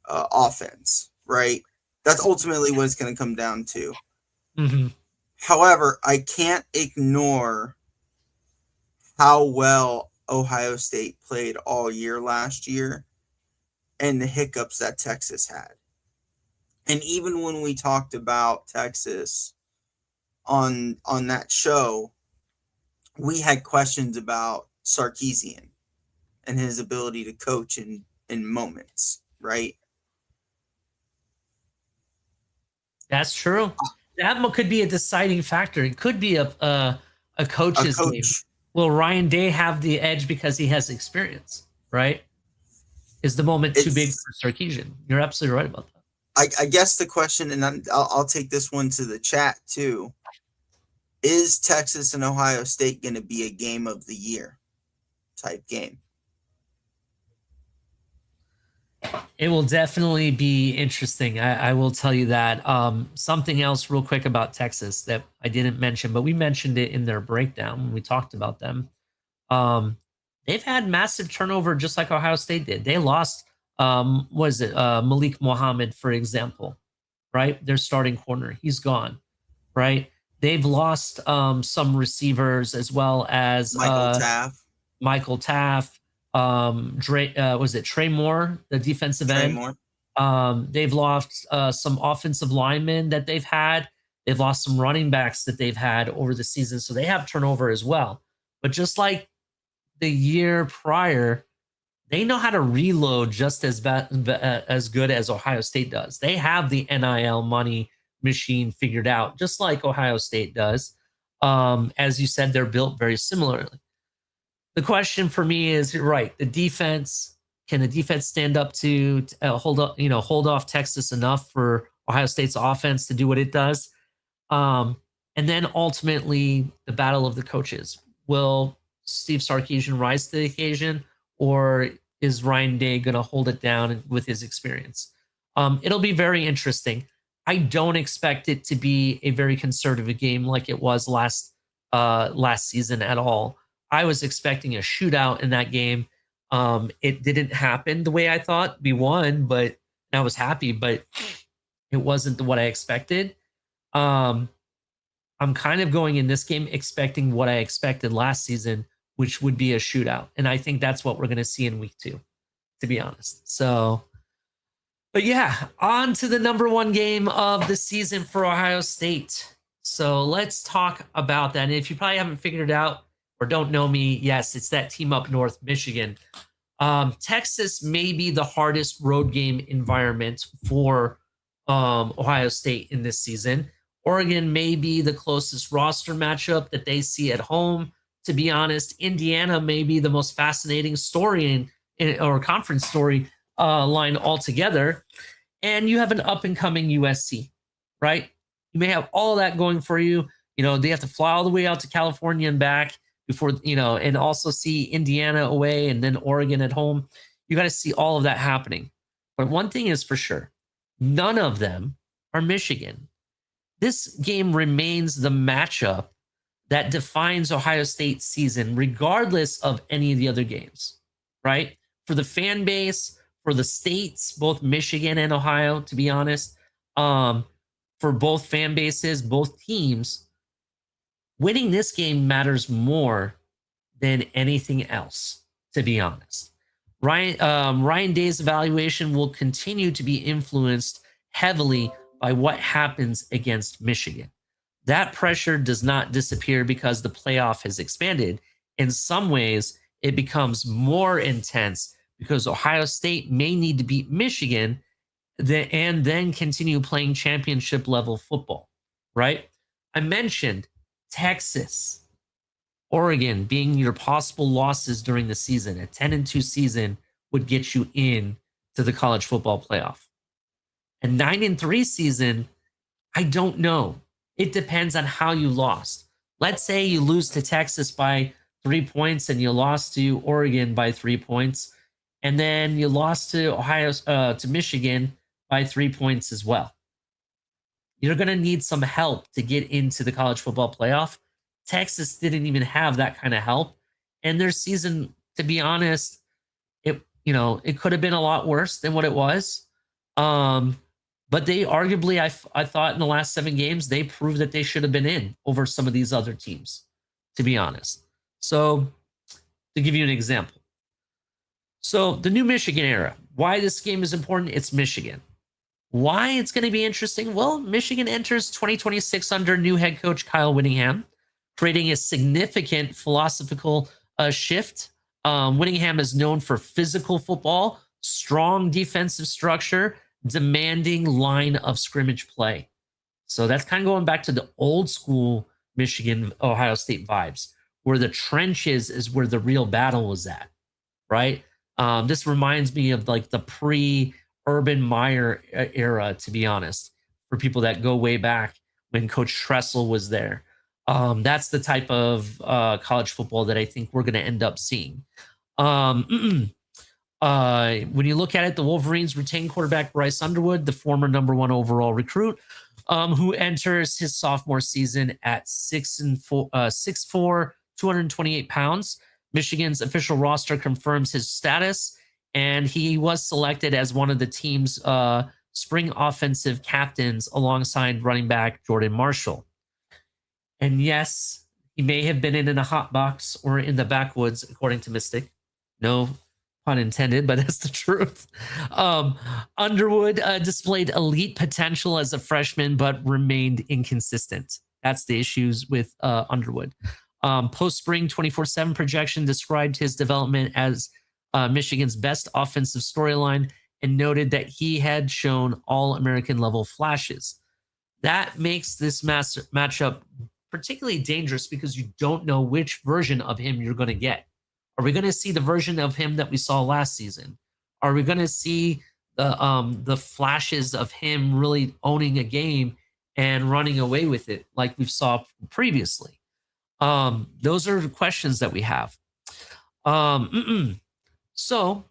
S4: offense, right? That's ultimately what it's going to come down to.
S2: Mm-hmm.
S4: However, I can't ignore how well Ohio State played all year last year and the hiccups that Texas had. And even when we talked about Texas on that show, we had questions about Sarkisian and his ability to coach in moments, right?
S2: That's true. That could be a deciding factor. It could be a coach's game. Will Ryan Day have the edge because he has experience, right? Is the moment too big for Sarkisian? You're absolutely right about that.
S4: I guess the question, and I'll take this one to the chat too, is Texas and Ohio State going to be a game of the year type game?
S2: It will definitely be interesting. I will tell you that. Something else real quick about Texas that I didn't mention, but we mentioned it in their breakdown when we talked about them. They've had massive turnover just like Ohio State did. They lost, Malik Muhammad, for example, right? Their starting corner. He's gone, right? They've lost some receivers as well as Michael Taff. Trey Moore, the defensive end? They've lost some offensive linemen that they've had. They've lost some running backs that they've had over the season. So they have turnover as well. But just like the year prior, they know how to reload just as good as Ohio State does. They have the NIL money machine figured out, just like Ohio State does. As you said, they're built very similarly. The question for me is, you're right, the defense. Can the defense stand up to hold off Texas enough for Ohio State's offense to do what it does? And then ultimately, the battle of the coaches. Will Steve Sarkisian rise to the occasion, or is Ryan Day going to hold it down with his experience? It'll be very interesting. I don't expect it to be a very conservative game like it was last season at all. I was expecting a shootout in that game. It didn't happen the way I thought. We won, but I was happy, but it wasn't what I expected. I'm kind of going in this game expecting what I expected last season, which would be a shootout. And I think that's what we're going to see in week 2, to be honest. So, but yeah, on to the number 1 game of the season for Ohio State. So let's talk about that. And if you probably haven't figured it out or don't know me, yes, it's that team up north, Michigan. Texas may be the hardest road game environment for Ohio State in this season. Oregon may be the closest roster matchup that they see at home. To be honest, Indiana may be the most fascinating story or conference story line altogether. And you have an up and coming USC, right? You may have all of that going for you. You know, they have to fly all the way out to California and back before, you know, and also see Indiana away and then Oregon at home. You got to see all of that happening. But one thing is for sure, none of them are Michigan. This game remains the matchup that defines Ohio State's season, regardless of any of the other games, right? For the fan base, for the states, both Michigan and Ohio, to be honest, for both fan bases, both teams, winning this game matters more than anything else, to be honest. Ryan Day's evaluation will continue to be influenced heavily by what happens against Michigan. That pressure does not disappear because the playoff has expanded. In some ways, it becomes more intense because Ohio State may need to beat Michigan and then continue playing championship level football, right? I mentioned Texas, Oregon being your possible losses during the season. A 10-2 season would get you in to the college football playoff. A 9-3 season, I don't know. It depends on how you lost. Let's say you lose to Texas by 3 points and you lost to Oregon by 3 points, and then you lost to Michigan by 3 points as well. You're going to need some help to get into the college football playoff. Texas didn't even have that kind of help, and their season, to be honest, it could have been a lot worse than what it was. But they arguably, I thought in the last 7 games, they proved that they should have been in over some of these other teams, to be honest. So to give you an example. So the new Michigan era, why this game is important, it's Michigan. Why it's going to be interesting? Well, Michigan enters 2026 under new head coach Kyle Whittingham, creating a significant philosophical shift. Whittingham is known for physical football, strong defensive structure, demanding line of scrimmage play. So that's kind of going back to the old school Michigan, Ohio State vibes, where the trenches is where the real battle was at, right? This reminds me of like the pre-Urban Meyer era, to be honest, for people that go way back when Coach Tressel was there. That's the type of college football that I think we're going to end up seeing. When you look at it, the Wolverines retain quarterback Bryce Underwood, the former #1 overall recruit, who enters his sophomore season at 6'4", 228 pounds. Michigan's official roster confirms his status, and he was selected as one of the team's spring offensive captains alongside running back Jordan Marshall. And yes, he may have been in a hot box or in the backwoods, according to Mystic. No pun intended, but that's the truth. Underwood displayed elite potential as a freshman, but remained inconsistent. That's the issues with Underwood. Post-spring 24/7 projection described his development as Michigan's best offensive storyline and noted that he had shown all-American level flashes. That makes this matchup particularly dangerous because you don't know which version of him you're going to get. Are we going to see the version of him that we saw last season? Are we going to see the flashes of him really owning a game and running away with it like we saw previously? Those are the questions that we have. So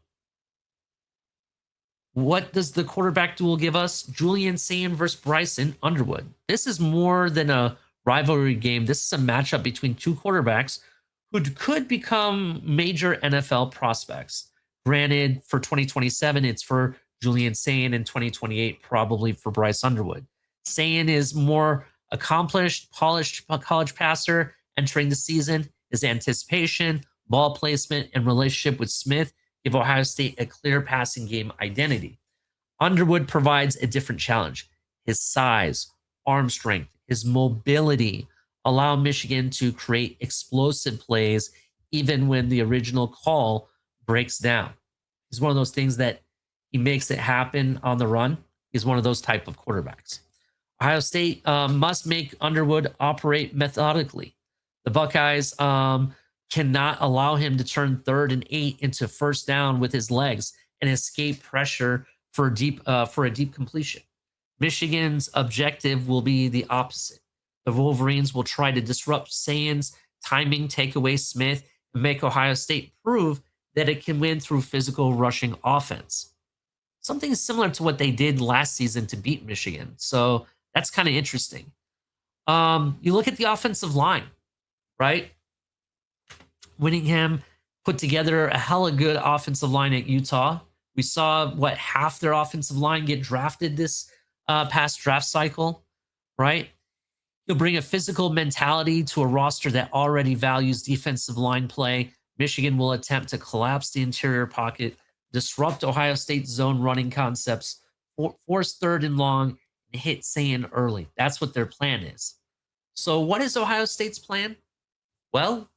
S2: what does the quarterback duel give us? Julian Sayin versus Bryson Underwood. This is more than a rivalry game. This is a matchup between two quarterbacks who could become major NFL prospects. Granted, for 2027, it's for Julian Sayin, and 2028, probably for Bryce Underwood. Sayin is more accomplished, polished college passer entering the season. His anticipation, ball placement, and relationship with Smith give Ohio State a clear passing game identity. Underwood provides a different challenge. His size, arm strength, his mobility allow Michigan to create explosive plays even when the original call breaks down. He's one of those things that he makes it happen on the run. He's one of those type of quarterbacks. Ohio State must make Underwood operate methodically. The Buckeyes cannot allow him to turn 3rd and 8 into first down with his legs and escape pressure for a deep completion. Michigan's objective will be the opposite. The Wolverines will try to disrupt Sayan's timing, take away Smith, and make Ohio State prove that it can win through physical rushing offense. Something similar to what they did last season to beat Michigan. So that's kind of interesting. You look at the offensive line, right? Winningham put together a hella good offensive line at Utah. We saw half their offensive line get drafted this past draft cycle, right? He'll bring a physical mentality to a roster that already values defensive line play. Michigan will attempt to collapse the interior pocket, disrupt Ohio State's zone running concepts, force 3rd and long, and hit Sayan early. That's what their plan is. So what is Ohio State's plan? Well,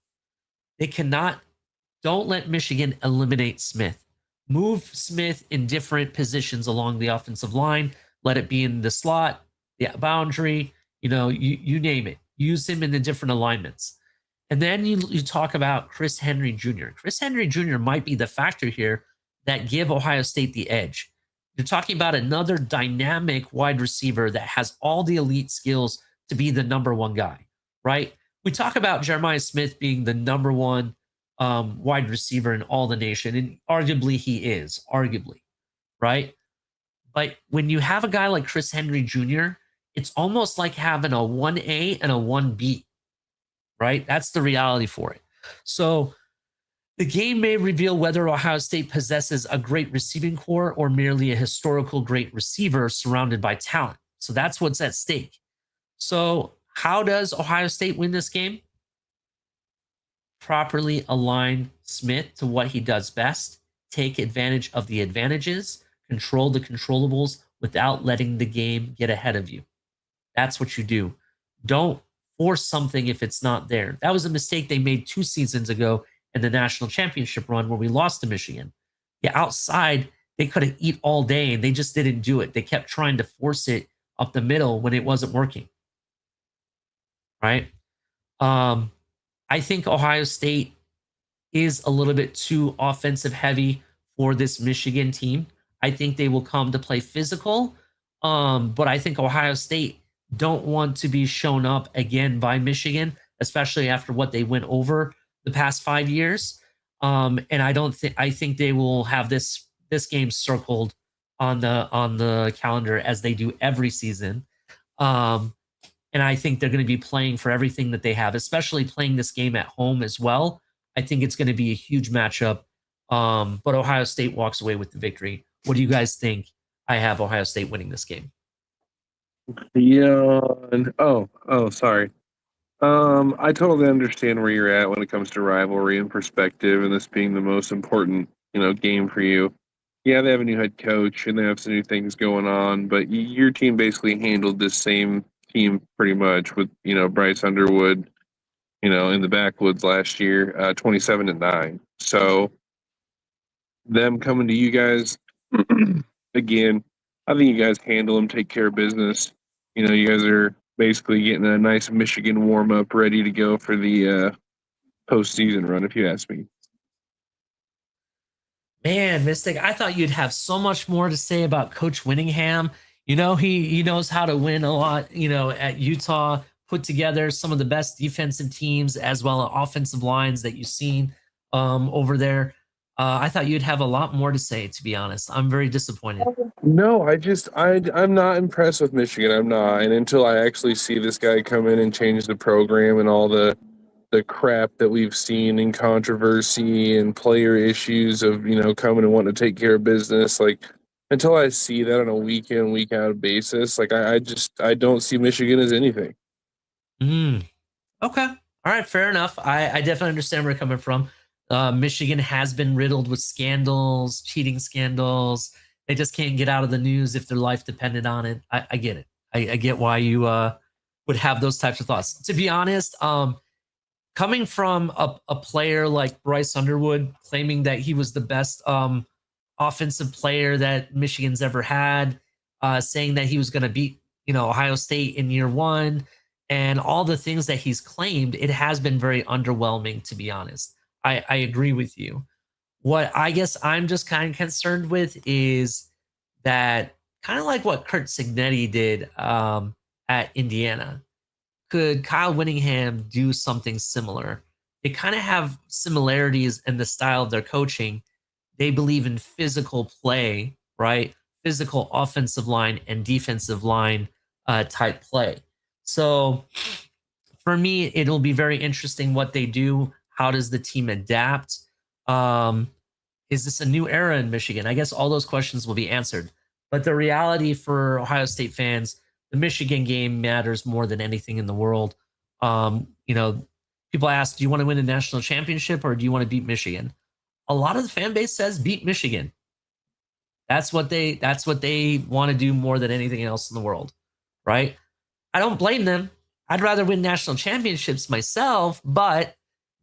S2: don't let Michigan eliminate Smith. Move Smith in different positions along the offensive line. Let it be in the slot, the boundary, you name it. Use him in the different alignments. And then you talk about Chris Henry Jr. Chris Henry Jr. might be the factor here that give Ohio State the edge. You're talking about another dynamic wide receiver that has all the elite skills to be the number one guy, right? We talk about Jeremiah Smith being the number one wide receiver in all the nation, and arguably he is, right? But when you have a guy like Chris Henry Jr., it's almost like having a 1A and a 1B, right? That's the reality for it. So the game may reveal whether Ohio State possesses a great receiving core or merely a historical great receiver surrounded by talent. So that's what's at stake. So how does Ohio State win this game? Properly align Smith to what he does best, take advantage of the advantages, control the controllables without letting the game get ahead of you. That's what you do. Don't force something if it's not there. That was a mistake they made 2 seasons ago in the national championship run where we lost to Michigan. Yeah, outside, they could have eat all day and they just didn't do it. They kept trying to force it up the middle when it wasn't working. Right? I think Ohio State is a little bit too offensive heavy for this Michigan team. I think they will come to play physical, but I think Ohio State don't want to be shown up again by Michigan, especially after what they went over the past 5 years. And I think they will have this game circled on the calendar as they do every season. And I think they're going to be playing for everything that they have, especially playing this game at home as well. I think it's going to be a huge matchup. But Ohio State walks away with the victory. What do you guys think? I have Ohio State winning this game.
S3: Yeah. Sorry. I totally understand where you're at when it comes to rivalry and perspective, and this being the most important, game for you. Yeah, they have a new head coach and they have some new things going on, but your team basically handled this same team pretty much with, Bryce Underwood, in the backwoods last year, 27-9. So them coming to you guys again, I think you guys handle them, take care of business. You guys are basically getting a nice Michigan warm up, ready to go for the postseason run, if you ask me.
S2: Man, Mystic, I thought you'd have so much more to say about Coach Winningham. He knows how to win a lot, at Utah, put together some of the best defensive teams as well as offensive lines that you've seen over there. I thought you'd have a lot more to say, to be honest. I'm very disappointed.
S3: No, I'm not impressed with Michigan. I'm not. And until I actually see this guy come in and change the program and all the crap that we've seen in controversy and player issues of, coming and wanting to take care of business, until I see that on a week in, week out basis, I don't see Michigan as anything.
S2: Okay. All right. Fair enough. I definitely understand where you're coming from. Michigan has been riddled with scandals, cheating scandals. They just can't get out of the news if their life depended on it. I get it. I get why you would have those types of thoughts. To be honest, coming from a player like Bryce Underwood claiming that he was the best offensive player that Michigan's ever had, saying that he was going to beat Ohio State in year one, and all the things that he's claimed, it has been very underwhelming, to be honest. I agree with you. What I guess I'm just kind of concerned with is that, kind of like what Kurt Signetti did at Indiana. Could Kyle Whittingham do something similar? They kind of have similarities in the style of their coaching. They believe in physical play, right? Physical offensive line and defensive line type play. So for me, it'll be very interesting what they do. How does the team adapt? Is this a new era in Michigan? I guess all those questions will be answered. But the reality for Ohio State fans, the Michigan game matters more than anything in the world. People ask, do you want to win a national championship or do you want to beat Michigan? A lot of the fan base says beat Michigan. That's what they want to do more than anything else in the world, right? I don't blame them. I'd rather win national championships myself, but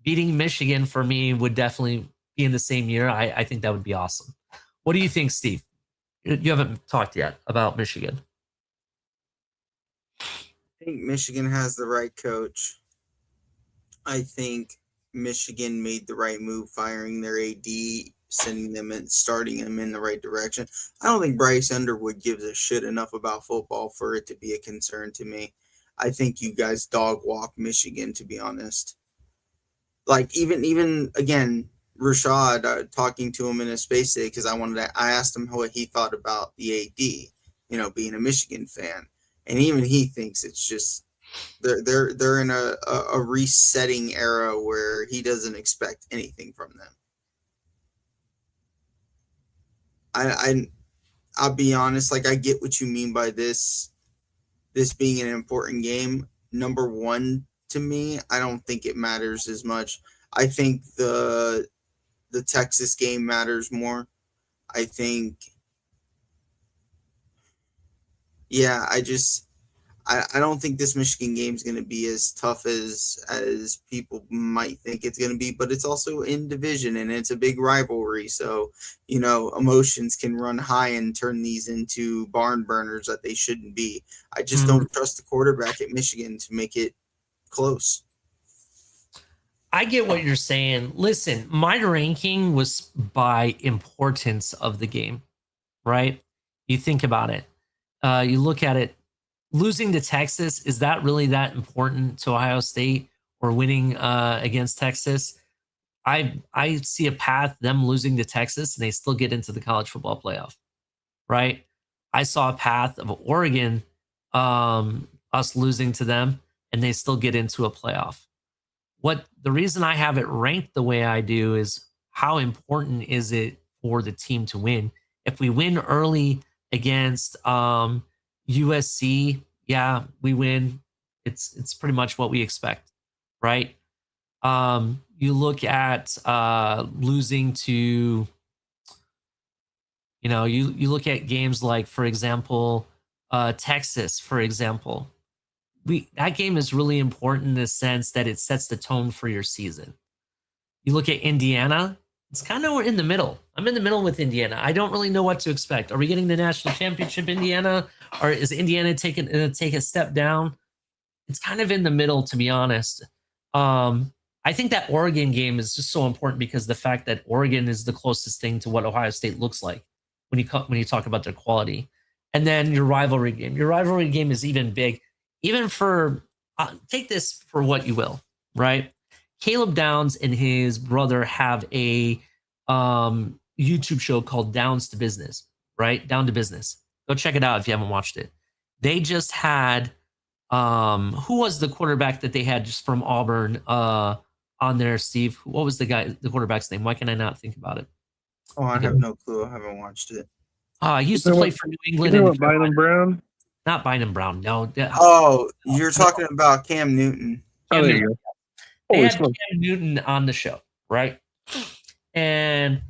S2: beating Michigan for me would definitely be in the same year. I think that would be awesome. What do you think, Steve? You haven't talked yet about Michigan.
S4: I think Michigan has the right coach. I think Michigan made the right move firing their AD, sending them and starting them in the right direction. I don't think Bryce Underwood gives a shit enough about football for it to be a concern to me. I think you guys dog walk Michigan, to be honest. Like even again, Rashad, talking to him in a space day because I asked him what he thought about the AD, being a Michigan fan, and even he thinks it's just they're in a resetting era where he doesn't expect anything from them. I'll be honest, like I get what you mean by this being an important game. Number one, to me, I don't think it matters as much. I think the Texas game matters more. I think, yeah, I don't think this Michigan game is going to be as tough as people might think it's going to be, but it's also in division and it's a big rivalry. So, emotions can run high and turn these into barn burners that they shouldn't be. I just don't trust the quarterback at Michigan to make it close.
S2: I get what you're saying. Listen, my ranking was by importance of the game, right? You think about it. You look at it. Losing to Texas, is that really that important to Ohio State, or winning against Texas? I see a path them losing to Texas and they still get into the college football playoff, right? I saw a path of Oregon, us losing to them, and they still get into a playoff. The reason I have it ranked the way I do is how important is it for the team to win? If we win early against USC, yeah, we win. It's pretty much what we expect, right? You look at losing to, you look at games like, for example, Texas, for example. That game is really important in the sense that it sets the tone for your season. You look at Indiana, it's kind of in the middle. I'm in the middle with Indiana. I don't really know what to expect. Are we getting the national championship, Indiana? Or is Indiana take a step down? It's kind of in the middle, to be honest. I think that Oregon game is just so important because the fact that Oregon is the closest thing to what Ohio State looks like when you talk about their quality. And then your rivalry game. Your rivalry game is even big. Even for, take this for what you will, right? Caleb Downs and his brother have a YouTube show called Downs to Business, right? Down to Business. Go check it out if you haven't watched it. They just had, who was the quarterback that they had just from Auburn on there, Steve? What was the quarterback's name? Why can I not think about it?
S4: Oh, I have no clue. I haven't watched it.
S2: He used to play for New England.
S3: Bynum Brown?
S2: Not Bynum Brown, no.
S4: Oh, you're talking about Cam Newton.
S2: Cam
S3: There
S2: Newton.
S3: you go.
S2: They
S3: Holy
S2: had
S3: smokes.
S2: Cam Newton on the show, right? And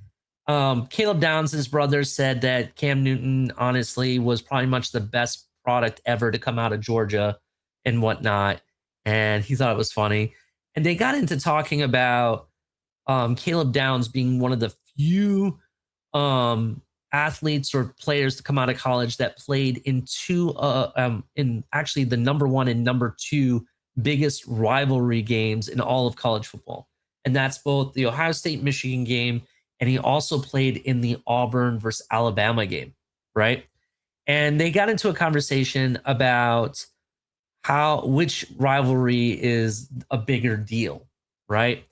S2: Caleb Downs, his brother, said that Cam Newton, honestly, was probably much the best product ever to come out of Georgia and whatnot. And he thought it was funny. And they got into talking about Caleb Downs being one of the few athletes or players to come out of college that played in in actually the number 1 and number 2 biggest rivalry games in all of college football. And that's both the Ohio State Michigan game, and he also played in the Auburn versus Alabama game, right? And they got into a conversation about which rivalry is a bigger deal, right?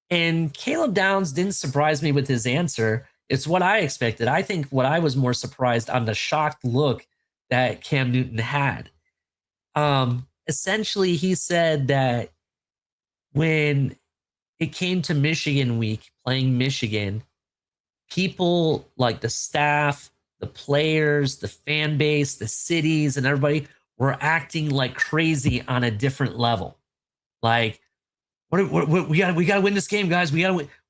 S2: And Caleb Downs didn't surprise me with his answer. It's what I expected. I think what I was more surprised on the shocked look that Cam Newton had. Essentially, he said that when it came to Michigan week, playing Michigan, people like the staff, the players, the fan base, the cities, and everybody were acting like crazy on a different level. Like, what we got to win this game, guys. We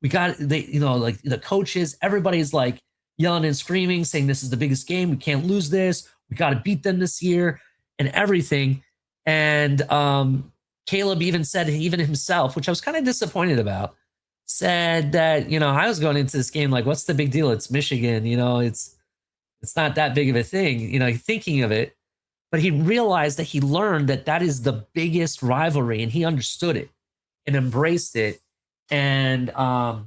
S2: got they, like the coaches, everybody's like yelling and screaming, saying this is the biggest game. We can't lose this. We got to beat them this year and everything. And Caleb even said, even himself, which I was kind of disappointed about, said that, I was going into this game like, what's the big deal? It's Michigan, it's not that big of a thing, thinking of it. But he realized that he learned that is the biggest rivalry, and he understood it and embraced it. And I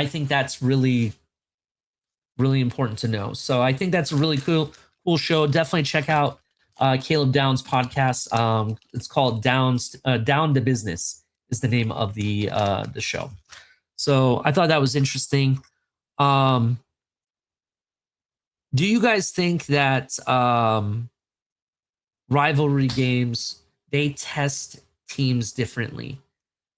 S2: think that's really, really important to know. So I think that's a really cool show. Definitely check out Caleb Downs' podcast. It's called Down to Business is the name of the show. So I thought that was interesting. Do you guys think that rivalry games, they test teams differently?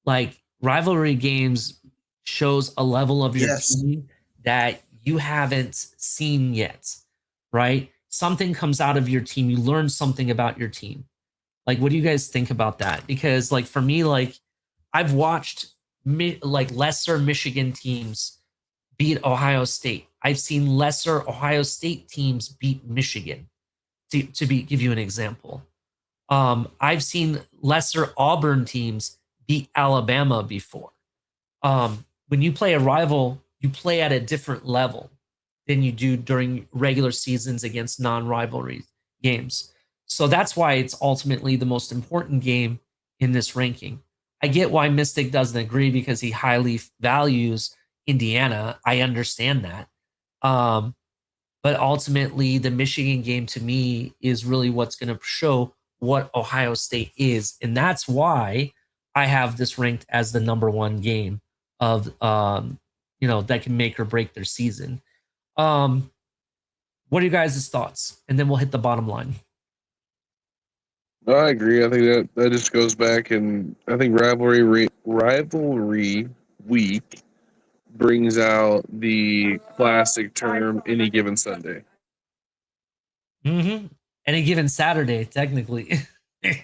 S2: Like, rivalry games shows a level of your team that you haven't seen yet, right? Something comes out of your team. You learn something about your team. Like, what do you guys think about that? Because, like, for me, like, I've watched lesser Michigan teams beat Ohio State. I've seen lesser Ohio State teams beat Michigan. Give you an example, I've seen lesser Auburn teams beat Alabama before. When you play a rival, you play at a different level than you do during regular seasons against non-rivalry games. So that's why it's ultimately the most important game in this ranking. I get why Mystic doesn't agree, because he highly values Indiana. I understand that. But ultimately, the Michigan game to me is really what's going to show what Ohio State is. And that's why I have this ranked as the number 1 game of, that can make or break their season. What are you guys' thoughts? And then we'll hit the bottom line.
S3: I agree. I think that just goes back, and I think rivalry week brings out the classic term "any given Sunday."
S2: Mm-hmm. Any given Saturday, technically,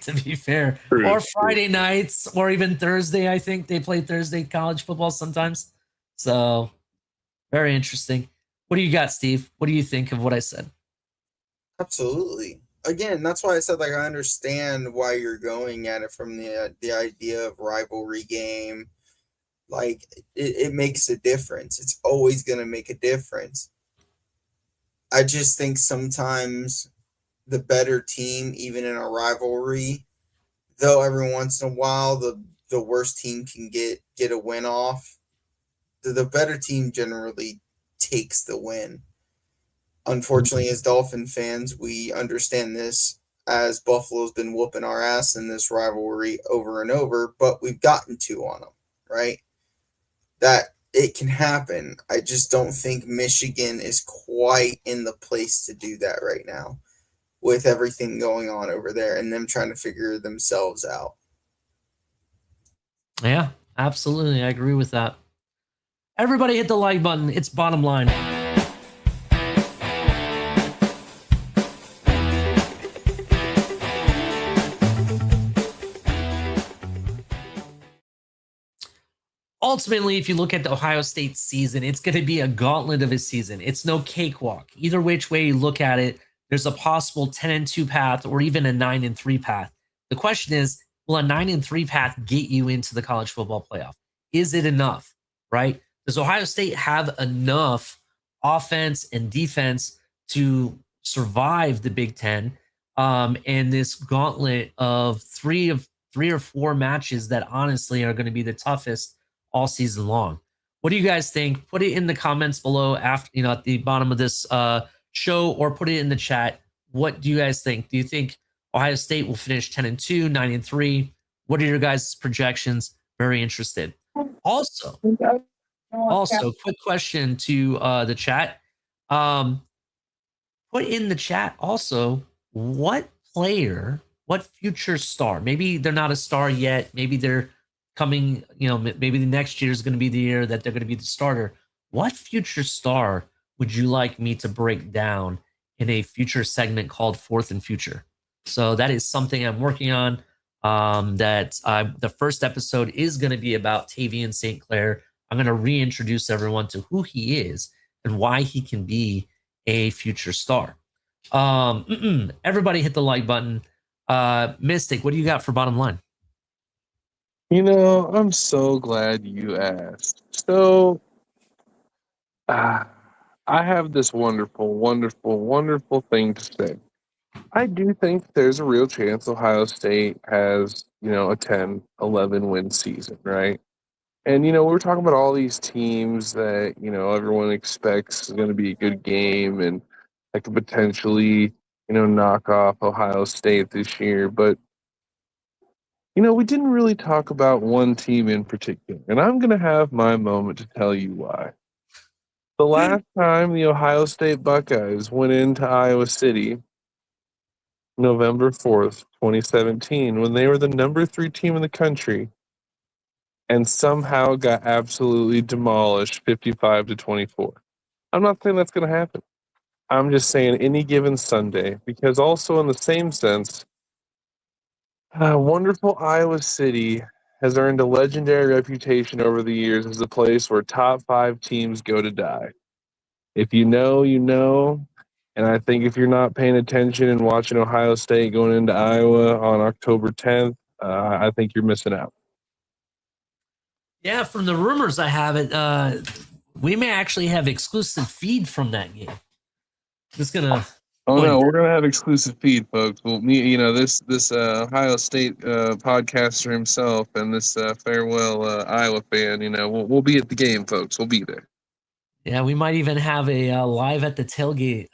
S2: to be fair,
S3: True.
S2: Or Friday nights, or even Thursday. I think they play Thursday college football sometimes. So, very interesting. What do you got, Steve? What do you think of what I said?
S4: Absolutely. Again, that's why I said, like, I understand why you're going at it from the idea of rivalry game. Like, it makes a difference. It's always going to make a difference. I just think sometimes the better team, even in a rivalry, though every once in a while the worst team can get a win off, the better team generally takes the win. Unfortunately, as Dolphin fans, we understand this, as Buffalo's been whooping our ass in this rivalry over and over, but we've gotten 2 on them, right? That it can happen. I just don't think Michigan is quite in the place to do that right now, with everything going on over there and them trying to figure themselves out.
S2: Yeah, absolutely. I agree with that. Everybody hit the like button. It's bottom line. Ultimately, if you look at the Ohio State season, it's going to be a gauntlet of a season. It's no cakewalk. Either which way you look at it, there's a possible 10-2 path or even a 9-3 path. The question is, will a 9-3 path get you into the college football playoff? Is it enough, right? Does Ohio State have enough offense and defense to survive the Big Ten, and this gauntlet of three or four matches that honestly are going to be the toughest all season long. What do you guys think? Put it in the comments below after, at the bottom of this show, or put it in the chat. What do you guys think? Do you think Ohio State will finish 10-2, 9-3? What are your guys' projections? Very interested. Also, quick question to the chat. Put in the chat also, what player, what future star, maybe they're not a star yet, maybe they're coming, maybe the next year is going to be the year that they're going to be the starter. What future star would you like me to break down in a future segment called 4th and Future? So that is something I'm working on. The first episode is going to be about Tavian St. Clair. I'm going to reintroduce everyone to who he is and why he can be a future star. Everybody hit the like button. Mystic, what do you got for bottom line?
S3: I'm so glad you asked. So, I have this wonderful, wonderful, wonderful thing to say. I do think there's a real chance Ohio State has, a 10, 11 win season, right? And, we're talking about all these teams that, everyone expects is going to be a good game and that could potentially, knock off Ohio State this year. But, we didn't really talk about one team in particular. And I'm going to have my moment to tell you why. The last time the Ohio State Buckeyes went into Iowa City, November 4th, 2017, when they were the number 3 team in the country and somehow got absolutely demolished 55-24. I'm not saying that's going to happen. I'm just saying any given Sunday, because also in the same sense, wonderful Iowa City has earned a legendary reputation over the years as a place where top 5 teams go to die. If you know, you know. And I think if you're not paying attention and watching Ohio State going into Iowa on October 10th, I think you're missing out.
S2: Yeah, from the rumors I have it, we may actually have exclusive feed from that game. Just gonna.
S3: Oh no, we're gonna have exclusive feed, folks. Well, this Ohio State podcaster himself and this farewell Iowa fan, we'll be at the game, folks. We'll be there.
S2: Yeah, we might even have a live at the tailgate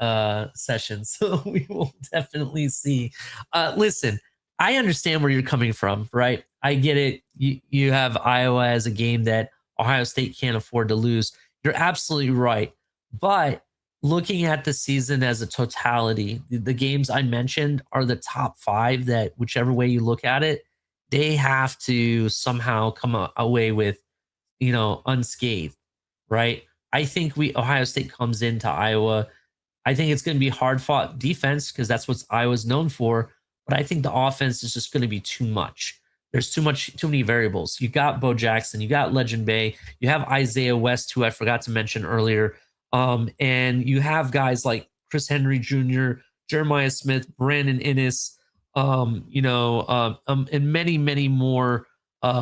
S2: session, so we will definitely see. Listen, I understand where you're coming from, right? I get it. You have Iowa as a game that Ohio State can't afford to lose. You're absolutely right. But looking at the season as a totality, the games I mentioned are the top 5 that, whichever way you look at it, they have to somehow come away with, unscathed, right? I think Ohio State comes into Iowa. I think it's going to be hard fought defense because that's what Iowa's known for. But I think the offense is just going to be too much. There's too many variables. You got Bo Jackson, you got Legend Bay, you have Isaiah West, who I forgot to mention earlier, and you have guys like Chris Henry Jr., Jeremiah Smith, Brandon Innis, and many, many more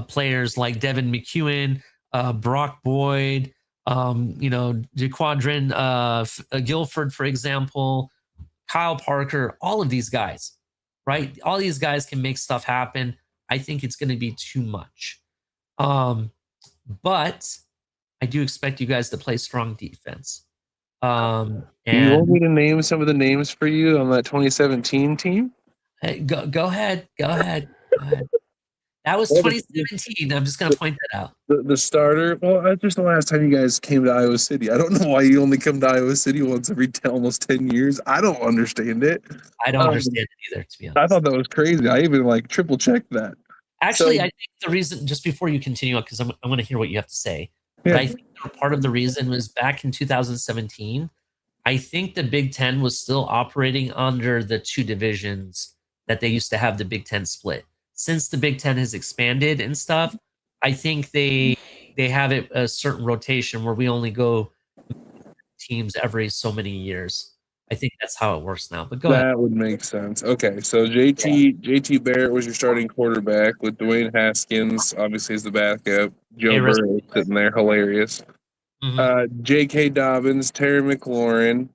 S2: players like Devin McEwen, Brock Boyd, DeQuadrin Guilford, for example, Kyle Parker, all of these guys, right? All these guys can make stuff happen. I think it's going to be too much. But I do expect you guys to play strong defense. And
S3: you want me to name some of the names for you on that 2017 team?
S2: Hey, go ahead. That was 2017. I'm just going to point that out.
S3: The starter, well, that's just the last time you guys came to Iowa City. I don't know why you only come to Iowa City once every almost 10 years. I don't understand it.
S2: I don't understand it either, to be honest.
S3: I thought that was crazy. I even triple checked that.
S2: Actually, I think the reason, just before you continue on, because I'm going to hear what you have to say, but I think part of the reason was back in 2017, I think the Big Ten was still operating under the 2 divisions that they used to have the Big Ten split. Since the Big Ten has expanded and stuff, I think they have a certain rotation where we only go teams every so many years. I think that's how it works now. But go ahead.
S3: That would make sense. Okay, so JT Barrett was your starting quarterback with Dwayne Haskins, obviously, as the backup. Joe Burrow sitting there, hilarious. J.K. Dobbins, Terry McLaurin.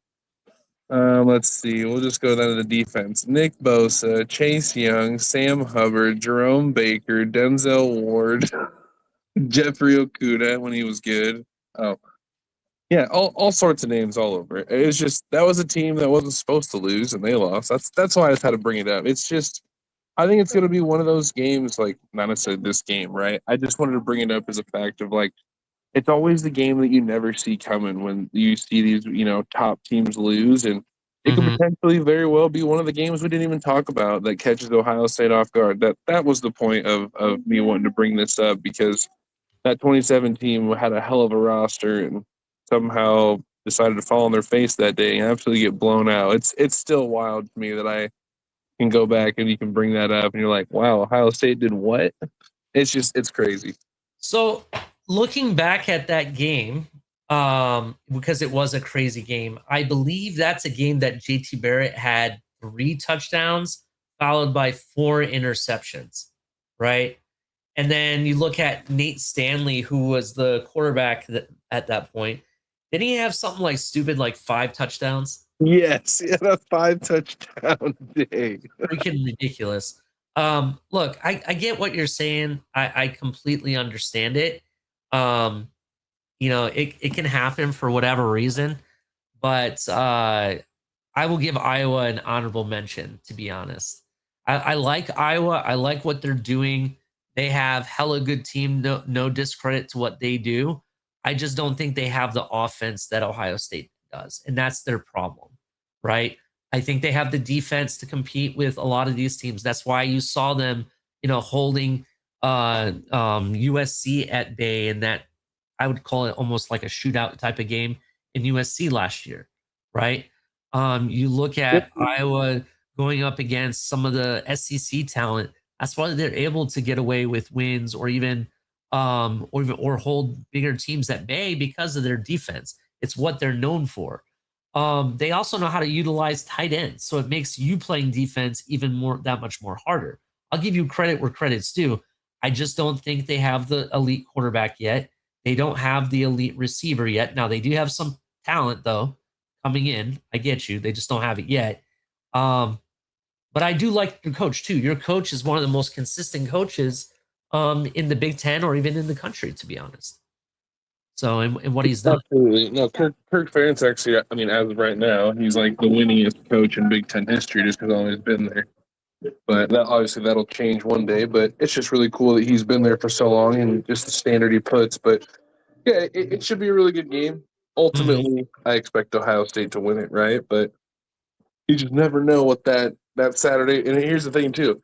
S3: Let's see. We'll just go down to the defense. Nick Bosa, Chase Young, Sam Hubbard, Jerome Baker, Denzel Ward, Jeffrey Okuda when he was good. Oh, yeah, all sorts of names all over it. It's just that was a team that wasn't supposed to lose and they lost. That's why I just had to bring it up. It's just I think it's gonna be one of those games, like not necessarily this game, right? I just wanted to bring it up as a fact of like it's always the game that you never see coming when you see these, top teams lose, and it could potentially very well be one of the games we didn't even talk about that catches Ohio State off guard. That was the point of me wanting to bring this up because that 27 team had a hell of a roster and somehow decided to fall on their face that day and absolutely get blown out. It's still wild to me that I can go back and you can bring that up and you're like, wow, Ohio State did what? It's crazy.
S2: So looking back at that game, because it was a crazy game, I believe that's a game that JT Barrett had 3 touchdowns followed by 4 interceptions, right? And then you look at Nate Stanley, who was the quarterback at that point. Didn't he have something like stupid, like 5 touchdowns?
S3: Yes, yeah, that 5 touchdown day.
S2: Freaking ridiculous. Look, I get what you're saying. I completely understand it. It can happen for whatever reason, but I will give Iowa an honorable mention, to be honest. I like Iowa. I like what they're doing. They have hella good team. No discredit to what they do. I just don't think they have the offense that Ohio State does, and that's their problem, right? I think they have the defense to compete with a lot of these teams. That's why you saw them, holding USC at bay, and that I would call it almost like a shootout type of game in USC last year, right? You look at Iowa going up against some of the SEC talent. That's why they're able to get away with wins or hold bigger teams at bay because of their defense. It's what they're known for. They also know how to utilize tight ends, so it makes you playing defense that much more harder. I'll give you credit where credit's due. I just don't think they have the elite quarterback yet. They don't have the elite receiver yet. Now they do have some talent though coming in. I get you. They just don't have it yet. But I do like your coach too. Your coach is one of the most consistent coaches in the Big Ten or even in the country, to be honest. So, and what he's done.
S3: Absolutely. No, Kirk Ferentz actually, I mean, as of right now, he's like the winningest coach in Big Ten history just because he's always been there. But that'll change one day. But it's just really cool that he's been there for so long and just the standard he puts. But yeah, it should be a really good game. Ultimately, I expect Ohio State to win it, right? But you just never know what that Saturday. And here's the thing too.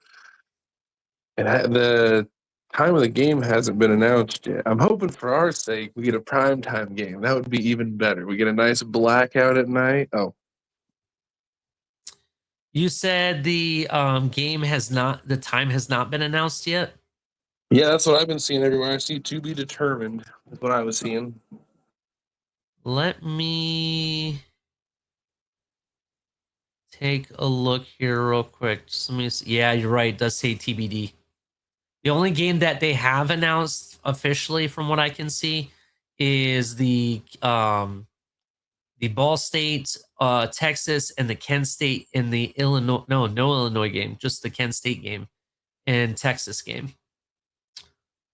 S3: And the time of the game hasn't been announced yet. I'm hoping for our sake we get a primetime game. That would be even better. We get a nice blackout at night. Oh.
S2: You said the time has not been announced yet?
S3: Yeah, that's what I've been seeing everywhere. I see to be determined is what I was seeing.
S2: Let me take a look here real quick. Just let me see. Yeah, you're right. It does say TBD. The only game that they have announced officially, from what I can see, is the Ball State, Texas, and the Kent State in the Illinois. No Illinois game, just the Kent State game and Texas game.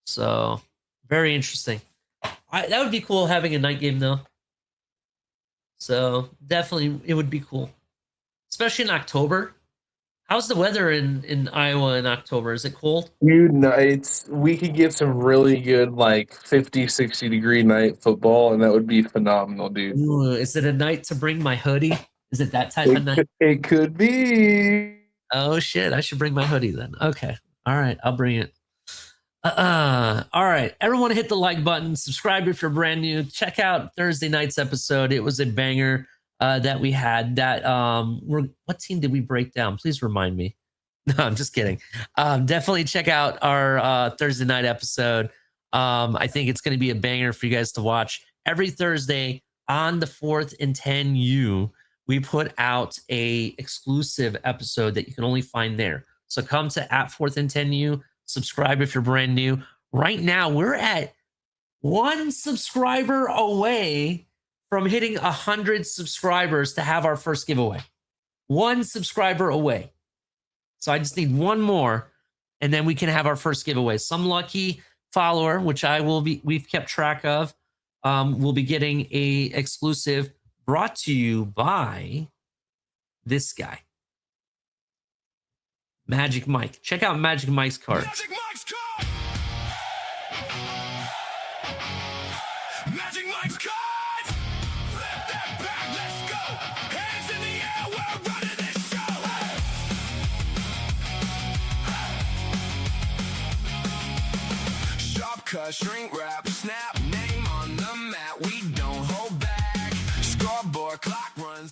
S2: So very interesting. That would be cool having a night game though. So definitely it would be cool, especially in October. How's the weather in Iowa in October? Is it cold?
S3: Dude, nights. We could get some really good, like 50, 60 degree night football, and that would be phenomenal, dude.
S2: Ooh, is it a night to bring my hoodie? Is it that type of night?
S3: It could be.
S2: Oh shit! I should bring my hoodie then. Okay, all right, I'll bring it. All right, everyone, hit the like button. Subscribe if you're brand new. Check out Thursday night's episode. It was a banger. That we had that what team did we break down? Please remind me. No, I'm just kidding. Definitely check out our Thursday night episode. I think it's going to be a banger for you guys to watch. Every Thursday on the 4thand10U, we put out a exclusive episode that you can only find there. So come to @4thand10U, subscribe if you're brand new. Right now, we're at one subscriber away from hitting 100 subscribers to have our first giveaway. One subscriber away. So I just need one more, and then we can have our first giveaway. Some lucky follower, which we've kept track of, will be getting a exclusive brought to you by this guy, Magic Mike. Check out Magic Mike's cards.
S1: Magic Mike's card! Magic Mike's card! Flip that back, let's go! Hands in the air, we're running this show! Sharp cut, shrink wrap, snap, name on the mat, we don't hold back. Scoreboard, clock runs.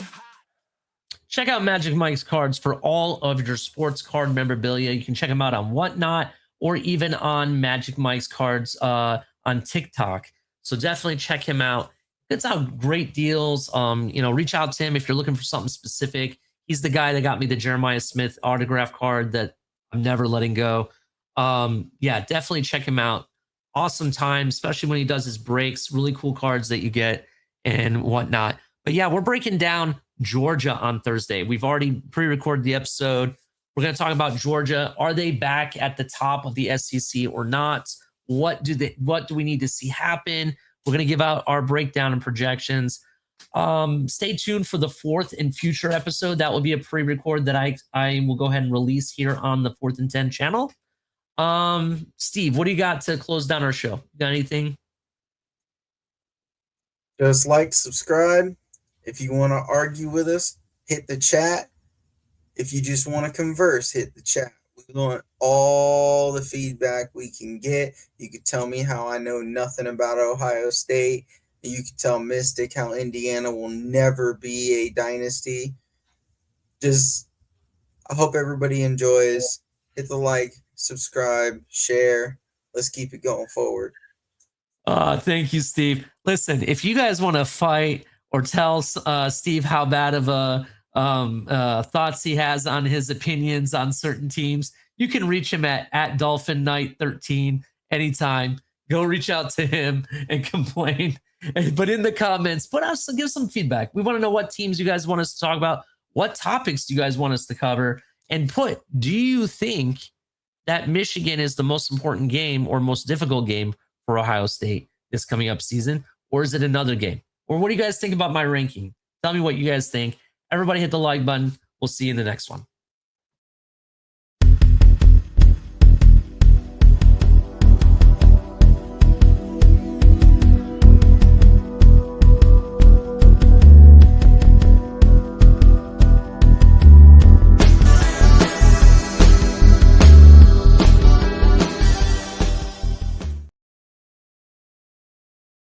S2: Check out Magic Mike's cards for all of your sports card memorabilia. You can check them out on Whatnot or even on Magic Mike's cards on TikTok. So definitely check him out. It's out great deals. Reach out to him if you're looking for something specific. He's the guy that got me the Jeremiah Smith autograph card that I'm never letting go. Definitely check him out. Awesome time, especially when he does his breaks. Really cool cards that you get and whatnot. But yeah, we're breaking down Georgia on Thursday. We've already pre-recorded the episode. We're going to talk about Georgia. Are they back at the top of the SEC or not? What do we need to see happen? We're going to give out our breakdown and projections. Stay tuned for the 4th and future episode. That will be a pre-record that I will go ahead and release here on the 4th and 10 channel. Steve, what do you got to close down our show? You got anything?
S4: Just like, subscribe. If you want to argue with us, hit the chat. If you just want to converse, hit the chat. We want all the feedback we can get. You can tell me how I know nothing about Ohio State. You can tell Mystic how Indiana will never be a dynasty. I hope everybody enjoys. Hit the like, subscribe, share. Let's keep it going forward.
S2: Thank you, Steve. Listen, if you guys want to fight or tell Steve how bad of a thoughts he has on his opinions on certain teams, you can reach him at Dolphin Knight 13 anytime. Go reach out to him and complain. But in the comments, give some feedback. We want to know what teams you guys want us to talk about. What topics do you guys want us to cover? And do you think that Michigan is the most important game or most difficult game for Ohio State this coming up season? Or is it another game? Or what do you guys think about my ranking? Tell me what you guys think. Everybody hit the like button. We'll see you in the next one.